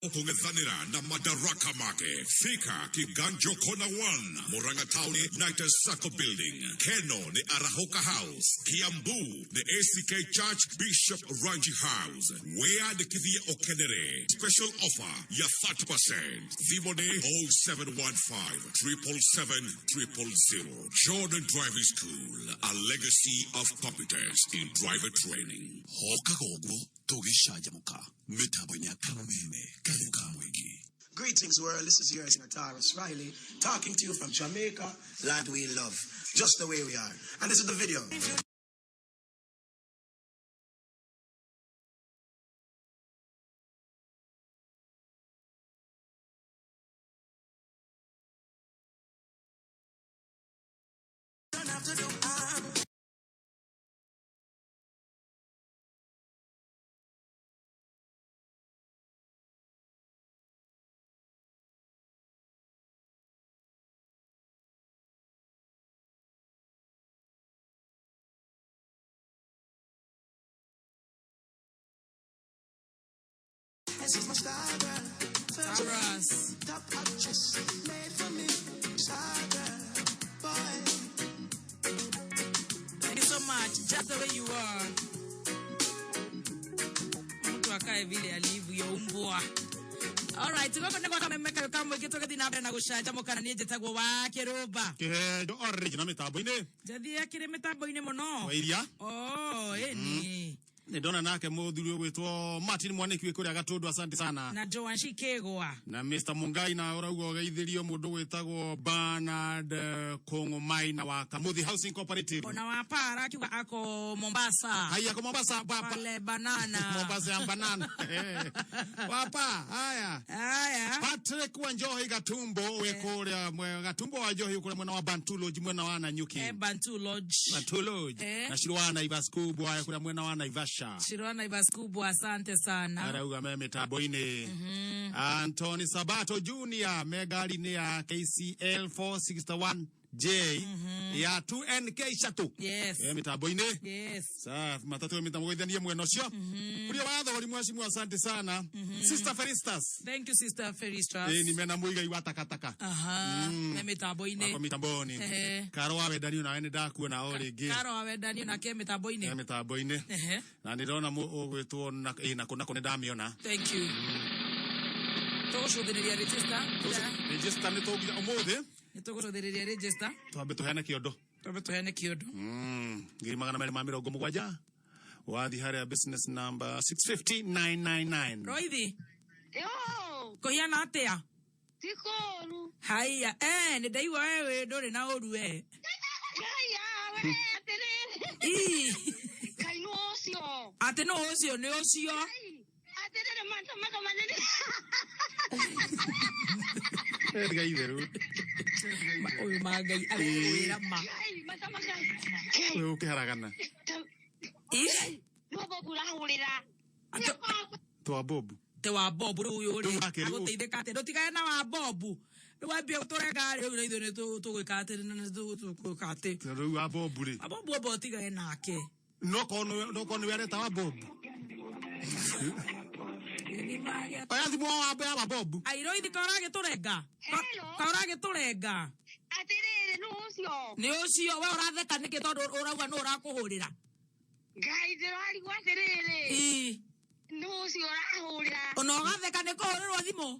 Kungethanira na madaraka make fika Kiganjo Kona 1 Murang'a Town United Circle Building. Keno ni Arahoka House. Kiambu ni ACK Church Bishop Ranji House. Wea ni Kithia Okenere. Special offer ya 30%. Thimone 0715 777 000. Jordan Driving School, a legacy of competence in driver training. Hoka gogo togishajamuka. Metabonya kameme kayuka mwigi. Greetings world, this is yours Nataris Riley talking to you from Jamaica, land we love, just the way we are. And this is the video. This is my style, girl. Top actress, made for me. just the way you are. Mtu akae vile alivyo umbwa. All right, ngoko nego kama mmeka kama gitoka dinabra na gushaja mukana nije tagwo wa Kiruba. Do original mitambo ine. Jadi akire mitambo ine muno. Wairia. Oh, eni. Ni dona nake muthuri gwitwo Martin Mwaniki we kuria Gatundu, asante sana. Na Joan Shikegwa. Na Mr Mungai na uraugo geithirio mundu gwitagwo Bernard Kongo Maina wa Kamuthi Housing Cooperative. Ona wapara kiwa ako Mombasa. Haya ko Mombasa papa. Pale banana. Mombasa ya banana. Wapa haya. Haya. Patrick Wanjohi Gatumbo we kuria mwe Gatumbo wa Johi kuria mwana wa Bantu Lodge mwana wa Nanyuki. Bantu Lodge. Bantu Lodge. Na Shirwana Ivaskubu haya kuria mwana wa Naivasha. Shirwana Ivaskubu, asante sana. Arauga meme taboine. Anthony Sabato Junior megari ni ya KCL 461J ya 2NK shatu. Yes. Mitaboine. Yes. Sa matatu mitaboine mweno sio. Kuria wadho wali mwashimu, asante sana. Sister Feristas. Thank you Sister Feristas. Ni mena muiga iwata kataka. Mitaboine. Kwa mitaboni. Karo awe Daniel na ene daku na origi. Karo awe Daniel na ke mitaboine. Mitaboine. Na ndirona gwitwo na kone damiona. Thank you. Togocũthĩrĩria register. Register nĩ tũgire ũmũthĩ. Nĩ tũgũcũthĩrĩria register. Twambe tũheane kĩondo. Ngiri 270 wathi harĩa business number 650999. Roithi. Yo. Kũhiana atĩa? Tikoru. Haya, nĩ ndaigua wewe ndũrĩ na ũru we. Haya, we aterere. Kai no ũcio. Atĩ no ũcio nĩ ũcio. Aterere mata manene. Edga itheru. Oyo magai arĩwĩra ma. Wewe ũkĩharagana. No bobu rahurira. Twa bobu. Te wa bobu rĩu ũyũ agũteithĩka atĩ ndũtigae na wa bobu. Rĩwambia ũtũrenga rĩu na ithuĩ nĩtũgwĩka atĩ nĩtũgwĩka atĩ. Rĩu wa bobu rĩ. Bobu ũmbe ũtigae nake. No kono wereta wa bobu. Aya thimo wa bobu. Ai Roithi kaũragĩtũrenga. Kaũragĩtũrenga. Atirĩrĩ nĩ ũcio. Nĩ ũcio we ũratheka nĩkĩ tondũ ũrauga nũ ũrakũhũrĩra. Ngai ndĩrarigwo atĩrĩrĩ. Nĩ ũcio ũrahũrĩra. Ona ũgatheka nĩ kũhũrĩrwo thimũ.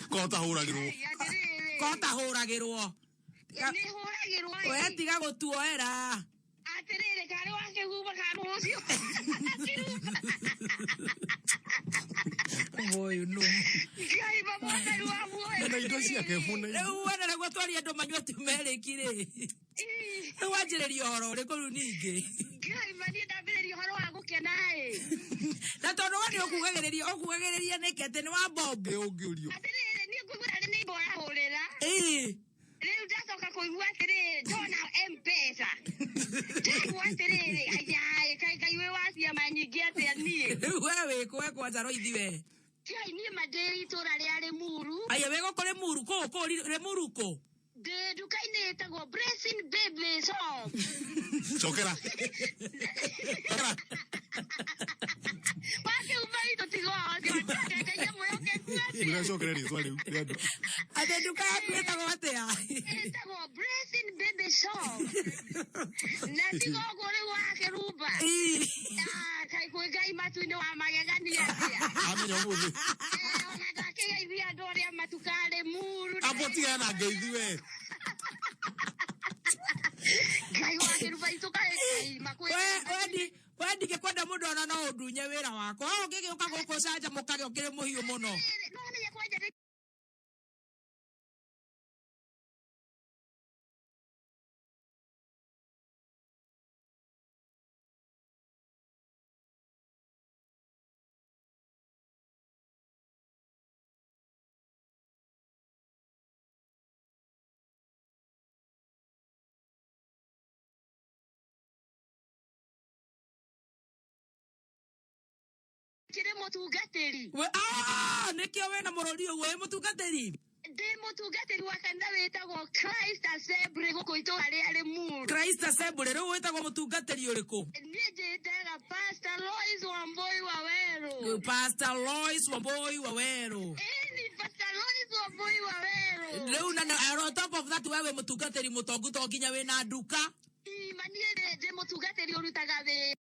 Kotahũragĩrwo. Kotahũragĩrwo. Nĩ hũragĩrwo. We tiga gũtuoera. Atirĩrĩ karĩ wake huba kanũ ũcio. Oyo no. Ngai baba ndarua muoyo. Na indo ciake bune. Rĩu wena nĩguo twaria andũ manyue tumerĩki rĩ. Rĩu wanjĩrĩria ũhoro ũrĩkũ rĩu ningĩ. Ngai mani ndambĩrĩria ũhoro wa gũkena ĩ. Na tondũ we ũkugagĩrĩria nĩkĩ atĩ nĩ wa bobu. Ũngĩũrio. Atĩrĩrĩ niĩ ngũgũra nĩ nĩimbo yahũrĩra. Rĩu ndacoka kũigua atĩrĩrĩ ndona M-Pesa. Ndaigua atĩrĩrĩ ayai kai we waciama nyingĩ atĩa niĩ. Rĩu we wĩkwe kwanja Roithi we. Kai niĩ mandĩri itũra rĩa Limuru. Aya wego kũ Limuru kũ Limuru kũ. Ndĩ nduka-inĩ ĩtagwo Blessing Baby Shop. Cokera. Wake umaito tigoa. Kaya moyo kekuate. Unacokera rĩtwa rĩu rĩa andũ. Atĩ nduka yaku ĩtagwo atĩa? Ĩtagwo Blessing Baby Shop. Na tigogo rĩu wake ruba. Kai kwĩ Ngai matu-inĩ wa magegania atĩa. Amenya ũmũthĩ. Ona ndakĩgeithia andũ arĩa matuka Limuru. Abo tigana ngeithi we. Ngai wake ruba ituka Ngai makwĩ. We ndingĩkwenda mũndũ ona no ũndunye wĩra wakwa. Ũngĩgĩũka gũkũ canjamũkage ũkĩrĩ mũhiũ mũno. Kire mutungatiri. Nĩkĩo wena mũrũri ũguo wĩ mũtungatĩri. Ndĩ mũtungatĩri wa kanitha wĩtagwo Christ Assembly gũkũ itũra rĩa Limuru. Christ Assembly rĩu wĩtagwo mũtungatĩri ũrĩkũ? Niĩ njĩtaga Pastor Lois Wambui Waweru. Pastor Lois Wambui Waweru. Ni Pastor Lois Wambui Waweru. Leo on top of that wewe mutungatiri mutongu to nginya wina nduka. Manie je mutungatiri urutaga we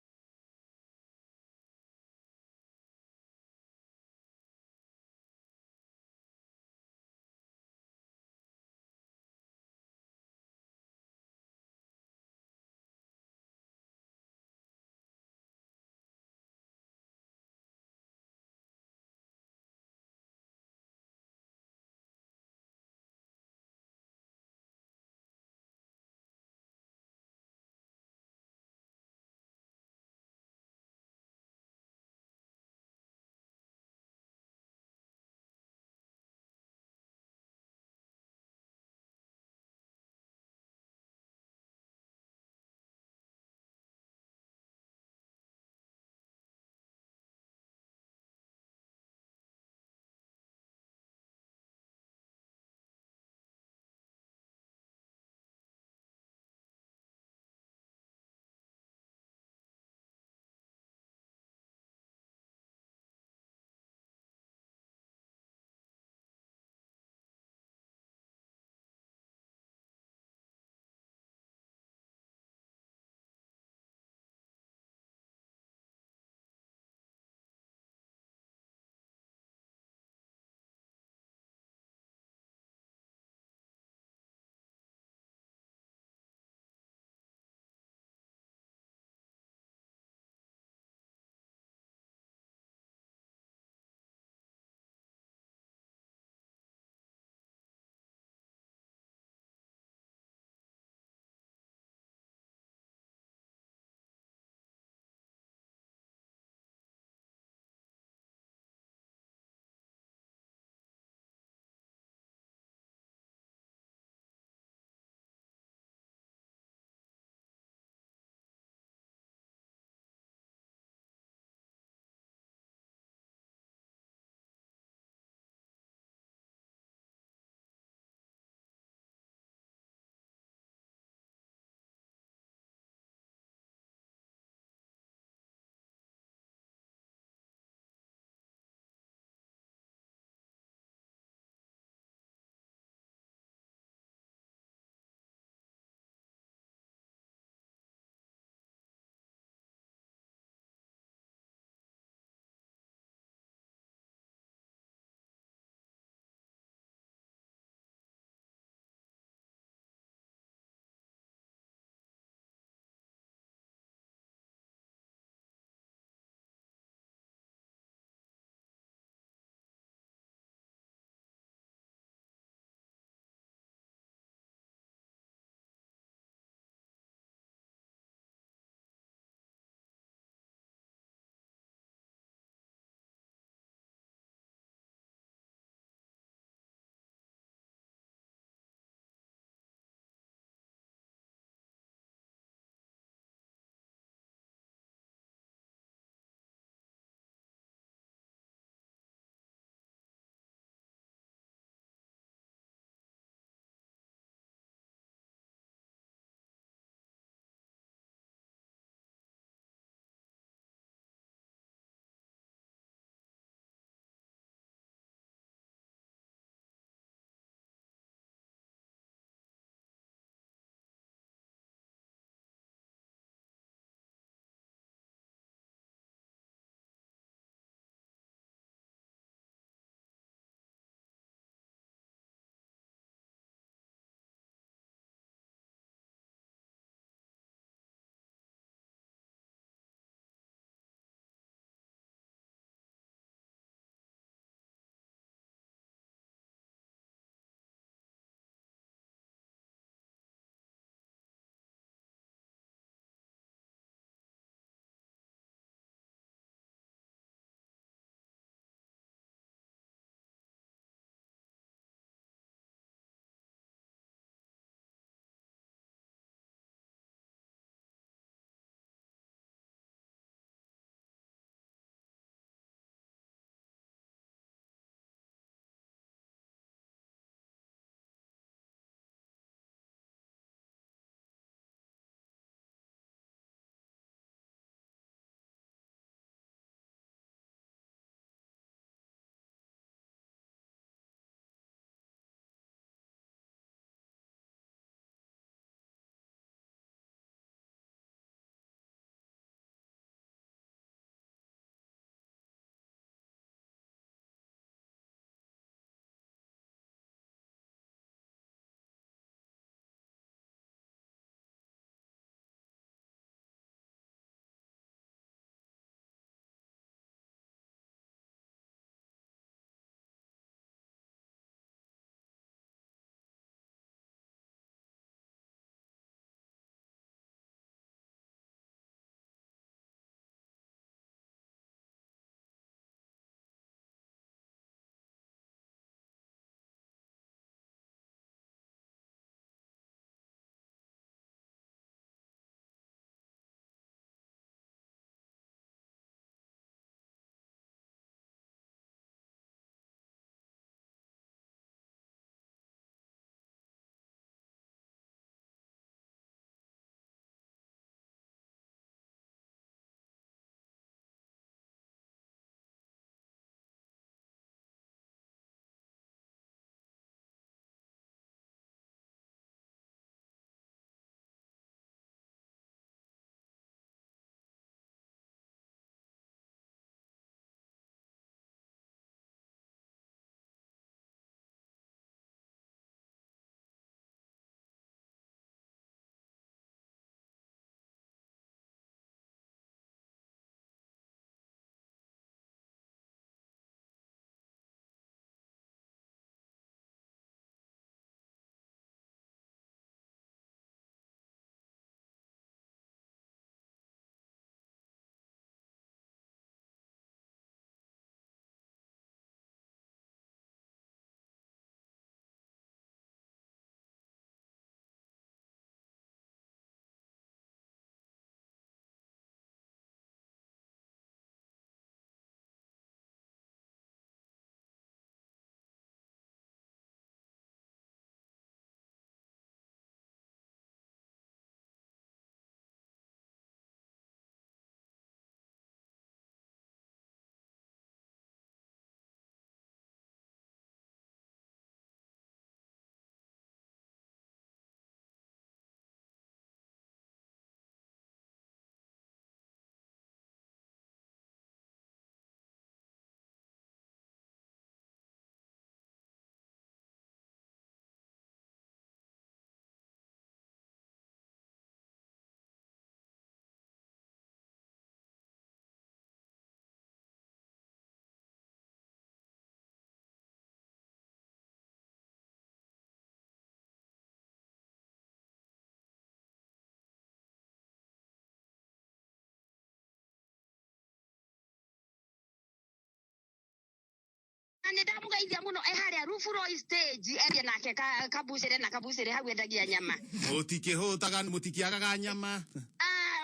na ndamugeithia muno eharia rufuro stage eria nake kabucire hau endagia nyama mutikihutaga mutikiagaga nyama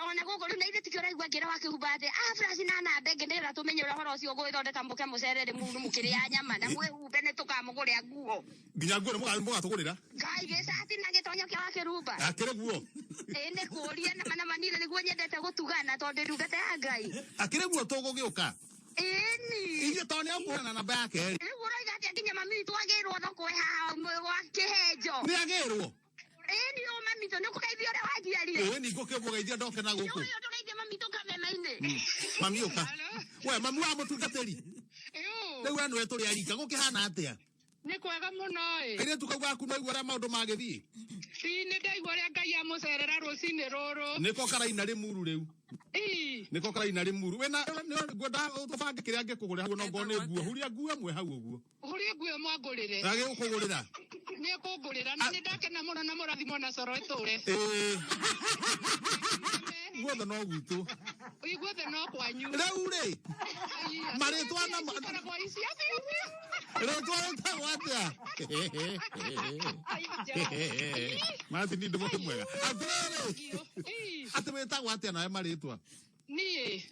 ona gogo riu naithe tikio raigua ngira wakihubate Francis na nambe ngendera tumenye horo ucio gwithondeka muke mucerere muru mukiria nyama na mwihumbe ne tukamugure nguo nginya nguo mugatugurira ngai gicati na gitonyo kia wakirumba akire guo ne kuria na mana manire niguo nyendete gutugana tondu ndugate ya ngai akire guo tugugiuka ni iyo toni akuona namba yake riu uraiga atia nginya mami twagirwo thoko ha mwa kihenjo ni agirwo ni o mami to nukugeithia ore wajiarire ni ngukimugeithia ndoke na guku yo tugeithia mami tukameme-ine mami uka we mami wa mutungateri riu anu eturi arika gukihana atia ni kwega muno ire tukauga ku no igora maundu magithii ni ndaigua ria ngai amucerera rucini ruru niko karaina rimuru riu niko karaina rimuru wena ngwenda utubange kiria ngikugurira hau no ngone nguo huria nguo mwe hau uguo huria nguo mwangurire age ukugurira ni kugurira na ni ndakena muno na murathimo na coro iture guothe no gwitu guothe no kwanyu riu ri maritwa na ritwa ritagwo atia mati ni ndu mutu mwega ati witagwo atia nawe maritwa nie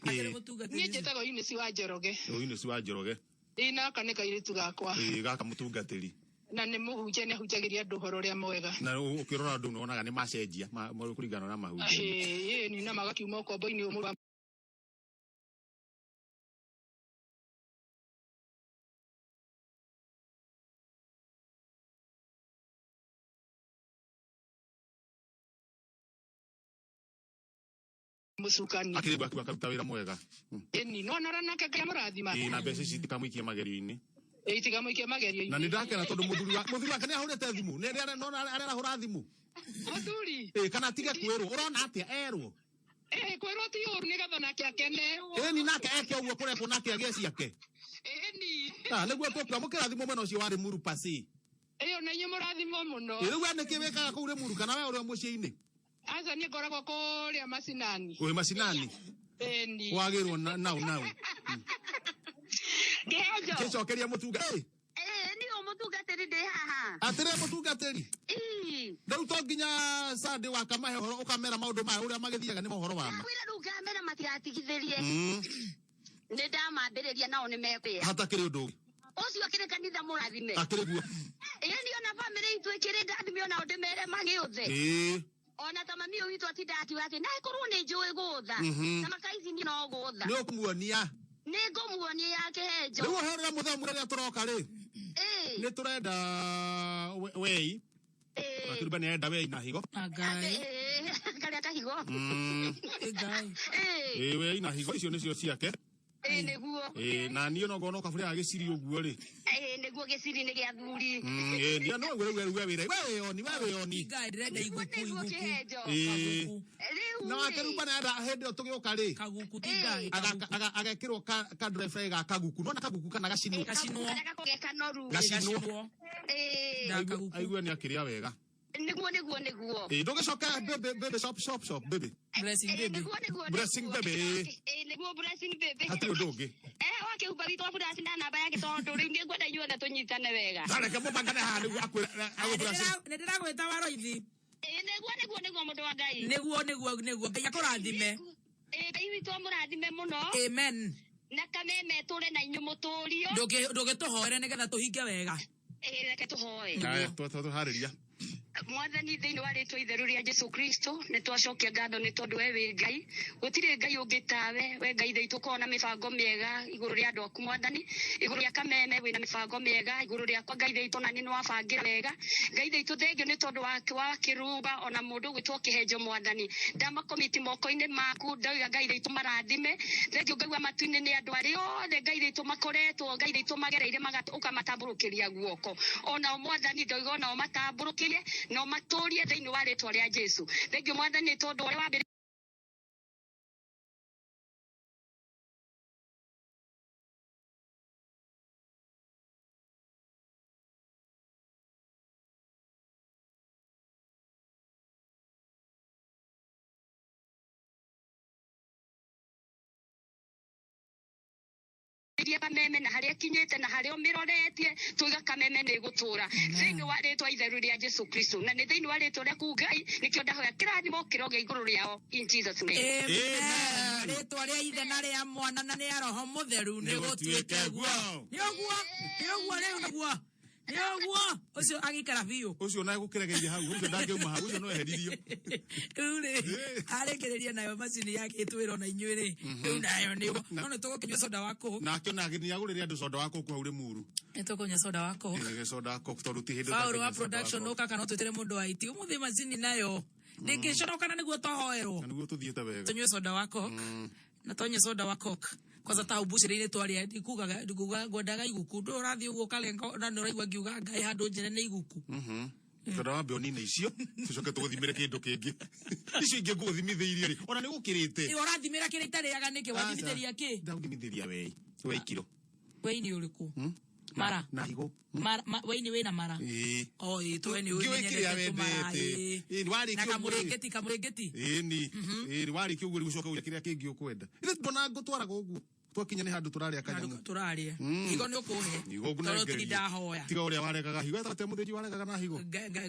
njitagwo Eunice wa Njoroge Eunice wa Njoroge ina kana kairitu gakwa gaka mutungatiri na ni muhunjia ni ahunjagiria andu horo ria mwega na ukirora andu nonaga ni macenjia kuringana na mahunjia ni na magakiuma ukombo-ini umwe musukani akiri bakaruta wira mwega ni nonora nake kia murathima na mbeca ici tikamuikie magerio-ini itigamuikie magerio-ini na nindakena tondu muthuri wake ni ahurite thimu ni arahura thimu muthuri kana tige kwirwo urona atia erwo kwirwo ti uru nigetha nake akenerwo ni nake eke uguo kurepo nake agie ciake ni niguo tukwamukira thimu mwena ucio wari muru pasi iyo na inyu murathimo muno riu we niki wikaga kuu ri muru kana we uri mucii-ini aca ni ngoragwo kuria macinani uri macinani ni wagirwo nau Kihenjo kicokeria mutunga ni o mutungatiri ndi haha atire mutungatiri riu to nginya Sunday wakamahe horo ukamera maundu maya uria magithiaga ni mohoro wama wira rugamera matigatigithirie ndi ndamambiriria nao ni mekwia hatakiri undu ucio akiri kanitha murathime akiri guo ni ona family itu ikiri ndathime ona ndimere magiuthe ona ta mami witu atinda akiuga ati na ikorwo ni njui gutha na makaici ni no gutha ni ukumuonia ni ngumuonia ya Kihenjo riu herera muthamu riria turoka ri ni turenda wei akiruba ni enda wei na higo ngai karia kahigo ngai wei na higo icio nicio ciake niguo na niĩ no ngona kaburia agiciri ũguo rĩ niguo giciri nĩ gĩa thuri ni no ngwe wĩra we oni ngai ndĩrenda iguku na wakeruba na enda hĩndĩ ĩyo tũgĩũka rĩ kaguku ti ngai agekĩrwo ka drive ga kaguku nona kaguku kana gacinwo gacinwo aigua nĩ akĩrĩa wega niguo ndũgĩcoka baby shop baby blessing baby niguo blessing baby hatirĩ ũndũ ũngĩ wakĩhumba witũ burasi na namba yake tondũ rĩu nĩ ngwenda inyuothe tũnyitane wega tareke mũbangane haha nĩguo nĩ ndĩragwĩta waroithi niguo mũndũ wa ngai niguo ngai akũrathime ngai witũ amũrathime mũno amen na kameme tũre na inyũ mũtũrio ndũgĩtũhoere nĩgetha tũhinge wega reke tũhoe tũharĩria mwathani thĩinĩ wa rĩtwa itheru rĩa Jesu Kristo nĩ twacokia ngatho nĩ tondũ we wĩ ngai gũtirĩ ngai ũngĩ tawe we ngai thĩ tũkorwo na mĩbango mĩega igũrũ rĩa andũ aku mwathani igũrũ rĩa kameme wĩna mĩbango mĩega igũrũ rĩakwa ngai thĩ na nĩ wabangĩra wega ngai thĩ thengio nĩ tondũ wa kĩruba ona mũndũ gwĩtwo Kihenjo mwathani ndamakomiti moko-inĩ maku ndauga ngai thĩ marathime thengio ngaigua matu-inĩ nĩ andũ arĩa othe ngai thĩ makoretwo ngai thĩ magereire ũkamatambũrũkĩria guoko ona mwathani ndauga ona matambũrũkĩrie no matũrie thĩinĩ wa rĩtwa rĩa Jesu thengio mwathani nĩ tondũ ũrĩa wambere kiria kameme na haria kinyete na haria umiroretie tuiga kameme ni gutura thiini wa ritwa itheru ria Jesu Kristo na ni thiini wa ritwa ria kugai nikio ndahoya kirathimo kiroge iguru riao in Jesus name amen ritwa ria ithe na ria mwana na ria roho mutheru ni gutuike guo ni oguo leo naguo Nĩguo ucio agikara biũ ucio na gukiregeria hau ucio ndangeuma hau ucio no eheririo ule arekereria nayo macini yake itwiro na inyuire nayo no tugukinywa soda wako na akiona agini agurire andu soda wako ku haure muru tugukinywa soda wako soda wako toruti hindu Paulo wa production uka kana tutere mundu wa iti umuthi macini nayo ndingicoroka na niguo tohoerwo niguo tuthiete wega tunywe soda wako na tonye soda wako kwanza ta ubucire-ini twaria ndikuga ngwendaga iguku ndu urathie uguo kalenga na nuraigua ngiuga ngai handu njene ni iguku kada wa bioni icio tucoke tuguthimire kindu kingi icio ingi nguthimithirie ri ona ni gukirite urathimira kire itariaga niki wathimithiria ki ndathimithia we ikiro weini uriku mara na higo weini we na mara tweni we ni wari ki kamurengeti ni wari ki uguo gucoka uria kiria kingi ukwenda ile mbona ngutwara gugu twakinya ni handu turaria kanyamu turaria higo ni ukuhe toro tinda hoya tiga uria waregaga higo tate muthiji waregaga na higo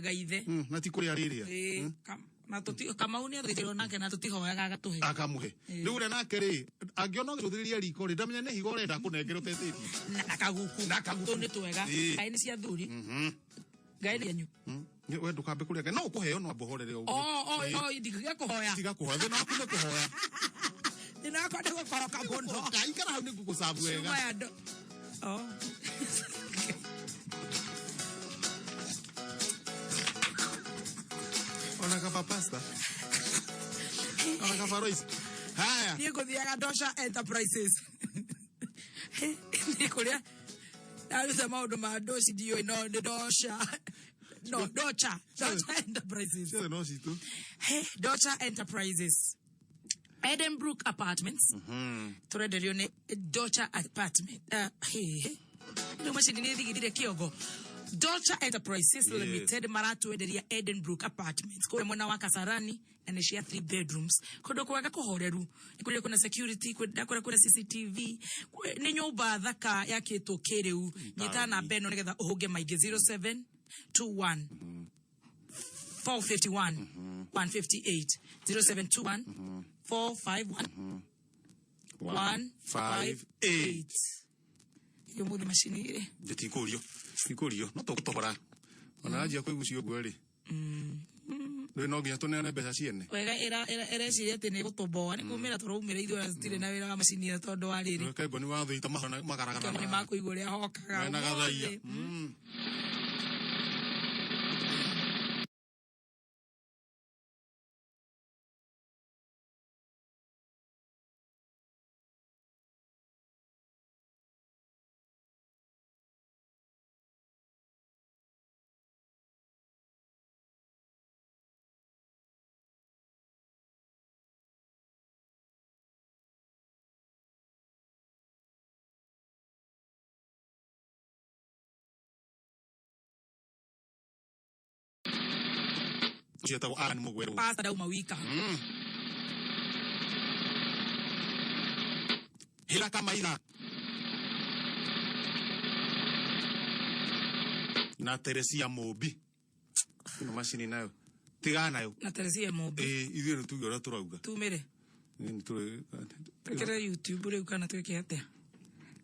gaithe na ti kuria riria na tuti kama uni athitiro nake na tutihoyaga agatuhe akamuhe riu ria nake ri angiono githuthiria riko ri ndamenya ni higo renda kunengera utetetie na kaguku ni twega ai ni cia thuri ngai ni anyu we ndukambe kuria no ukuheo no ambohorere uguo ndigiga kuhoya tiga kuhoya no akune kuhoya ina kwa ndego koroka bondo kai kana hau ni ngugucabu wega ona kapa pasta ona kapa rois haya ni kuthiaga Dosha Enterprises ni kuria aluza maundu ma dosi dio no ni Dosha no Dosha Enterprises no situ Dosha Enterprises Edenbrook Apartments turenderio ni Dosha Apartment no machine ni thigirire kiogo Dosha Enterprises Limited maratu enderia Edenbrook Apartments kule mwana wa Kasarani na ni 3 bedrooms kodo kwaga kuhoreru kule kuna security kuna CCTV ni nyumba thaka yakitwo kiriu nyitana beno nigetha uhuge maige 0721 451 158 0721 451 158 yomuthi machine ire nditikurio no tugutohora ona ajia kwigucio guo ri no nginya tunene mbeca ciene wega era ciria ati ni gutomboa ni kumira turaumira ithuĩ citire na wĩra wa macini ya tondu wa riri kembo ni wathuita magaragara ni makuigua ria hokaga na gathaia Jeta wa ani mugweru pasta da uma wika hila kama ina na Teresia Mobi ino machine nayo tiga nayo na Teresia Mobi ithuĩ tuge ũrĩa turauga tumire ni tukere YouTube rĩu kana tweke atia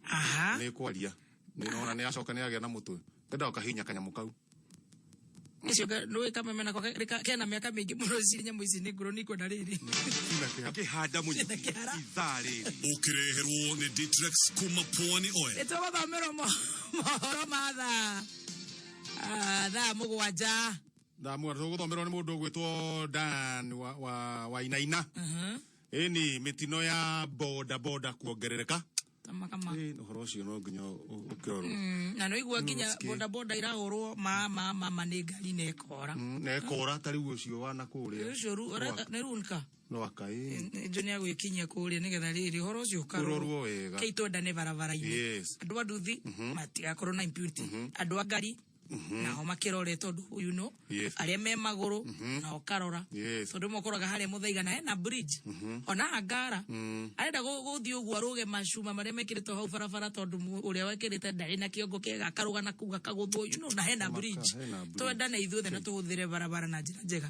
aha ni kwaria ni nona ni acoka ni agia na mutwe kenda okahinya kanyamu kau icio no kama mena kwa kena miaka mingi muno ciri nyamu ici ni ngoro ni kwenda riri kihanda munyi ithari ukireherwo ni Ditrex kuma Pwani Oil eto bathomero mohoro matha thaa mũgwanja thaa gũthomerwo nĩ mũndũ ũgwĩtwo Dan wa Inaina ni mitino ya boda kuongerereka kama uhoro ucio no nginya ukirorwo na no igua nginya boda irahorwo ma ni ngari nekora tari ucio wana kuria ucio ne runka no akai engineer gwikinyia kuria nigetha riri uhoro ucio ukarorwo wega keitwenda ne barabara-ini andu anduthi matigakorwo na impunity andu a ngari naho makirore tondu uyu no aria me maguru na okarora tondu mokoraga haria muthaiga na hena bridge ona angara arenda guthii uguo aruge mashuma maria mekirito hau barabara tondu uria wekirite ndari na kiongo kiega karuga na kuga kaguthu na hena bridge twenda na ithuothe na tuhuthire barabara na njira njega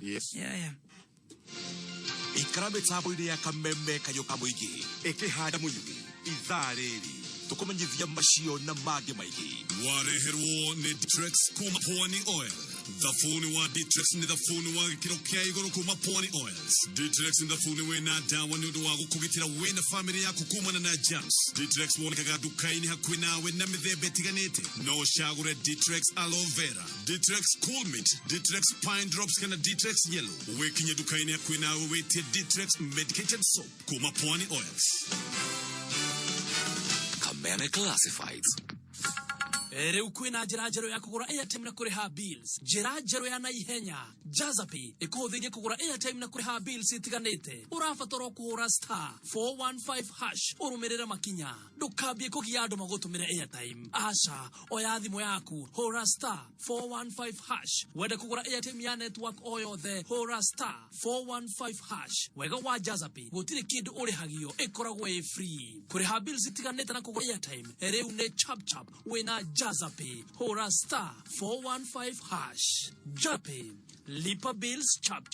Ikarabe tabo ire ya kameme kayoka muigi ekihanda muyugi ithariri tukumenyithia macio na mage maigi wareherwo ni Ditrex kuma Pwani Oil. Thafuni wa Ditrex ni thafuni wa gikiro kia iguru kuma Pwani Oils. Ditrex ni thafuni wena dawa ni undu wa gukugitira we na family yaku kumana na germs. Ditrex wonekaga dukaini hakuhi nawe na mithemba itiganite. No ucagure Ditrex aloe vera, Ditrex cool mint, Ditrex pine drops kana Ditrex yellow. Wekinye dukaini hakuhi nawe wetie Ditrex medicated soap kuma Pwani Oils. Kameme Classifieds. Rĩu kwĩna njĩra njerũ ya kũgũra airtime na kũrĩha bills. Njĩra njerũ ya naihenya Jazzapi ĩkũhũthĩirie kũgũra airtime na kũrĩha bills itiganĩte. Ũrabatara kũhũra *415# ũrũmĩrĩre makinya. Ndũkambie kũgia andũ magũtũmĩre airtime. Aca, oya thimũ yaku, hũra *415#. Wende kũgũra airtime ya network o yothe, hũra *415#. Wega wa Jazzapi gũtirĩ kĩndũ ũrĩhagio, ĩkoragwo ĩ free. Kũrĩha bills itiganĩte na kũgũra airtime rĩu nĩ chap wĩna Jazzapi, hora *415#. Jazzapi, lipa bills chap.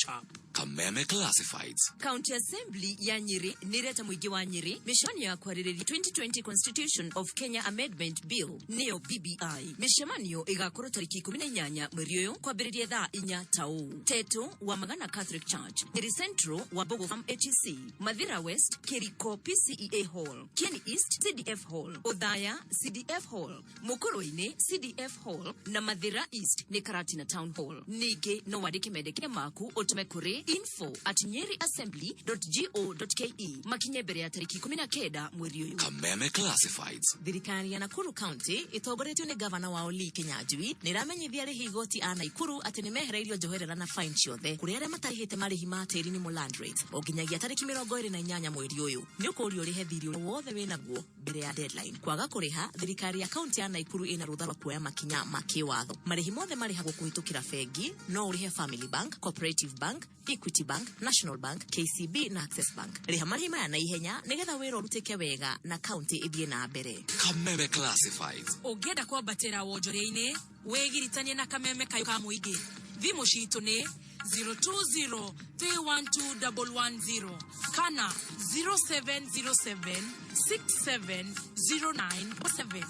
Kameme Classifieds. County Assembly ya Nyeri nireta muigi wa Nyeri mishani ya kwarĩrĩria 2020 Constitution of Kenya Amendment Bill neo BBI. Mishamanio igakorwo tariki 18 mweri uyu kwambĩrĩria thaa 4 tau. Teto wa Magana Catholic Church, Nyeri Central wa Bogo Farm HEC, Mathira West Kiriko PCEA Hall, Kieni East CDF Hall, Othaya CDF Hall, Mukuru-ini CDF Hall na Mathira East ni Karatina Town Hall. Ningĩ no wandĩke mendekithia maku ũtume kũrĩ info@nyeri.assembly.go.ke makinye mbere ya tariki 19 mweri uyu. Kameme Classifieds. Thirikari ya Nakuru County itongoretio ni gavana wa Oli Kinyanjui niramenyithia rihi igoti a Naikuru ati nimehereirio njoherera na fine ciothe kuri aria matarihite marihi ma tĩri ni land rate oginyagia tariki 28 mweri uyu. Ni ukurio rihe thiri wothe winaguo mbere ya deadline. Kwaga kuriha, thirikari ya county ya Naikuru ina rutha rwa kuoya makinya makiwatho. Marihi mothe marihagwo kuhitukira bengi, no urihe Family Bank, Cooperative Bank, Equity Bank, National Bank, KCB na Access Bank. Riha marihi maya na ihenya nigetha wĩra ũrutĩke wega na county ithie na mbere. Kameme Classifieds. Ũngĩenda kwambatĩra wonjoria-inĩ wĩgiritanie na kameme kayo ka mũingĩ. Thimũ citũ nĩ 020-312-110 kana 0707-670907.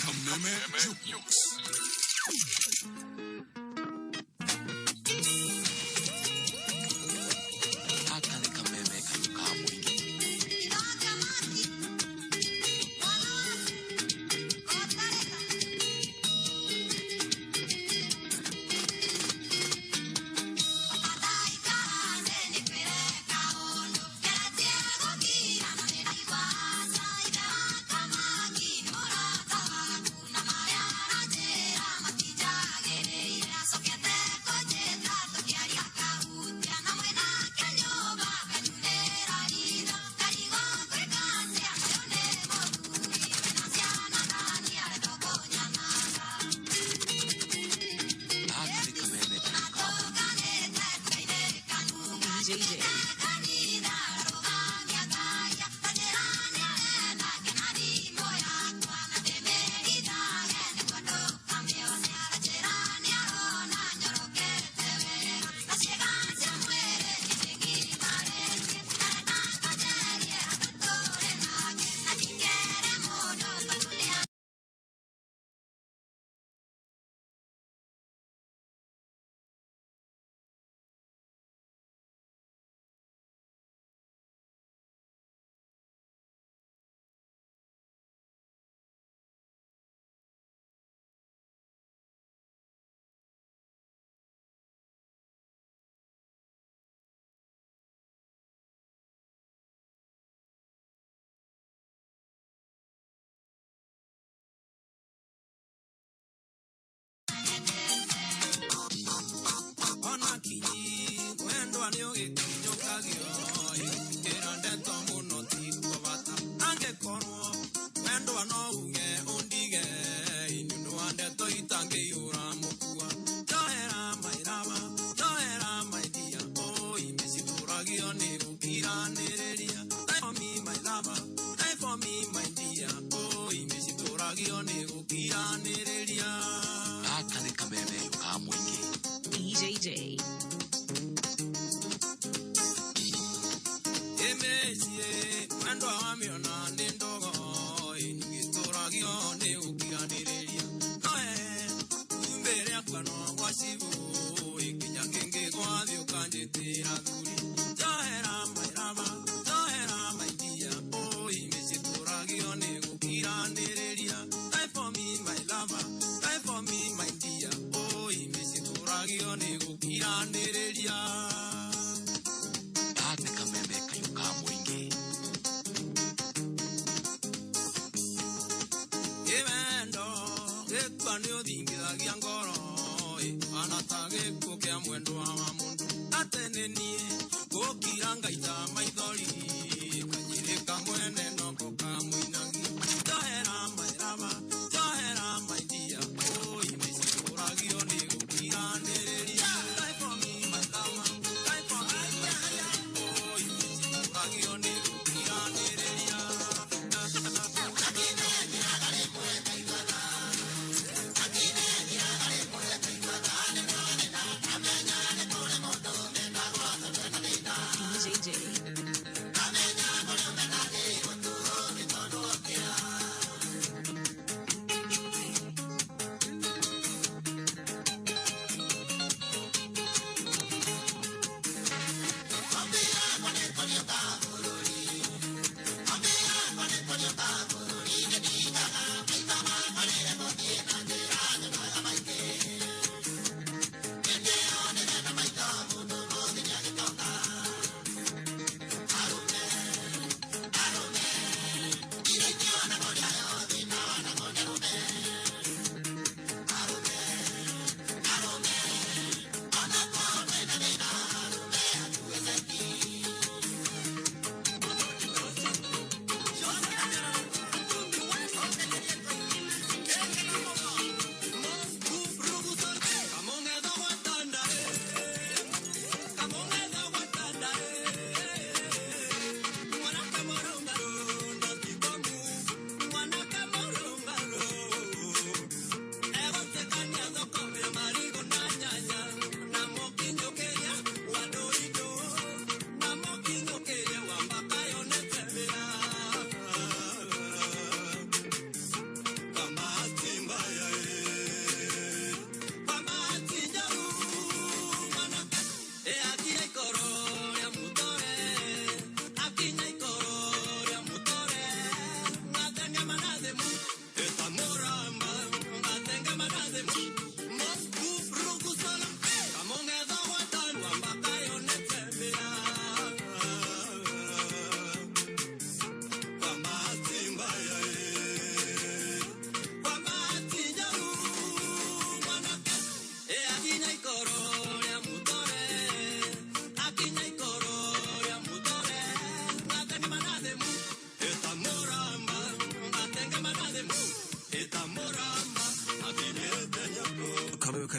Kameme Jukebox. mutange uramukua Johera mairama Johera maidia oh imesituragio ni ukiranereria Die for me my lover Die for me my dear oh imesituragio ni ukiranereria Akane kameme ukamwingi DJJ Emesie mwendo wamiona nindogo Ingituragio ni ukiranereria Umbere akwano wasibu Ikinya kenge kwa vyo kanjetira dhuri Johera mairama Johera maidia oh imesituragio ni ukiranereria Die for me my lover Die for me my dear oh imesituragio ni ukiranereria Ate kameme kayuka mwingi Evendo Ekwani dingiragia ngoro Anatage kukea mwendo wa mundu Atenenie Kukiranga ita maithori Kanyirika mwene noko kamuinagi Johera mairama Johera maidia oh imesituragio ni ukiranereria Die for me my lover Die for me my dear oh imesituragio ni ukiranereria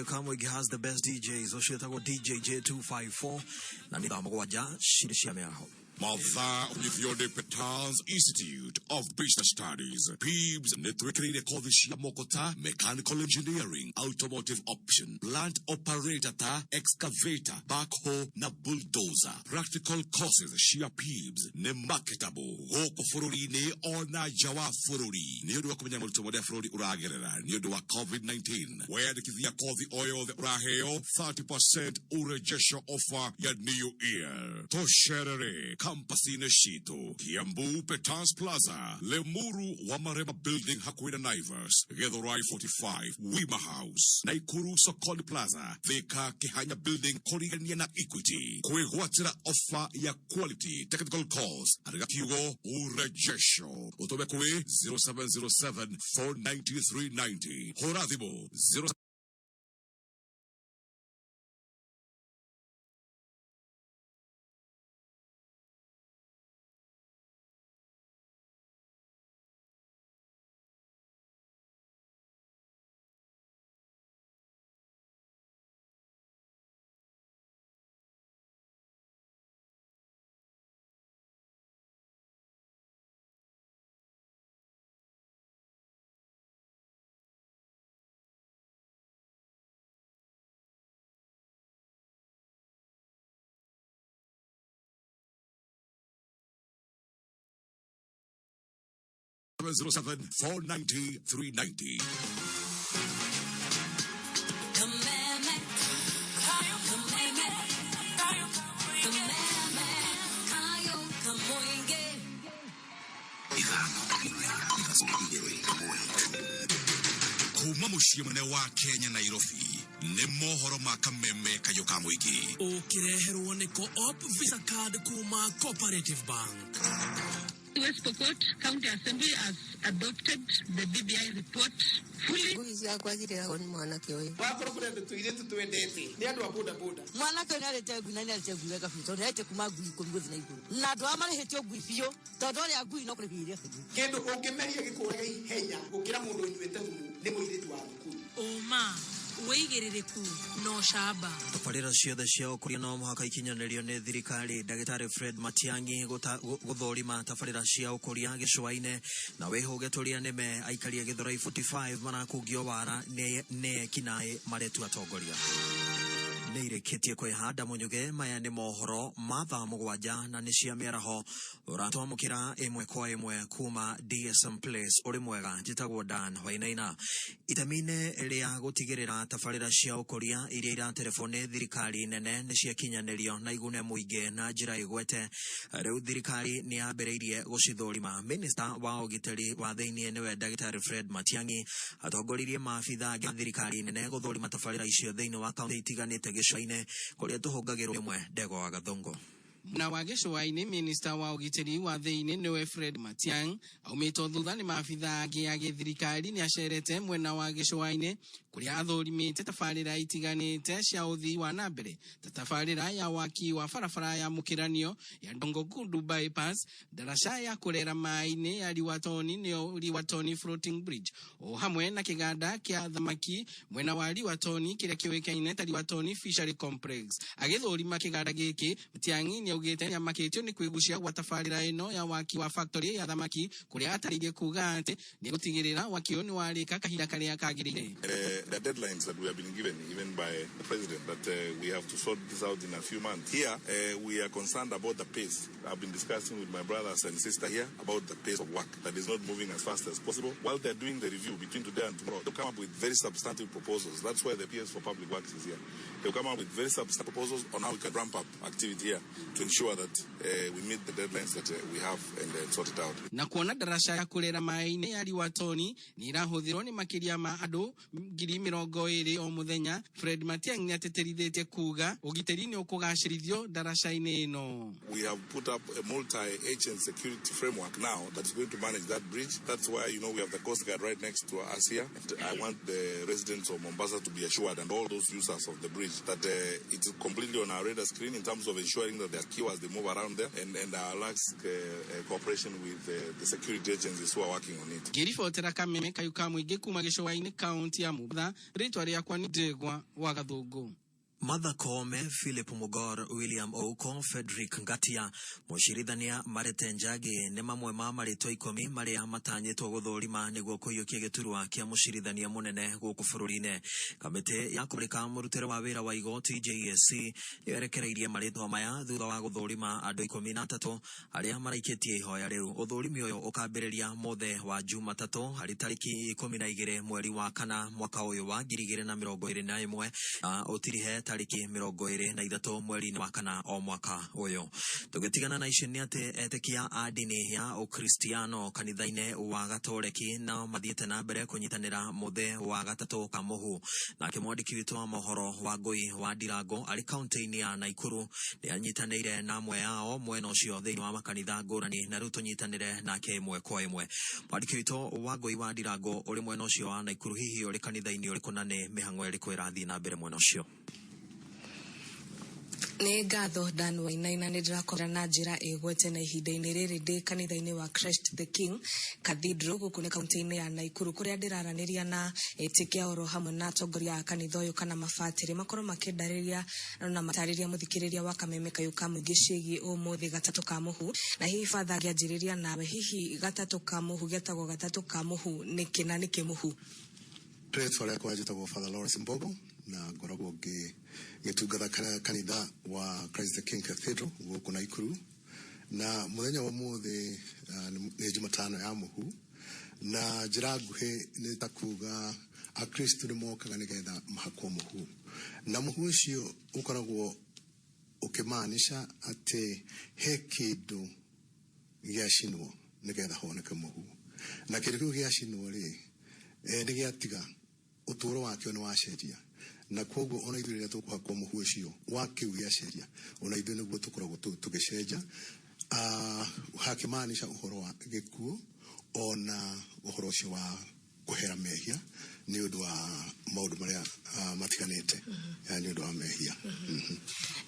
Kamwege has the best DJs. Oshetago DJ J254. Na nidhamagwaja shirishia meaho. Matha Unithione Petans Institute of Business Studies. PIBS netwekere kodishia mokota, mechanical engineering, automotive option, plant operator ta, excavator, backhoe na bulldozer. Practical courses shia PIBS ne marketable. Woko fururi ne ona jawa fururi. Niodu wa kumenya multo mode fururi uragerera. Niodu wa COVID-19. Where the kithia kothi oil the uraheo 30% urejesho offer ya new year. Tosherere. Kampasine Shito, Kiambu Petans Plaza, Lemuru Wamareba Building Hakwina Naivas, Githurai 45, Wima House, Naikuru Sokoni Plaza, Thika Kihanya Building Korigania Equity, Kwehuatira offer ya quality technical course, Arigakiugo Urejesho, Otobekwe 0707 49390, Horadhibo 0 0707 490 390. Kuma muciĩ munene wa Kenya Nairobi nĩ mohoro ma kameme kayo ka mũingĩ ũkĩreherwo nĩ Co-op Visa Card kuma Cooperative Bank. West Pokot County Assembly has adopted the BBI report fully. Kuizia kwa ajili ya mwana kioi. Wako kurende tuirete tuendete. Ni andu aboda boda. Mwana kioi nalete guna nalete guweka fito. Nalete kumagui kumgozi na iguru. Na ndo amale hetio guifio. Todole agui no kulipiria. Kendo ongemeria gikuraga ihenya gukira mundu nyuete thumu ni muiritu wa thukuru. Oma weigerereku no shaba tabarĩra ciothe cia ũkũria no mũhaka ikinyanĩrio nĩ thirikari. Ndagĩtarĩ Fred Matiang'i gũthũrima tabarĩra cia ũkũria gĩcũa-inĩ na wĩhũge tũrĩa nĩme aikaria Gĩthũrai 45 marakungio wara nĩ ekinaĩ maretu atongoria nĩ irĩkĩtie kwĩhanda mũnyuge. Maya nĩ mohoro ma thaa mũgwanja na nĩ cia mĩaraho ũratwamũkĩra ĩmwe kwa ĩmwe kuma DSM Place. Ũrĩ mwega, njĩtagwo Dan Wainaina. Itemi-inĩ rĩa gũtigĩrĩra tabarĩra cia ũkũria iria iraterefone thirikari nene nĩ ciakinyanĩrio na igune mũingĩ na njĩra ĩgwete. Rĩu thirikari nĩ yambĩrĩirie gũcithũrima. Minista wa ũgitĩri wa thĩinĩ nĩwe Ndagĩtarĩ Fred Matiang'i atongoririe maabitha a thirikari nene gũthũrima tabarĩra icio thĩinĩ wa kaunti itiganĩte gĩcũa-inĩ kũrĩa tũhũngagĩrwo ĩmwe Ndegwa wa Gathongo. Na wa gĩcũa-inĩ minista wa ũgitĩri wa thĩinĩ nĩwe Fred Matiang'i aumĩtwo thutha nĩ maabitha angĩ a gĩthirikari nĩ acerete mwena wa gĩcũa-inĩ kũrĩa athũrimĩte tabarĩra itiganĩte cia ũthii wa na mbere ta tabarĩra ya waki wa barabara ya mũkĩranio ya Dongo Kundu bypass, daraca ya kũrera maĩ-inĩ ya Liwatoni nĩyo Liwatoni floating bridge, o hamwe na kĩganda kĩa thamaki mwena wa Liwatoni kĩrĩa kĩũĩkaine ta Liwatoni fishery complex. Agĩthũrima kĩganda gĩkĩ, Matiang'i nĩaugĩte nĩamakĩtio nĩ kwĩgucia gwa tabarĩra ĩno ya waki wa factory ya thamaki kũrĩa atarĩirie kuga atĩ nĩgũtigĩrĩra waki ũyũ nĩwarĩka kahinda karĩa kagĩrĩire. The deadlines that we have been given, even by the president, that we have to sort this out in a few months. Here, we are concerned about the pace. I've been discussing with my brothers and sister here about the pace of work that is not moving as fast as possible. While they're doing the review between today and tomorrow, they'll come up with very substantive proposals. That's why the PS for Public Works is here. They'll come up with very substantive proposals on how we can ramp up activity here to ensure that we meet the deadlines that we have and sort it out. Na kuona daraca ya kũrera maĩ-inĩ ya Liwatoni nĩ irahũthĩrwo nĩ makĩria ma andũ 20,000 o mũthenya, Fred Matiang'i nĩateterithĩtie kuga ũgitĩri nĩ ũkũgacĩrithio daraca-inĩ ĩno. We have put up a multi-agent security framework now that's going to manage that bridge. That's why, you know, we have the Coast Guard right next to us here. And I want the residents of Mombasa to be assured, and all those users of the bridge, that it's completely on our radar screen in terms of ensuring that they're secure as they move around there, and our lax cooperation with the security agencies who are working on it. Ngĩribotera kameme kayuka mũingĩ kuma gĩcũa-inĩ kaunti ya Mũmbatha, rĩtwa rĩakwa nĩ Ndegwa wa Gathũngũ. Martha Koome, Philip Mugor, William Ouko, Frederick Ngatia, Mũcirithania Marete Njagi nĩ mamwe ma marĩtwa 10 marĩa matanyĩtwo gũthũrima nĩguo kũiyũkia gĩturwa kĩa mũcirithania mũnene gũkũ bũrũri-inĩ. Kamĩtĩ ya kũmũrĩka mũrutĩre wa wĩra wa igoti JSC nĩyerekereirie marĩtwa maya thutha wa gũthũrima andũ 13 arĩa maraikĩtie ihoya rĩu. Ũthũrimi ũyũ ũkambĩrĩria mothe wa Jumatatũ harĩ tarĩki 12 mweri wa kana mwaka ũyũ wa 2021 na ũtirihe tariki 23 mweri wa kana o mwaka ũyũ. Tũgĩtigana na icio nĩ atĩ etĩkia a ndini ya Ũkristiano kanitha-inĩ wa Gatoreki na mathiĩte na mbere kũnyitanĩra mũthĩ wa gatatũ ka mũhu. Nake mwandĩki witũ wa mohoro wa Ngũi wa Ndirango arĩ kaunti-inĩ ya Naikuru nĩ anyitanĩire na amwe yao mwena ũcio thĩinĩ wa makanitha ngũrani, na rĩu tũnyitanĩre nake ĩmwe kwa ĩmwe. Mwandĩki witũ wa Ngũi wa Ndirango ũrĩ mwena ũcio wa Naikuru, hihi ũrĩ kanitha-inĩ ũrĩkũ na nĩ mĩhang'o ĩrĩkũ ĩrathiĩ na mbere mwena ũcio? Nĩ ngatho Dan Wainaina, nĩ ndĩrakorana na njĩra ĩgwete na ihinda-inĩ rĩrĩ ndĩ kanitha-inĩ wa Christ the King Cathedral gũkũ nĩ kaunti-inĩ ya Naikuru, kũrĩa ndĩraranĩria na etĩkia oro hamwe na atongoria a kanitha ũyũ kana mabatĩrĩ makorwo makĩndarĩria na matarĩria mũthikĩrĩria wa kameme kayuka mũingĩ ciĩgiĩ ũmũthĩ gatatũ ka mũhu. Na hihi batha ngĩanjĩrĩria nawe, hihi gatatũ ka mũhu getagwo gatatũ ka mũhu nĩ kĩna nĩ kĩmũhu? Rĩtwa rĩakwa njĩtagwo Father Lawrence Mbogo na ngoragwo ngĩtungata kanitha wa Christ the King Cathedral gũkũ Naikuru, na mũthenya wa ũmũthĩ nĩ Jumatano ya mũhu, na njĩra nguhĩ nĩ ta kuga akristo nĩ mokaga nĩgetha mahakwo mũhu, na mũhu ũcio ũkoragwo ũkĩmaanisha atĩ he kĩndũ gĩacinwo nĩgetha honeke mũhu, na kĩndũ kĩu gĩacinwo rĩ nĩ gĩatiga ũtũũro wakĩo nĩ wacenjia, na koguo ona ithuĩ rĩrĩa tũkũhakwo mũhu ũcio wa kĩu gĩacenjia, ona ithuĩ nĩguo tũkoragwo tũgĩcenja, hakĩmaanisha ũhoro wa gĩkuũ ona ũhoro ũcio wa kũhera mehia nĩ ũndũ wa maũndũ marĩa matiganĩte, nĩ ũndũ wa mehia.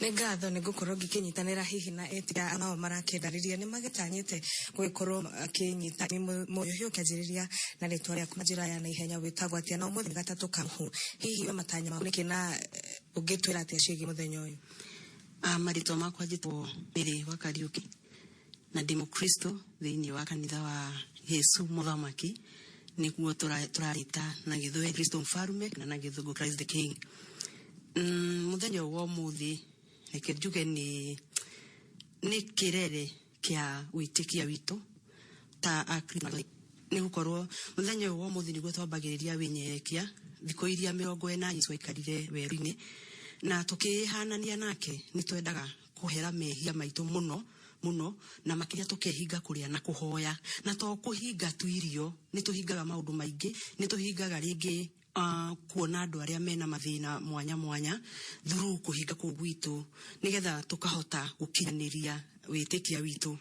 Nĩ ngatho nĩ ngũkorwo ngĩkĩnyitanĩra hihi na etia nao marakĩndarĩria nĩ magĩtanyĩte gũgĩkorwo akĩnyita mũoyo ũkĩanjĩrĩria na rĩtwa rĩaku na njĩra ya naihenya wĩtagwo atĩa na ũmũthĩ gatatũ kamũhu, hihi matanya maku nĩkĩ na ũngĩtwĩra atĩa ciĩgiĩ mũthenya ũyũ? Marĩtwa makwa njĩtwo Mary wa Kariũki na ndĩ mũkristo thĩinĩ wa kanitha wa Yesu Mũthamaki, nĩguo tũrarĩta na gĩthũngũ Kristo Mfarume na gĩthũngũ Christ the King. Mũthenya wa ũmũthĩ reke njuge nĩ kĩrere kĩa wĩtĩkia witũ ta akristo, nĩ gũkorwo mũthenya wa ũmũthĩ nĩguo twambagĩrĩria wĩnyerekia thikũ iria 40 Jesũ aikarire werũ-inĩ, na tũkĩhanania nake nĩ twendaga kũhera mehia maitũ mũno na makĩria tũkehinga kũrĩa na kũhoya, na to kũhinga tu irio, nĩ tũhingaga maũndũ maingĩ, nĩ tũhingaga rĩngĩ kuona andũ arĩa mena mathĩna mwanya mwanya through kũhinga kũu gwitũ nĩgetha tũkahota gũkinyanĩria wĩtĩkia witũ.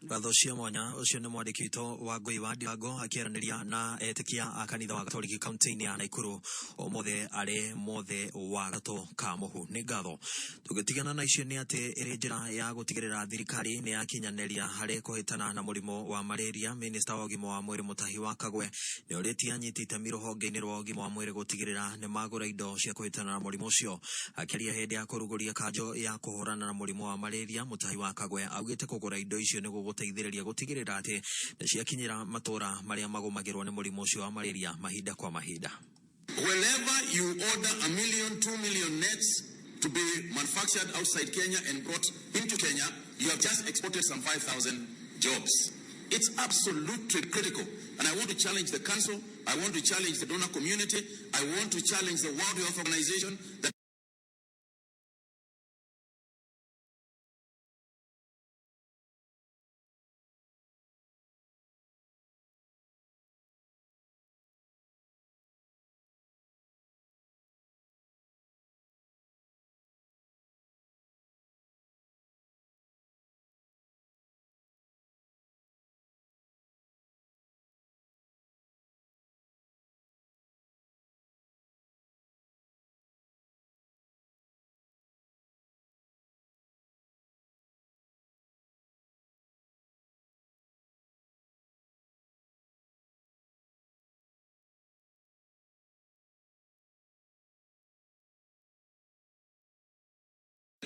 Watho cia mwanya ucio nĩ mwandĩki witũ wa Ngũi wa Ndirango akĩaranĩria na etĩkia a kanitha wa Gatoreki kaunti-inĩ ya Naikuru ũmũthĩ arĩ mothe wa gatatũ ka mũhu. Nĩ ngatho tũgĩtigana na icio nĩ atĩ ĩrĩ njĩra ya gũtigĩrĩra thirikari nĩ yakinyanĩria harĩ kũhĩtana na mũrimũ wa malaria. Minista wa ũgima wa mwĩrĩ Mutahi wa Kagwe nĩ ũrĩtie anyiti itemi rũhonge-inĩ rwa ũgima wa mwĩrĩ gũtigĩrĩra nĩ magũra indo cia kũhĩtana na mũrimũ ũcio. Akĩaria hĩndĩ ya kũrugũria kanjo ya kũhũrana na mũrimũ wa malaria, Mutahi wa Kagwe augĩte kũgũra indo icio nĩguo gũteithĩrĩria gũtigĩrĩra atĩ nĩ ciakinyĩra matũũra marĩa magũmagĩrwo nĩ mũrimũ ũcio wa malaria mahinda kwa mahinda. Whenever you order 1 million, 2 million nets to be manufactured outside Kenya and brought into Kenya, you have just exported some 5,000 jobs. It's absolutely critical. And I want to challenge the council, I want to challenge the donor community, I want to challenge the World Health Organization that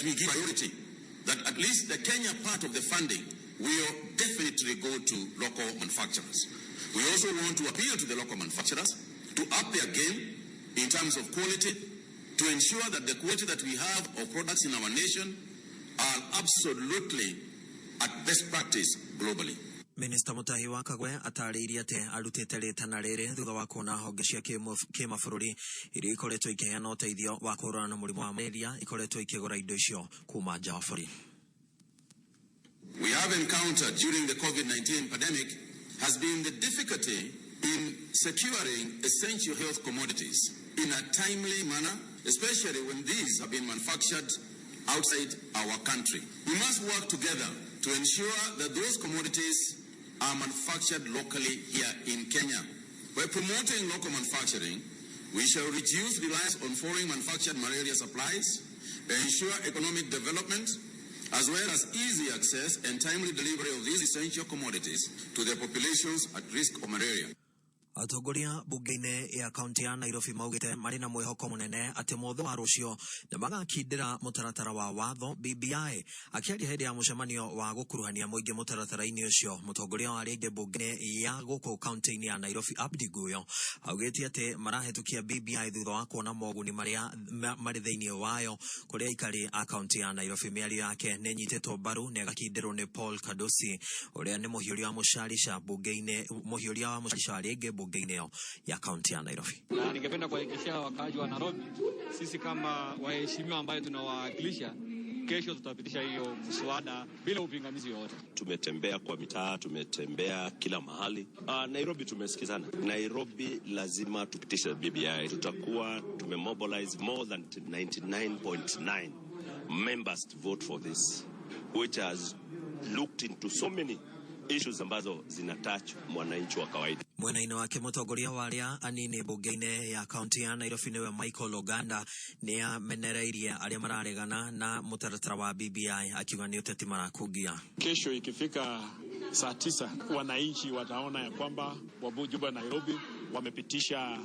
we give priority, that at least the Kenya part of the funding will definitely go to local manufacturers. We also want to appeal to the local manufacturers to up their game in terms of quality, to ensure that the quality that we have of products in our nation are absolutely at best practice globally. Minista Mutahi wa Kagwe atarĩirie atĩ arutĩte rĩtana rĩrĩ thutha wa kuona honge cia kĩmabũrũri iria ikoretwo ikĩheana ũteithio wa kũhũrana na mũrimũ wa malaria ikoretwo ikĩgũra indo icio kuma nja wa bũrũri. We have encountered during the COVID-19 pandemic has been the difficulty in securing essential health commodities in a timely manner, especially when these have been manufactured outside our country. We must work together to ensure that those commodities are manufactured locally here in Kenya. By promoting local manufacturing, we shall reduce reliance on foreign manufactured malaria supplies, ensure economic development, as well as easy access and timely delivery of these essential commodities to the populations at risk of malaria. Atongoria bunge-inĩ ya kaunti ya Nairobi maugĩte marĩ na mwĩhoko mũnene atĩ mothe wa rũciũ nĩ magakindĩra mũtaratara wa watho BBI. Akĩaria hĩndĩ ya mũcemanio wa gũkuruhania mũingĩ mũtaratara-inĩ ũcio, mũtongoria wa rĩngĩ bunge-inĩ ya gũkũ kaunti-inĩ ya Nairobi Abdi Guyo augĩte atĩ marahĩtũkia BBI thutha wa kuona moguni marĩa marĩ thĩinĩ wayo kũrĩa aikari a kaunti ya Nairobi. Mĩario yake nĩ nyitĩtwo mbaru na ĩgakindĩrwo nĩ Paul Kadosi ũrĩa nĩ mũhiũria wa mũcarica bunge-inĩ, mũhiũria wa mũcarica wa rĩngĩ bunge-inĩ ya kaunti ya Nairobi. Na ningependa kuhakikishia wakaaji wa Nairobi, sisi kama waheshimiwa ambayo tunawakilisha, kesho tutapitisha hiyo mswada bila upingamizi yoyote. Tumetembea kwa mitaa, tumetembea kila mahali. Nairobi tumesikizana. Nairobi lazima tupitishe BBI. Tutakuwa tumemobilize more than 99.9 members to vote for this, which has looked into so many issues ambazo zinatouch mwananchi wa kawaida. Mwena-inĩ wake mũtongoria wa arĩa anini bunge-inĩ ya kaunti ya Nairobi nĩwe Michael Oganda nĩ amenereirie arĩa mararegana na mũtaratara wa BBI akiuga nĩ ũteti marakungia. Kesho ikifika saa 9 wananchi wataona ya kwamba wabunge wa Nairobi wamepitisha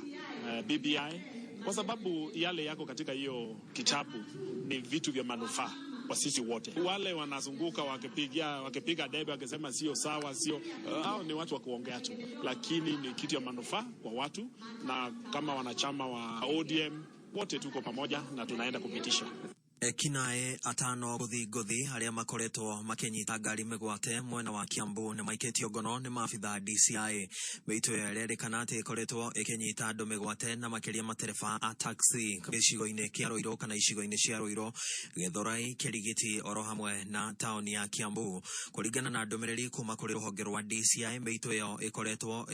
BBI kwa sababu yale yako katika hiyo kitabu ni vitu vya manufaa kwa sisi wote. Wale wanazunguka wakipiga debe wakisema sio sawa, sio hao ni watu wa kuongea tu, lakini ni kitu ya manufaa kwa watu, na kama wanachama wa ODM wote tuko pamoja na tunaenda kupitisha. Kinae atano guthi arĩa makoretwo makinyita ngari mĩgwate mwena wa Kiambu nĩ maikĩtio ngono nĩ maabitha DCI. Mĩito ĩrerĩkana atĩ ĩkoretwo ĩkĩnyita andũ mĩgwate na makĩria matereba a taxi gĩcigo-inĩ kĩa Ruiru kana icigo-inĩ cia Ruiru, Gĩthurai, Kĩrigiti oro hamwe na taũni ya Kiambu. Kũringana na ndũmĩrĩri kuma kũrĩ rũhonge rwa DCI, mĩito ĩyo ĩkoretwo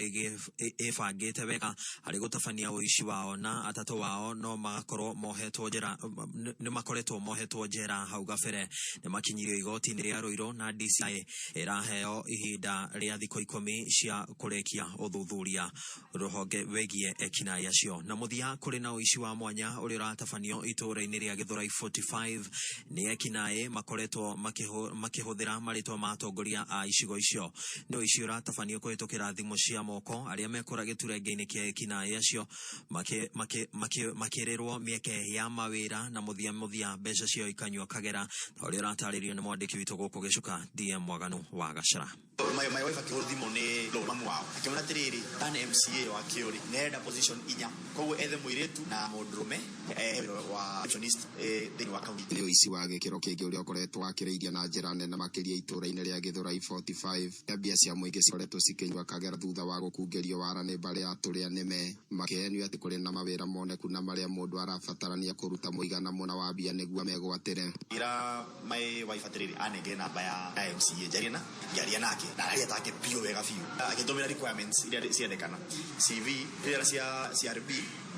ĩbangĩte wega harĩ gũtabania ũici wao na atatũ wao no magakorwo mohetwo njĩra, nĩ makoretwo mohetwo njera hau gabere. Nĩ makinyirio igoti-inĩ rĩa Ruiru na DCI ĩraheo ihinda rĩa thikũ 10 cia kũrĩkia ũthuthuria rũhonge wĩgiĩ ekinaĩ acio. Na mũthia kũrĩ na ũici wa mwanya ũrĩa ũratabanio itũũra-inĩ rĩa Gĩthurai 45 nĩ ekinaĩ makoretwo makĩhũthĩra marĩtwa ma atongoria a icigo icio. Nĩ ũici ũratabanio kũhĩtũkĩra thimũ cia moko, arĩa mekora gĩturenge-inĩ kĩa ekinaĩ acio makĩrĩrwo mĩeke ya mawĩra na mũthia mbeca cio ikanyua kagera, ta ũrĩa ũratarĩrio nĩ mwandĩki witũ gũkũ Gĩcuka DM Mwaganu wa Gacara. My wife akĩhũra thimũ nĩ mamu wao akĩmwĩra atĩrĩrĩ, tana MCA wa Kĩũrĩ nenda position 4, koguo ethe mũirĩtu na mũndũrũme wa optionist thĩinĩ wa kaunti. Nĩ ũici wa gĩkĩro kĩngĩ ũrĩa ũkoretwo wakĩrĩithia na njĩra nene makĩria itũũra-inĩ rĩa Gĩthurai 45. Mbia cia mũingĩ cikoretwo cikĩnyua kagera thutha wa gũkungĩrio wara nĩ mbarĩ ya tũrĩa nĩme, makĩhenio atĩ kũrĩ na mawĩra moneku na marĩa mũndũ arabatarania kũruta mũigana mũna wa mbia nĩguo megwatĩre. Ira my wife atĩrĩrĩ anenge namba ya MCA njaria nake na arĩa take bio wega biũ agĩtũmĩra requirements iria ciendekana, CV clearance cia CRB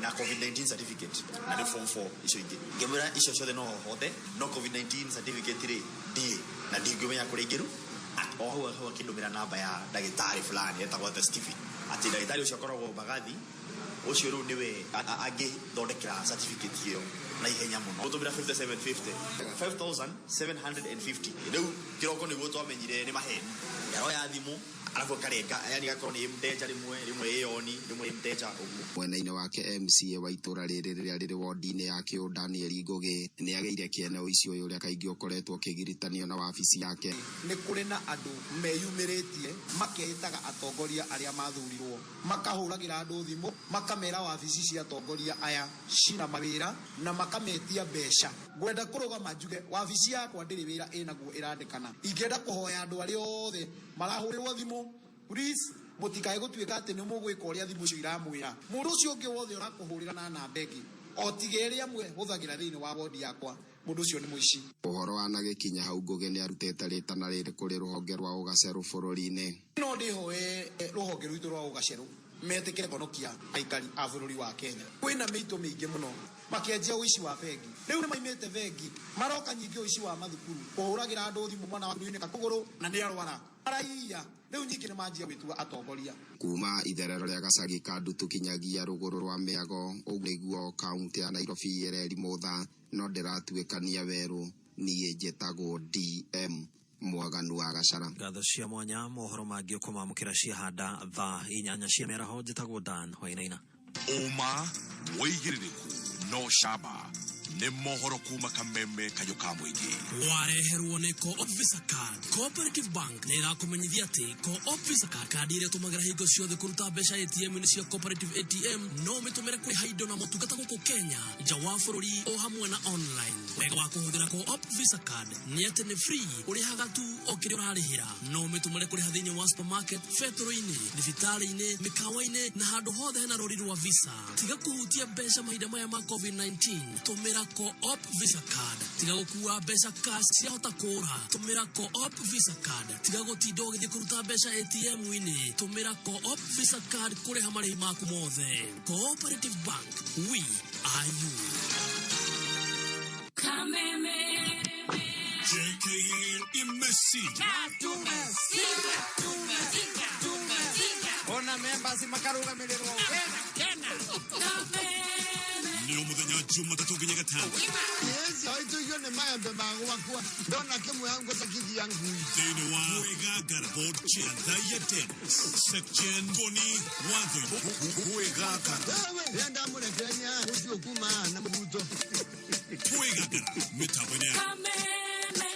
na COVID-19 certificate na the form 4 icio ingĩ. Ngĩmwĩra icio ciothe no hote, no COVID-19 certificate rĩ ndiĩ na ndingĩmenya kũrĩa ingĩru. O hau akĩndũmĩra namba ya ndagĩtarĩ fulani etagwo Stephen, atĩ ndagĩtarĩ ũcio akoragwo Mbagathi, ũcio rĩu nĩwe angĩthondekera certificate ĩyo na ihenya mũno. Gũtũmĩra 5,750 rĩu kĩroko nĩguo twamenyire nĩ maheni yao ya thimũ, alafu karenga yani gakorwo nĩ mteja rimwe ĩyoni rimwe mteja ũguo. Mwena-inĩ wake MCA wa itũũra rĩrĩ rĩrĩa rĩrĩ wodi-inĩ ya Kĩũ Daniel Ngũgĩ nĩ agĩire kĩene ũici ũyũ ũrĩa kaingĩ ũkoretwo ũkĩgiritanio na wabici yake. Nĩ kũrĩ na andũ meyumĩrĩtie makehĩtaga atongoria arĩa mathurirwo, makahũragĩra andũ thimũ, makamera wabici cia atongoria aya cina mawĩra na makametia mbeca. Ngwenda kũrũgama njuge wabici yakwa ndĩrĩ wĩra ĩnaguo ĩrandĩkana. Ingĩenda kũhoya andũ arĩa othe marahũrĩrwo thimũ, please mũtikae gũtuĩka atĩ nĩ mũgwĩka ũrĩa thimũ icio iramwĩra. Mũndũ ũcio ũngĩ wothe ũrakũhũrĩra na namba ĩngĩ o tiga ĩrĩa mwe hũthagĩra thĩinĩ wa wodi yakwa, mũndũ ũcio nĩ mũici. Ũhoro wa nagĩkinya hau Ngũgĩ nĩ arutĩte rĩtana rĩrĩ kũrĩ rũhonge rwa ũgacerũ bũrũri-inĩ. No ndĩhoe rũhonge rwitũ rwa ũgacerũ metĩkĩre kũhonokia aikari a bũrũri wa Kenya. Kwĩna mĩito mĩingĩ mũno makĩanjia ũici wa bengi, rĩu nĩ maimĩte bengi maroka nyingĩ ũici wa mathukuru, kũhũragĩra andũ thimũ mwana wa nduinĩ kakũgũrũ na nĩ arwara araiya, rĩu nyingĩ nĩ manjia gwĩtua atongoria. Kuma itherero rĩa Gacagi Kandutu kinyagia rũgũrũ rwa Mĩago, ũguo nĩguo kaunti ya Nairobi ĩreri mũtha, no ndĩratuĩkania werũ. Niĩ njĩtagwo DM mwaganu wa Gacara. Gatho cia mwanya mohoro mangĩ ũkũmamũkĩra ciahanda thaa 8 cia mĩaraho njĩtagwo Dan Wainaina. Uma wĩigĩrĩrĩku no cama nĩ mohoro kuma Kameme kayo ka mũingĩ. Wareherwo nĩ Co-op Visa Card. Cooperative Bank nĩ ĩrakũmenyithia atĩ Co-op Visa Card kandi ĩrĩa ũtũmagĩra hingo ciothe kũruta mbeca ATM-inĩ cia Cooperative ATM no mĩtũmĩre kũrĩha indo na motungata gũkũ Kenya nja wa bũrũri o hamwe na online. Wega wa kũhũthĩra Co-op Visa Card nĩ atĩ nĩ free, ũrĩhaga tu o kĩrĩa ũrarĩhĩra. No mĩtũmĩre kũrĩha thĩinĩ wa supermarket, betũrũ-inĩ, thibitarĩ-inĩ, mĩkawa-inĩ na handũ hothe hena rũri rwa Visa. Tiga kũhutia mbeca mahinda maya ma COVID-19. Tũmĩra Co-op Visa Card. Tiga gũkua mbeca cash ciahota kũra. Tũmĩra Co-op Visa Card. Tiga gũtinda ũgĩthiĩ kũruta mbeca ATM-inĩ. Tũmĩra Co-op Visa Card kũrĩha marĩhi maku mothe. Cooperative Bank, we are you. Kameme JKN imesija. Ona members makarugamirĩrwo Kena Nĩ mũthenya Jumatatu nginya Gatano. Yes, haitũigio nĩ maembe magwakwa ndona kĩmwe yangu takithia ngui. Thĩinĩ wa Kwĩgangara board chair Thaya Dennis section Boni Wathoi Kwĩgangara. Yenda mũrekerenya ũcio kuma na mũbuto. Kwĩgangara mĩtambo-inĩ. Kameme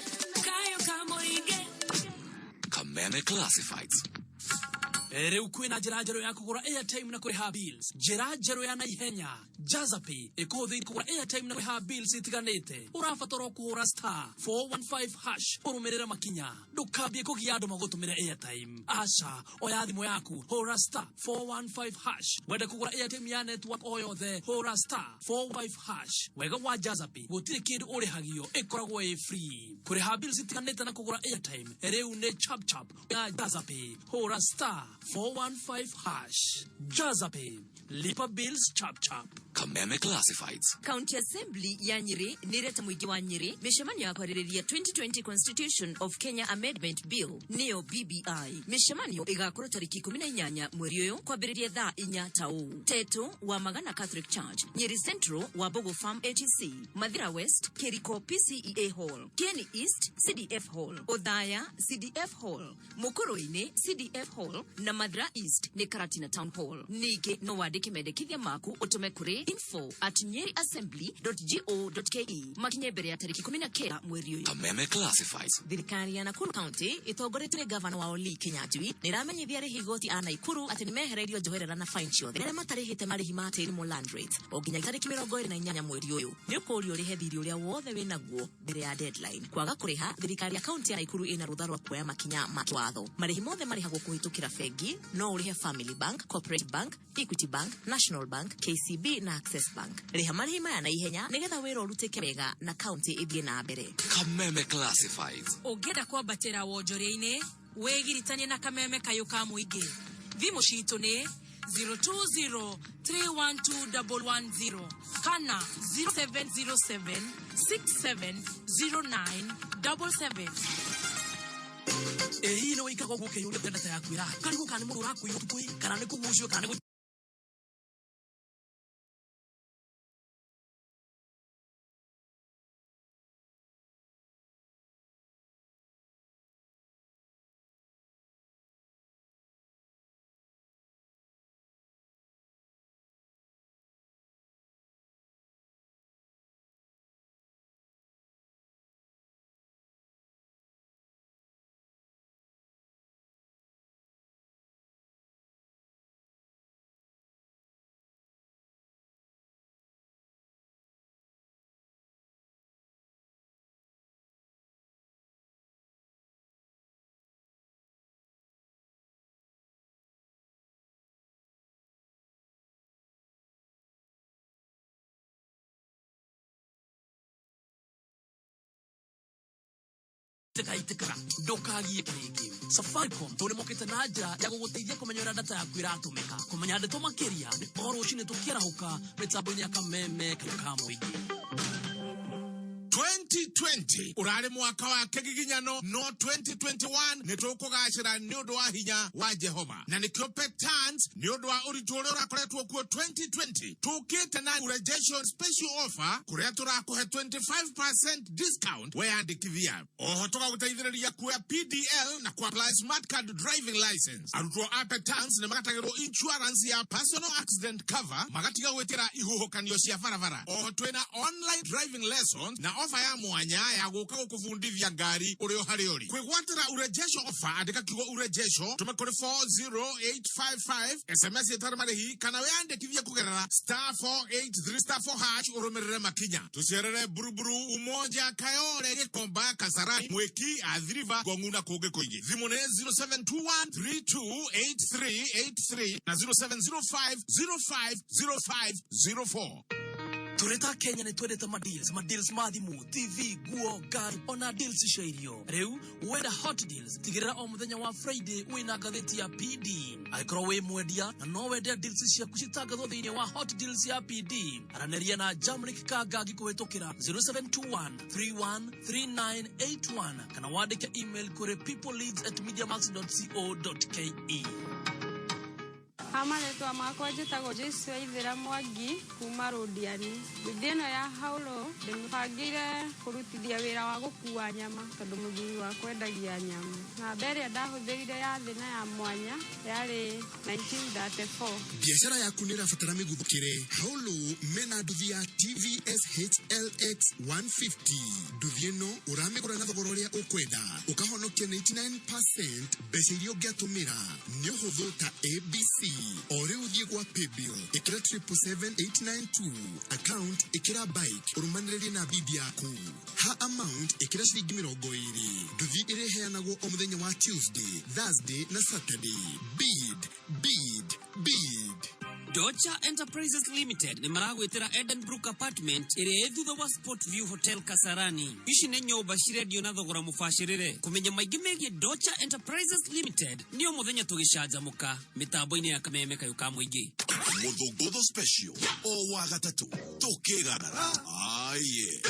kayo ka mũingĩ. Kameme Classifieds. Rĩu kwĩna njĩra njerũ ya kũgũra airtime na kũrĩha bills. Njĩra njerũ ya naihenya Jazapay ĩkũhũthĩirie kũgũra airtime na kũrĩha bills itiganĩte. Ũrabatara kũhũra *415# ũrũmĩrĩre makinya. Ndũkambie kũgia andũ magũtũmĩre airtime. Aca oya thimũ yaku hũra *415#. Wende kũgũra airtime ya network o yothe hũra *415#. Wega wa Jazapay gũtirĩ kĩndũ ũrĩhagio, ĩkoragwo ĩ free. Kũrĩha bills itiganĩte na kũgũra airtime rĩu nĩ chap ya Jazapay hũra *415#. Jazapay, lipa bills chap. Kameme Classifieds. County Assembly ya Nyeri nireta mwigi wa Nyeri mishemanyo ya kwarĩrĩria 2020 Constitution of Kenya Amendment Bill neo BBI. Mishemanyo igakorwo tariki 18 mweri ũyũ kwambĩrĩria thaa 4 tau. Teto wa Magana Catholic Church, Nyeri Central wa Bogo Farm ATC, Mathira West Keriko PCEA Hall, Kieni East CDF Hall, Othaya CDF Hall, Mukuru-ini CDF Hall na Mathira East ni Karatina Town Hall. Ningĩ no wandĩke mendekithia maku ũtũme kũrĩ info@nyeriassembly.go.ke makinye mbere ya tariki 19 mweri ũyũ. Kameme Classifieds. Thirikari ya Nakuru County ĩtongoretio nĩ gavana wa Oli Kinyanjui nĩramenyithia arĩhi igoti a Naikuru atĩ nĩmehereirio njoherera na fine ciothe rĩrĩa matarĩhĩte marĩhi ma tĩri mo land rate o nginya tariki 28 mweri ũyũ. Nĩ ũkũũrio ũrĩhe thirĩ ũrĩa wothe wĩ naguo mbere ya deadline. Kwaga kũrĩha, thirikari ya county ya Naikuru ĩna rũtha rwa kuoya makinya ma watho. Marĩhi mothe marĩhagwo kũhĩtũkĩra bengi, no ũrĩhe Family Bank, Cooperative Bank, Equity Bank, National Bank, KCB na Access Bank. Rĩha marĩhi maya na ihenya nĩgetha wĩra ũrutĩke wega na county ĩthiĩ na mbere. Kameme Classifieds. Ũngĩenda kwambatĩra wonjoria-inĩ wĩgiritanie na Kameme kayo ka mũingĩ. Thimũ citũ nĩ 020312110 kana 0707670977. Hii nĩ wĩikaga ũguo ũkĩihũria ndata yaku ĩraha. Karibu kana nĩ mũndũ ũrakuĩywo tukũ kana nĩ kũgucio kana nĩ Tekaitekara ndokagie kĩrĩngĩ. Safaricom tũrĩ mokĩte na njĩra ya gũgũteithia kũmenya ũrĩa data yaku ĩratũmĩka. Kũmenya ndeto makĩria nĩ o rũciinĩ tũkĩarahũka mĩtambo-inĩ ya Kameme kayo ka mũingĩ. 2020 urare mwaka wa kegiginyano no 2021 netoko gashira nyodo wa hinya wa Jehova na nikyo petans nyodo wa uritoro rakoretwo ku 2020 tukite na urejesho special offer kuretura ko 25% discount where dikivia ohotoka gutaithiriria ku PDL na ku apply smart card driving license arutwo apetans ne makatagiro insurance ya personal accident cover magatiga gwetera ihuhukanio cia barabara ohotwena online driving lessons na offer ya mwanya ya guka gukufundithia ngari urio hariori kwigwatira urejesho offer andika kigo urejesho tumekore 40855 SMS yetarmarihi kana weyandikithia kugerera *483*4# urumirire makinya tucerere buruburu umoja kayore gikomba kasarani mweki athiriva gonguna kuge koingi thimune 0721328383 na 0705050504 Tureta Kenya ni twendete deals mathimu TV guo gari ona deals shairio reu wenda hot deals tigirira o muthenya wa Friday wina gatheti ya PD aikoro we mwendia na no wenda deals cia kucitagatho thiini wa hot deals ya PD araneria na Jamrick Kagagi kuhetokira 0721313981 kana wandike email kure peopleleads@mediamax.co.ke. Amaretwa makwa njĩtagwo Jesu Waithĩra Mwangi kuma Rũdiani. Hĩndĩ ĩno ya haulo ndĩmũbangĩire kũrutithia wĩra wa gũkua nyama tondũ mũthuri wa kwendagia nyama. Na mbere ndahũthĩrire ya thĩ na ya mwanya yarĩ 1934. Biashara yaku nĩ ĩrabatara mĩguthũkĩre. Haulo mena nduthi ya TVS HLX 150. Nduthi ĩno ũramĩgũra na thogora ũrĩa ũkwenda. Ũkahonokia 99% mbeca iria ũngĩatũmĩra. Nĩ ũhũthũ ta ABC. Ore uthie kwa paybill ikira 77892 account ikira bike urumaniriri na bibi yaku ha amount ikira shilingi 20 nduthi ireheanagwo o muthenya wa Tuesday, Thursday na Saturday. Bid Docha Enterprises Limited ni maragwitira Edenbrook Apartment iri thutha wa Sport View Hotel Kasarani. Ici ni nyumba cirendio na thogora mubashirire. Kumenya maingi megie Docha Enterprises Limited nio muthenya tugicanjamuka mitambo-ini ya kameme kayuka mwingi. Muthugudo special o wa gatatu tukigagara aye.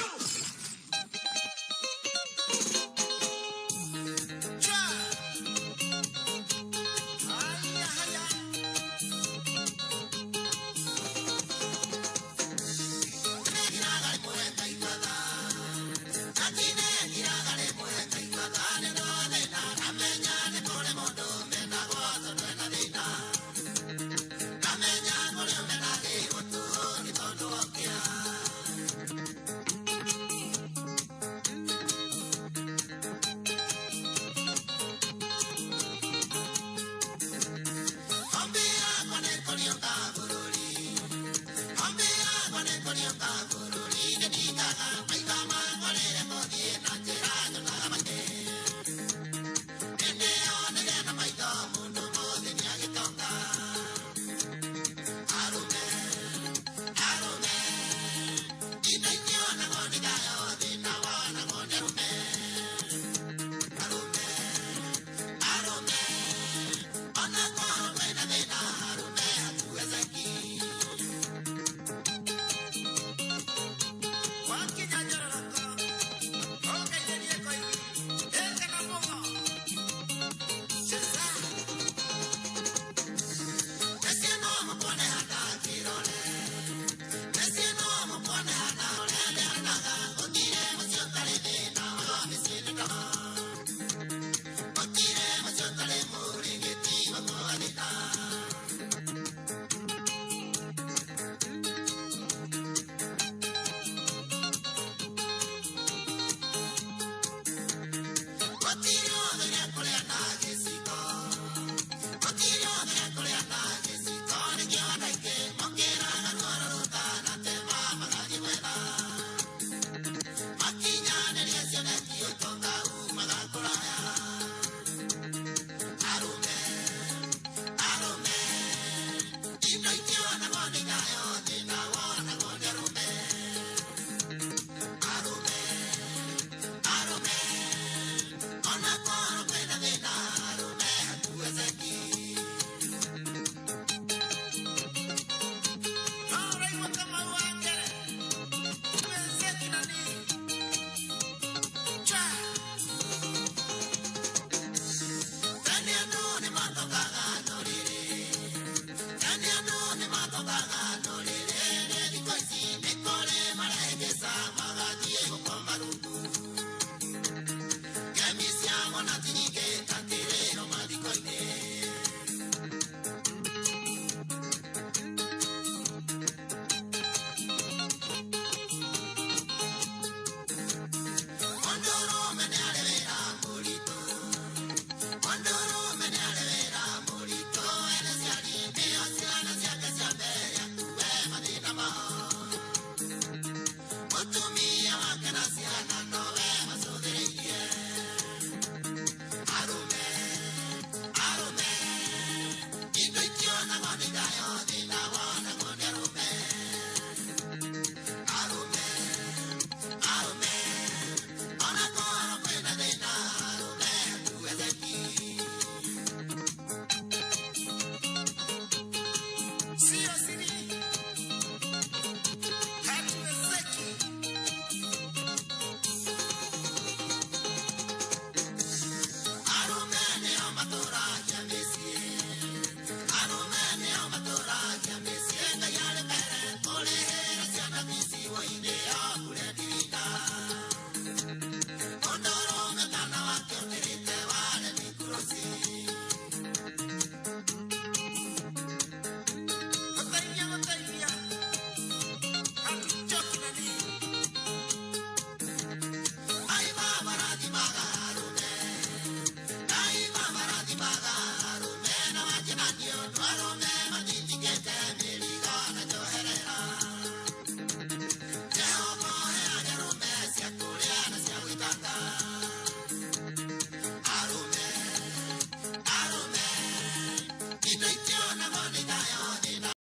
Arome